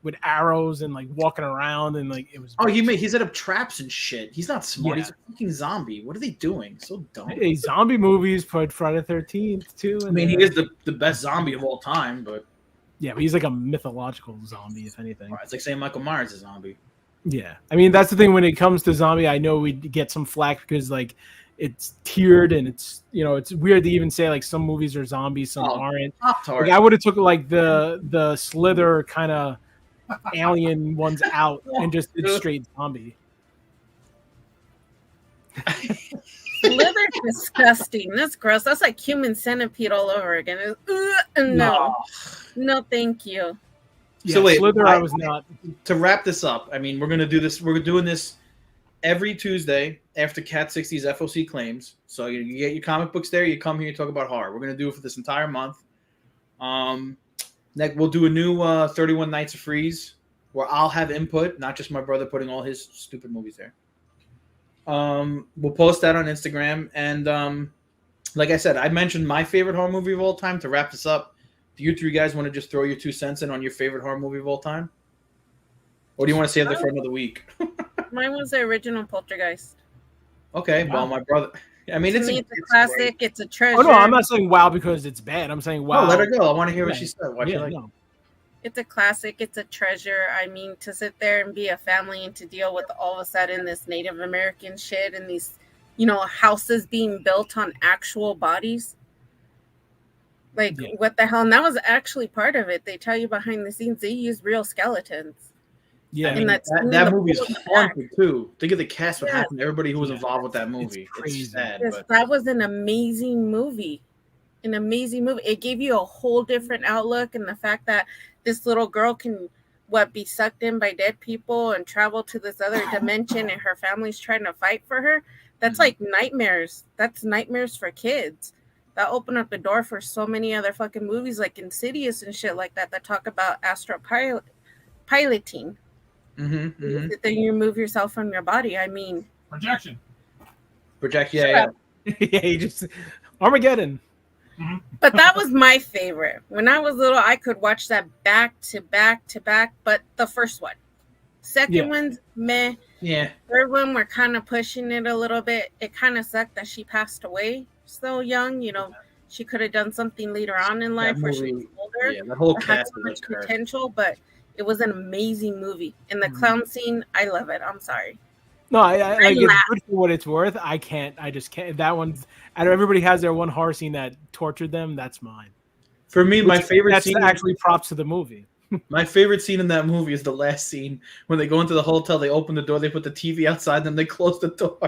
with arrows and walking around and it was. Oh, he set up traps and shit. He's not smart. Yeah. He's a fucking zombie. What are they doing? So dumb. Hey, zombie movies put Friday the 13th too. I mean, he is the best zombie of all time, but yeah, but he's a mythological zombie, if anything. It's like saying Michael Myers is a zombie. Yeah, I mean that's the thing when it comes to zombie. I know we get some flack because it's tiered and it's it's weird to even say some movies are zombies, some aren't. I would have took the Slither kind of alien ones out and just did straight zombie. Slither's disgusting. That's gross. That's like Human Centipede all over again. No, thank you. Yeah, so wait, Slither, I was not. To wrap this up, I mean, we're gonna do this. We're doing this every Tuesday after Cat 60's F.O.C. claims. So you get your comic books there. You come here, you talk about horror. We're gonna do it for this entire month. Next, we'll do a new 31 Nights of Freeze where I'll have input, not just my brother putting all his stupid movies there. We'll post that on Instagram. And like I said, I mentioned my favorite horror movie of all time. To wrap this up, do you 3 guys want to just throw your 2 cents in on your favorite horror movie of all time? Or do you want to save that for another week? Mine was the original Poltergeist. Okay, wow. Well, my brother... I mean, it's a classic. It's a treasure. Oh, no, I'm not saying wow because it's bad. I'm saying wow. No, let her go. I want to hear what she said. Why she like it? It's a classic. It's a treasure. I mean, to sit there and be a family and to deal with all of a sudden this Native American shit and these, houses being built on actual bodies. What the hell? And that was actually part of it. They tell you behind the scenes they use real skeletons. Yeah, I mean, that movie is haunted too. Think of the cast, what happened to everybody who was involved with that movie. It's sad. Yes, that was an amazing movie. An amazing movie. It gave you a whole different outlook, and the fact that this little girl can be sucked in by dead people and travel to this other dimension, and her family's trying to fight for her. That's like nightmares. That's nightmares for kids. That opened up the door for so many other fucking movies like Insidious and shit like that talk about astral piloting. Then you remove yourself from your body. I mean, projection. Yeah. Yeah, you just Armageddon. But that was my favorite. When I was little, I could watch that back to back to back. But the first one, second one's meh. Yeah. Third one, we're kind of pushing it a little bit. It kind of sucked that she passed away so young. She could have done something later on in life where she was older. Yeah, that whole had so much potential, but. It was an amazing movie. And the clown scene, I love it. I'm sorry. No, I like it's good for what it's worth. I just can't. That one's, everybody has their one horror scene that tortured them. That's mine. For me, my favorite that's scene. Actually props to the movie. My favorite scene in that movie is the last scene when they go into the hotel. They open the door, they put the TV outside, then they close the door.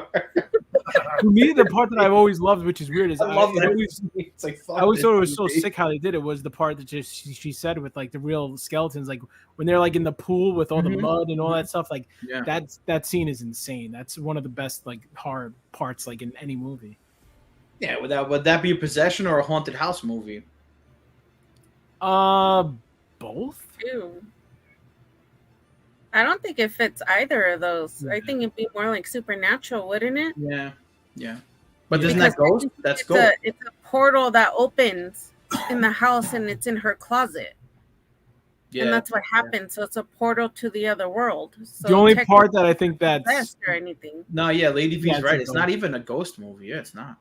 To me, the part that I've always loved, which is weird, is I love that. It's like, I always thought it was so sick how they did it. Was the part that just she said with like the real skeletons, like when they're like in the pool with all the mud and all that stuff. Like that scene is insane. That's one of the best like horror parts like in any movie. Yeah, would that be a possession or a haunted house movie? Both. Ew. I don't think it fits either of those. I think it'd be more like supernatural, wouldn't it? Yeah. But isn't that ghost? That's ghost. It's a portal that opens in the house, and it's in her closet. Yeah, and that's what happened. So it's a portal to the other world. So the only part that I think that's or anything. No, yeah, Lady V's right. It's not even a ghost movie. Yeah, it's not.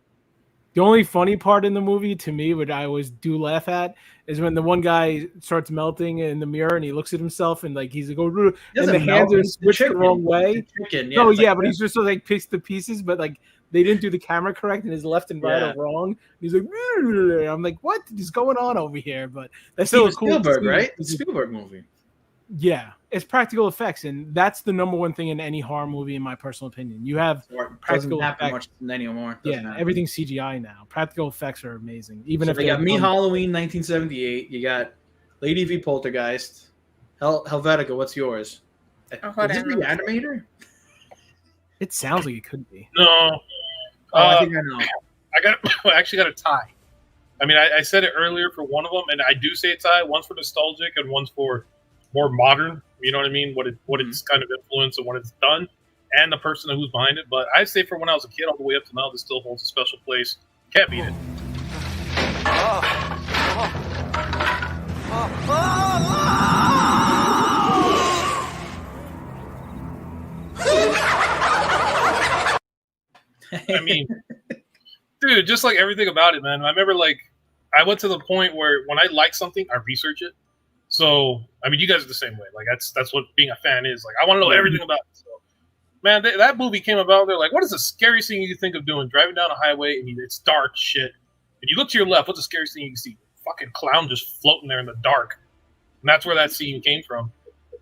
The only funny part in the movie to me, which I always do laugh at, is when the one guy starts melting in the mirror and he looks at himself and like he's like, oh, and the hands are switched the wrong way. But he's just like picks the pieces, but like they didn't do the camera correct and his left and right are wrong. He's like, I'm like, what is going on over here? But that's still cool. Spielberg, right? It's a Spielberg movie. Yeah, it's practical effects, and that's the number one thing in any horror movie, in my personal opinion. You have practical effects. Much anymore. Everything's CGI now. Practical effects are amazing. Even if they got Me Halloween 1978, you got Lady V Poltergeist, Helvetica. What's yours? Is this the animator? It sounds like it could be. No, I think I know. I actually got a tie. I mean, I said it earlier for one of them, and I do say a tie. One's for nostalgic, and one's for more modern, you know what I mean? What it's kind of influenced and what it's done, and the person who's behind it. But I'd say for when I was a kid all the way up to now, this still holds a special place. Can't beat it. I mean, dude, just like everything about it, man. I remember like I went to the point where when I like something, I research it. So, I mean, you guys are the same way. Like, that's what being a fan is. Like, I want to know everything about it. So, man, that movie came about. They're like, what is the scariest thing you can think of doing? Driving down a highway, and it's dark shit. And you look to your left, what's the scariest thing you can see? Fucking clown just floating there in the dark. And that's where that scene came from.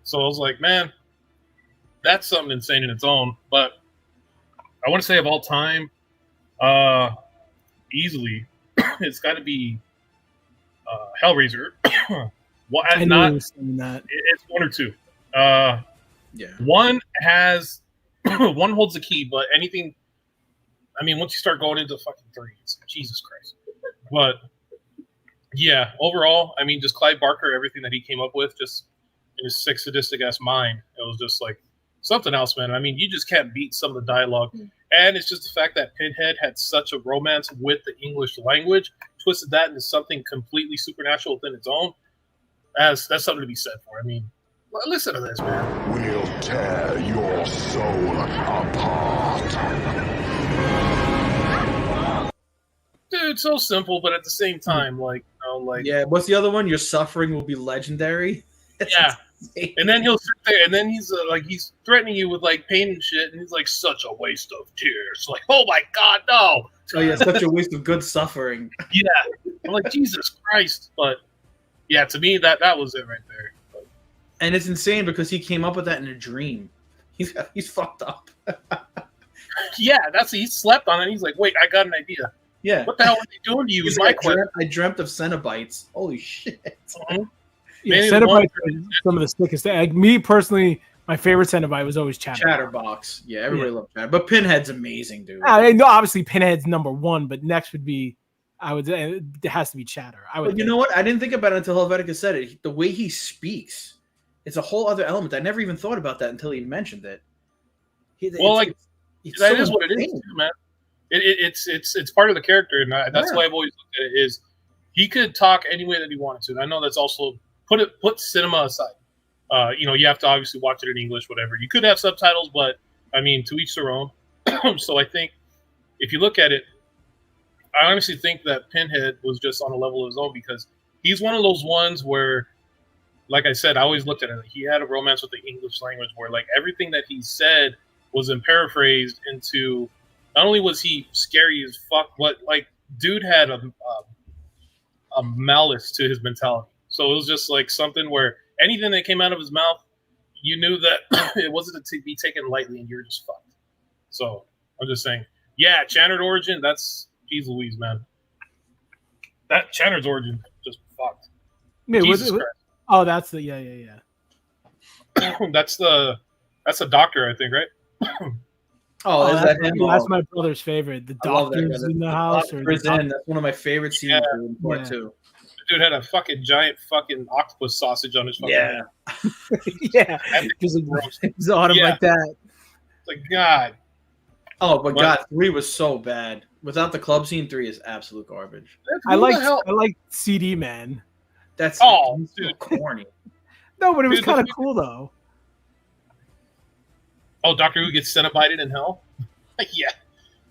So I was like, man, that's something insane in its own. But I want to say of all time, easily, it's got to be Hellraiser. Well, it's one or two. One has one holds the key, but anything. I mean, once you start going into fucking three, it's Jesus Christ. But yeah, overall, I mean, just Clive Barker, everything that he came up with, just in his sick, sadistic ass mind, it was just like something else, man. I mean, you just can't beat some of the dialogue, and it's just the fact that Pinhead had such a romance with the English language, twisted that into something completely supernatural within its own. That's something to be said for. I mean, listen to this, man. We'll tear your soul apart. Dude, so simple, but at the same time, like, you know, like, yeah. What's the other one? Your suffering will be legendary. Yeah. And then he'll sit there, and then he's like, he's threatening you with like pain and shit, and he's like, such a waste of tears. Like, oh my god, no. Oh yeah, such a waste of good suffering. Yeah. I'm like, Jesus Christ, but. Yeah, to me, that was it right there. But. And it's insane because he came up with that in a dream. He's fucked up. Yeah, he slept on it. He's like, wait, I got an idea. Yeah. What the hell are they doing to you? Is my question. I dreamt of Cenobites. Holy shit. Mm-hmm. Yeah, Cenobites are some of the sickest. Like, me personally, my favorite Cenobite was always Chatterbox. Yeah, everybody loved Chatterbox. But Pinhead's amazing, dude. No, obviously Pinhead's number one, but next would be. It has to be Chatter. You know what? I didn't think about it until Helvetica said it. The way he speaks, it's a whole other element. I never even thought about that until he mentioned it. That is what it is, man. It's part of the character, and that's why I've always looked at it. Is he could talk any way that he wanted to. And I know that's also put cinema aside. You have to obviously watch it in English, whatever. You could have subtitles, but I mean, to each their own. So I think if you look at it. I honestly think that Pinhead was just on a level of his own because he's one of those ones where, like I said, I always looked at it. He had a romance with the English language where, like, everything that he said was paraphrased into. Not only was he scary as fuck, but like, dude had a malice to his mentality. So it was just like something where anything that came out of his mouth, you knew that it wasn't to be taken lightly, and you're just fucked. So I'm just saying, yeah, Chandler's origin. That's geez Louise, man. That Chandler's origin just fucked. Wait, Jesus Christ. Oh, that's the yeah. That's the doctor, I think, right? Oh, is that him? That's my brother's favorite. The doctor's in the house. That's one of my favorite scenes in part 2. Dude had a fucking giant fucking octopus sausage on his fucking head. Yeah. Just he's on him like that. It's like, God. Oh, but God, 3 was so bad. Without the club scene, 3 is absolute garbage. I like CD Man. That's so corny. No, but it was kind of cool though. Oh, Doctor Who gets Cenobited in hell? Yeah.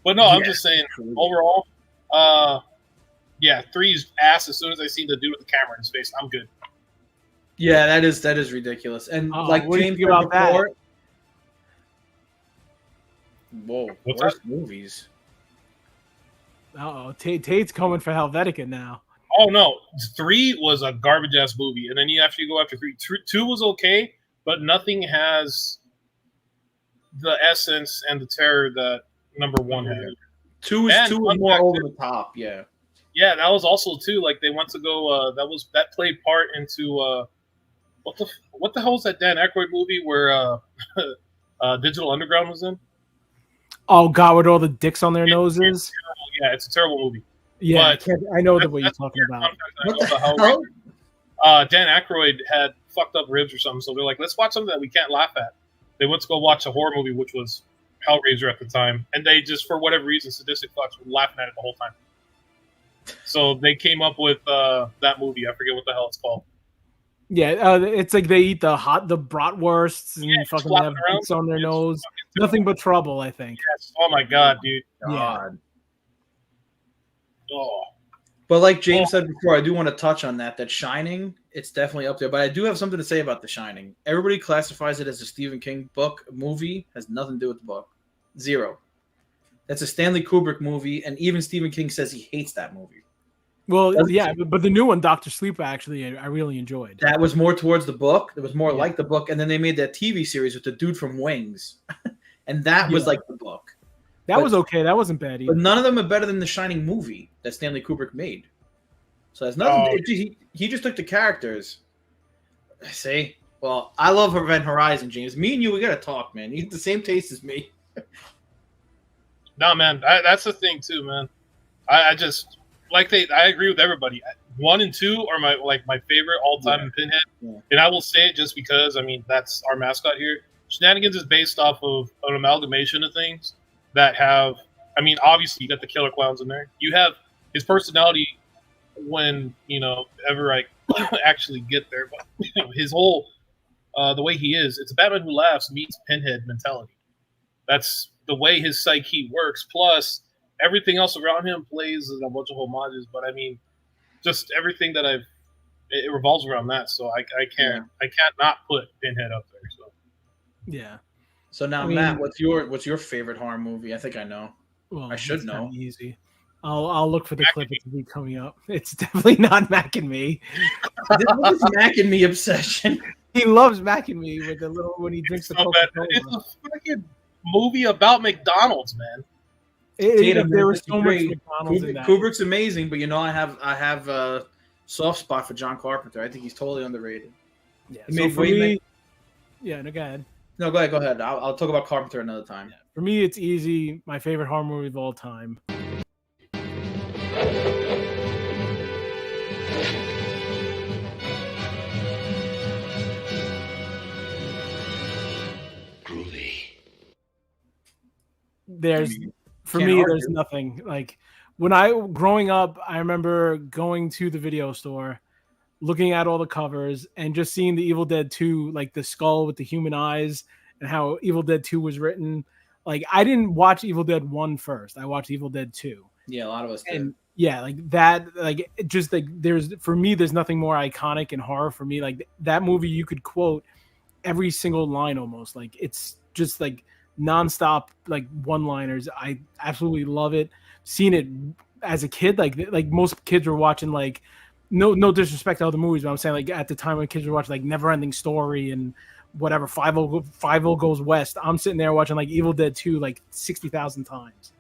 But no, I'm just saying, overall, 3's ass as soon as I seen the dude with the camera in his face. I'm good. Yeah, that is ridiculous. And like what James do you think about before, that? Whoa, What's worst that? movies. Tate's coming for Helvetica now. Oh no, 3 was a garbage ass movie, and then you go after 3. 2 was okay, but nothing has the essence and the terror that number 1 had. 2 was more over the top. Yeah, that was also 2. Like they went to go. That played part into what the hell was that Dan Aykroyd movie where Digital Underground was in? Oh God, with all the dicks on their noses. It's a terrible movie. Yeah, I know what you're talking about. What the hell? Dan Aykroyd had fucked up ribs or something, so they're like, let's watch something that we can't laugh at. They went to go watch a horror movie, which was Hellraiser at the time, and they just, for whatever reason, sadistic fucks were laughing at it the whole time. So they came up with that movie. I forget what the hell it's called. Yeah, it's like they eat the bratwursts and fucking have dicks on their nose. Nothing but trouble, I think. Yes. Oh my God, dude. God. Oh. But like James said before, I do want to touch on that Shining, it's definitely up there. But I do have something to say about The Shining. Everybody classifies it as a Stephen King book. Movie has nothing to do with the book. Zero. That's a Stanley Kubrick movie, and even Stephen King says he hates that movie. Well, yeah, but the new one, Dr. Sleep, actually, I really enjoyed. That was more towards the book. It was more like the book, and then they made that TV series with the dude from Wings, and that was like the book. That was okay. That wasn't bad either. But none of them are better than the Shining movie that Stanley Kubrick made. So that's nothing. He just took the characters. See? Well, I love Event Horizon, James. Me and you, we got to talk, man. You have the same taste as me. No, man. That's the thing, too, man. I just... I agree with everybody. 1 and 2 are my favorite all-time in Pinhead. Yeah. And I will say it just because, I mean, that's our mascot here. Shenanigans is based off of an amalgamation of things that have, I mean, obviously you got the killer clowns in there. You have his personality when, ever I actually get there. But his whole, the way he is, it's a Batman Who Laughs meets Pinhead mentality. That's the way his psyche works. Plus, everything else around him plays a bunch of homages, but I mean, just everything that it revolves around that. So I can't not put Pinhead up there. So yeah. So now, Matt, what's your favorite horror movie? I think I know. Well, I should know. Easy. I'll look for the clip. It's be coming up. It's definitely not Mac and Me. What is Mac and Me obsession? He loves Mac and Me with the little when he drinks the Coca-Cola. It's a fucking movie about McDonald's, man. There was so much McDonald's in that. Kubrick's amazing, but I have a soft spot for John Carpenter. I think he's totally underrated. Yeah, so for me, go ahead. No, go ahead. I'll talk about Carpenter another time. Yeah. For me, it's easy. My favorite horror movie of all time. There's nothing like when growing up, I remember going to the video store, looking at all the covers and just seeing the Evil Dead 2, like the skull with the human eyes and how Evil Dead 2 was written. Like I didn't watch Evil Dead 1 first. I watched Evil Dead 2. Yeah, a lot of us did. And yeah, like that, like just like there's nothing more iconic in horror for me. Like that movie, you could quote every single line almost. Like it's just like nonstop, like one-liners. I absolutely love it. Seen it as a kid, like most kids were watching like no disrespect to other movies, but I'm saying like at the time when kids were watching like Neverending Story and whatever 5-0 Goes West, I'm sitting there watching like Evil Dead 2 like 60,000 times.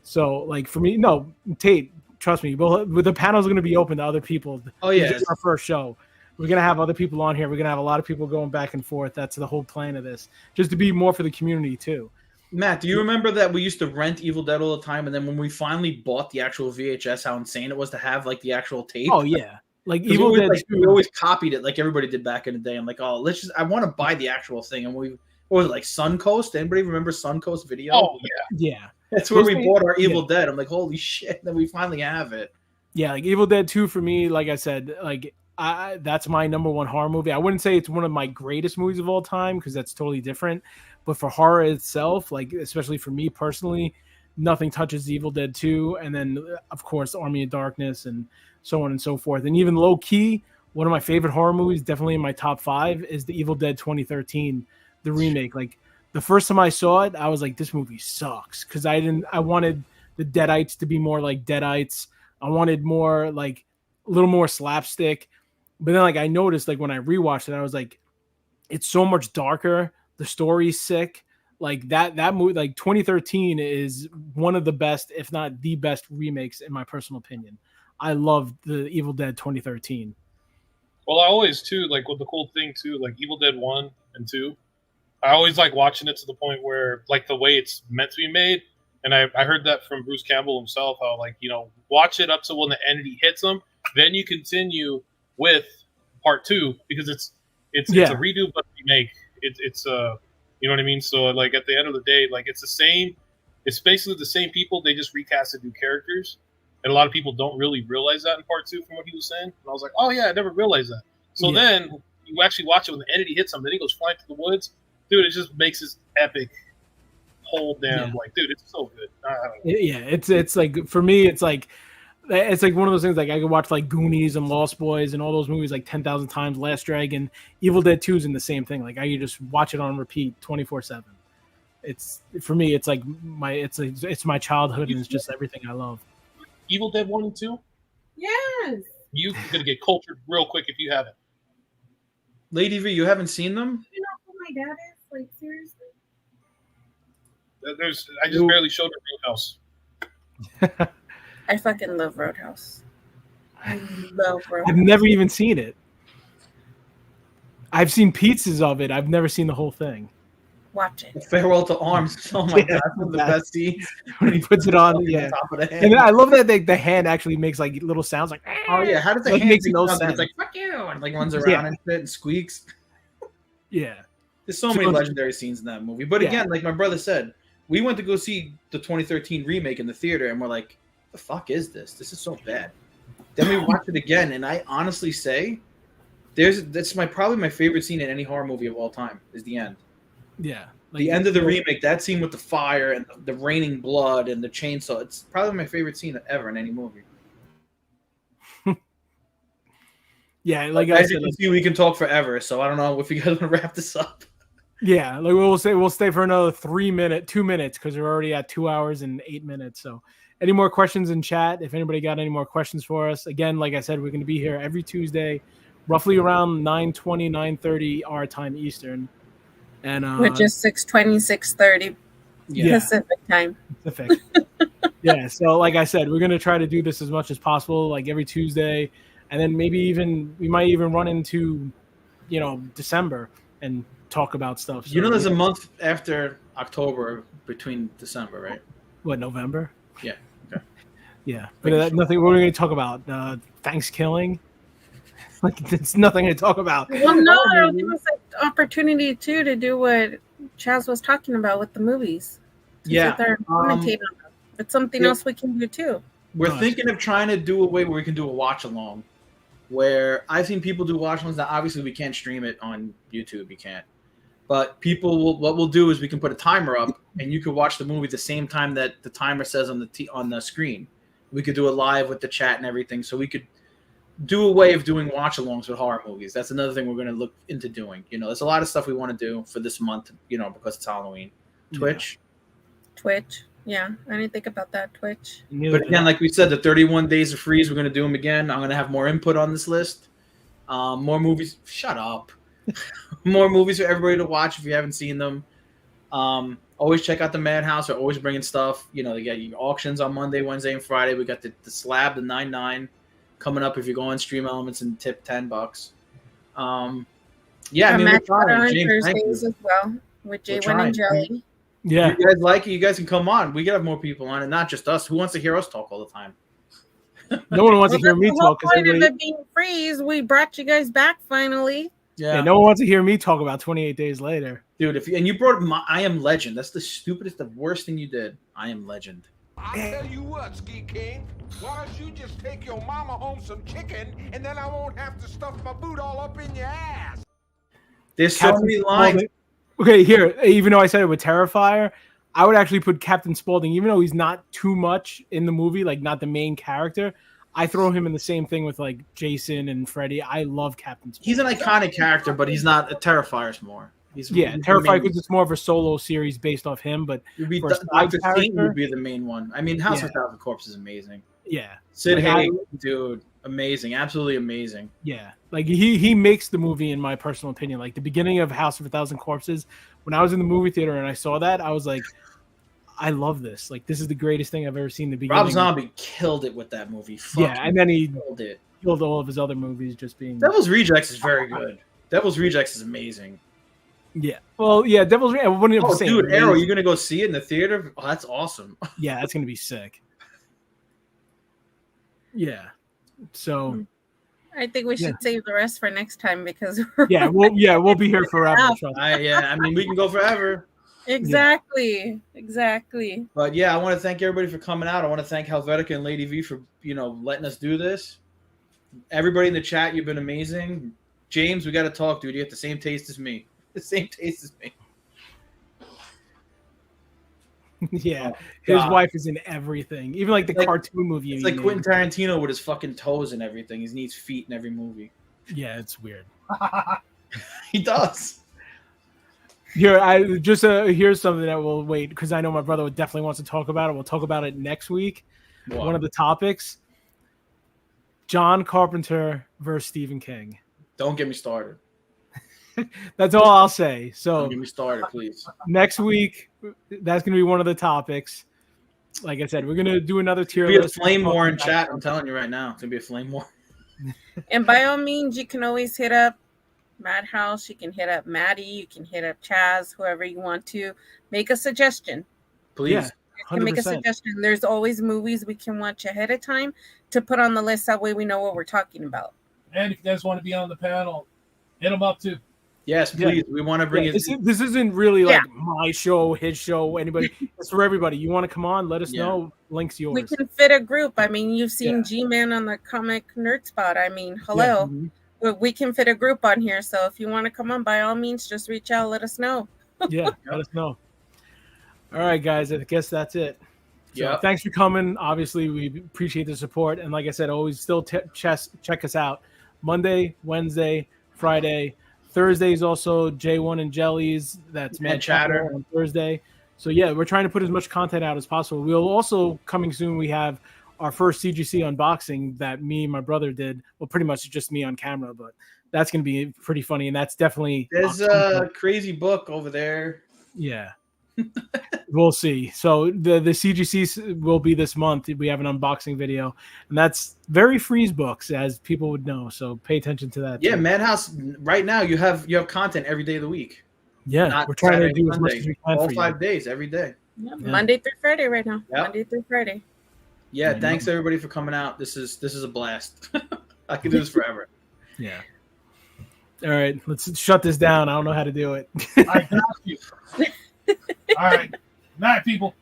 So like for me, no, Tate, trust me, the panel's going to be open to other people. Oh yeah, this is our first show. We're going to have other people on here. We're going to have a lot of people going back and forth. That's the whole plan of this, just to be more for the community too. Matt, do you remember that we used to rent Evil Dead all the time, and then when we finally bought the actual VHS, how insane it was to have like the actual tape? Oh yeah, like Evil Dead. We always copied it like everybody did back in the day. I'm like, oh, I want to buy the actual thing, and what was it, like Suncoast? Anybody remember Suncoast Video? Oh yeah. That's where we bought our Evil Dead. I'm like, holy shit! Then we finally have it. Yeah, like Evil Dead 2 for me, like I said, like that's my number one horror movie. I wouldn't say it's one of my greatest movies of all time because that's totally different. But for horror itself, like especially for me personally, nothing touches Evil Dead 2. And then of course Army of Darkness and so on and so forth. And even low key, one of my favorite horror movies, definitely in my top 5, is the Evil Dead 2013, the remake. Like the first time I saw it, I was like, this movie sucks because I wanted the Deadites to be more like Deadites. I wanted more like a little more slapstick. But then like I noticed like when I rewatched it, I was like, it's so much darker. The story's sick. Like that movie, like 2013 is one of the best, if not the best remakes in my personal opinion. I love the Evil Dead 2013. Well, I always too, like with the cool thing too, like Evil Dead 1 and 2, I always like watching it to the point where like the way it's meant to be made. And I heard that from Bruce Campbell himself, how like, you know, watch it up to when the entity hits them, then you continue with part 2 because it's a redo but remake. It's you know what I mean? So like at the end of the day, like it's basically the same people, they just recasted new characters. And a lot of people don't really realize that in part 2 from what he was saying. And I was like, oh yeah, I never realized that. So then you actually watch it when the entity hits him, then he goes flying through the woods. Dude, it just makes this epic whole damn like, dude, it's so good. It's like for me, it's like one of those things like I could watch like Goonies and Lost Boys and all those movies like 10,000 times. Last Dragon, Evil Dead 2 is in the same thing. Like I could just watch it on repeat 24/7. It's for me, it's like it's my childhood and it's just everything I love. Evil Dead 1 and 2? Yes. You're gonna get cultured real quick if you haven't. Lady V, you haven't seen them? You know who my dad is? Like seriously? I just barely showed her Roadhouse. I fucking love Roadhouse. I love Roadhouse. I've never even seen it. I've seen pieces of it. I've never seen the whole thing. Watch it. Farewell to Arms. Oh my god, one of the best scenes when he puts it on. Yeah, top of the hand. And I love that the hand actually makes like little sounds like. Oh yeah, how does the like, hand makes make no sounds? sense? It's like fuck you and like runs around and shit and squeaks. Yeah, there's so many legendary scenes in that movie. But again, like my brother said, we went to go see the 2013 remake in the theater, and we're like, "The fuck is this? This is so bad." Then we watched it again, and I honestly say, that's probably my favorite scene in any horror movie of all time is the end. Yeah. Like, the end of the remake, that scene with the fire and the raining blood and the chainsaw, it's probably my favorite scene ever in any movie. Yeah, like as you can see, we can talk forever, so I don't know if you guys want to wrap this up. Yeah, like we'll stay for another 2 minutes because we're already at 2 hours and 8 minutes. So any more questions in chat? If anybody got any more questions for us, again, like I said, we're going to be here every Tuesday, roughly around 9:20, 9:30 our time Eastern. And which is 6:20, 6:30 Pacific time. Pacific. Yeah. So like I said, we're gonna try to do this as much as possible, like every Tuesday, and then we might even run into, December and talk about stuff. So, there's a month after October between December, right? What, November? Yeah. Okay. Yeah, but nothing. What are we gonna talk about? Thanksgiving. Like it's nothing to talk about. Well, no, it'll give us an opportunity too to do what Chaz was talking about with the movies. Yeah, it's something else we can do too. We're thinking of trying to do a way where we can do a watch along. Where I've seen people do watch alongs. Now, obviously, we can't stream it on YouTube. You can't. But what we'll do is we can put a timer up, and you could watch the movie the same time that the timer says on the screen. We could do it live with the chat and everything, so we could do a way of doing watch-alongs with horror movies. That's another thing we're going to look into doing. There's a lot of stuff we want to do for this month, because it's Halloween. Twitch. Yeah, I didn't think about that, Twitch. But again, like we said, the 31 Days of Freeze, we're going to do them again. I'm going to have more input on this list. More movies. Shut up. More movies for everybody to watch if you haven't seen them. Always check out the MadHouse. They're always bringing stuff. You know, they got auctions on Monday, Wednesday, and Friday. We got the slab, the 9.9 coming up if you go on StreamElements and tip $10. Yeah, I mean, Match we're trying. on James, Thursdays as well with J1 and Jelly. Yeah. If you guys like it, you guys can come on. We got to have more people on, and not just us. Who wants to hear us talk all the time? No one wants to hear me The whole talk. point of it being Freeze, we brought you guys back finally. Yeah, no one wants to hear me talk about 28 Days Later. Dude, and you brought I Am Legend. That's the stupidest, the worst thing you did. I Am Legend. I tell you what, Ski King, why don't you just take your mama home some chicken, and then I won't have to stuff my boot all up in your ass. There's so many lines. Okay, here, even though I said it with Terrifier, I would actually put Captain Spaulding, even though he's not too much in the movie, like not the main character. I throw him in the same thing with like Jason and Freddy. I love Captain Spaulding. He's an iconic character, but he's not a Terrifier's more. Terrifier because it's more of a solo series based off him, but Dr. Satan would be the main one. I mean, House of a Thousand Corpses is amazing. Yeah. Sid Haig, dude, amazing, absolutely amazing. Yeah, like he makes the movie in my personal opinion. Like the beginning of House of a Thousand Corpses, when I was in the movie theater and I saw that, I was like, I love this. Like this is the greatest thing I've ever seen. The beginning. Rob Zombie killed it with that movie. And then he killed all of his other movies just being. Devil's Rejects is very good. Devil's Rejects is amazing. Yeah. Well, yeah, Devil's Rejects. Dude, Arrow, you're gonna go see it in the theater? Oh, that's awesome. Yeah, that's gonna be sick. Yeah. So I think we should save the rest for next time because we'll be here forever. I mean, we can go forever. Exactly. But yeah, I want to thank everybody for coming out. I want to thank Helvetica and Lady V for letting us do this. Everybody in the chat, you've been amazing. James, we got to talk, dude. You have the same taste as me. The same taste as me. Yeah, his wife is in everything, even like the cartoon movie. It's like Quentin Tarantino with his fucking toes and everything. He needs feet in every movie. Yeah, it's weird. He does. Here, here's something that we'll wait because I know my brother definitely wants to talk about it. We'll talk about it next week. What? One of the topics: John Carpenter versus Stephen King. Don't get me started. That's all I'll say. So don't get me started, please. Next week, that's going to be one of the topics. Like I said, we're going to do another tier list. Be a flame war in chat. I'm telling you right now, it's going to be a flame war. And by all means, you can always hit up MadHouse. You can hit up Maddie. You can hit up Chaz. Whoever you want to make a suggestion. Please. Yeah, you can make a suggestion. There's always movies we can watch ahead of time to put on the list. That way, we know what we're talking about. And if you guys want to be on the panel, hit them up too. Yes, please. We want to bring it. This isn't really like my show, his show, anybody. It's for everybody. You want to come on? Let us know. Link's yours. We can fit a group. I mean, you've seen G-Man on the Comic Nerd Spot. I mean, hello. Yeah. We can fit a group on here. So if you want to come on, by all means, just reach out. Let us know. Let us know. All right, guys. I guess that's it. So thanks for coming. Obviously, we appreciate the support. And like I said, always still check us out. Monday, Wednesday, Friday. Thursday is also J1 and Jellies. That's Mad Chatter on Thursday. So yeah, we're trying to put as much content out as possible. We'll also, coming soon, we have our first CGC unboxing that me and my brother did. Well, pretty much just me on camera, but that's going to be pretty funny. And that's definitely... There's a crazy book over there. Yeah. We'll see. So the CGC will be this month. We have an unboxing video, and that's very Freeze books, as people would know. So pay attention to that. Yeah, MadHouse. Right now, you have content every day of the week. Yeah, we're trying to do as much as we can. All 5 days, every day. Yeah, Monday through Friday, right now. Yep. Monday through Friday. Yeah, thanks everybody for coming out. This is a blast. I can do this forever. Yeah. All right, let's shut this down. I don't know how to do it. I got you. All right. Night, people.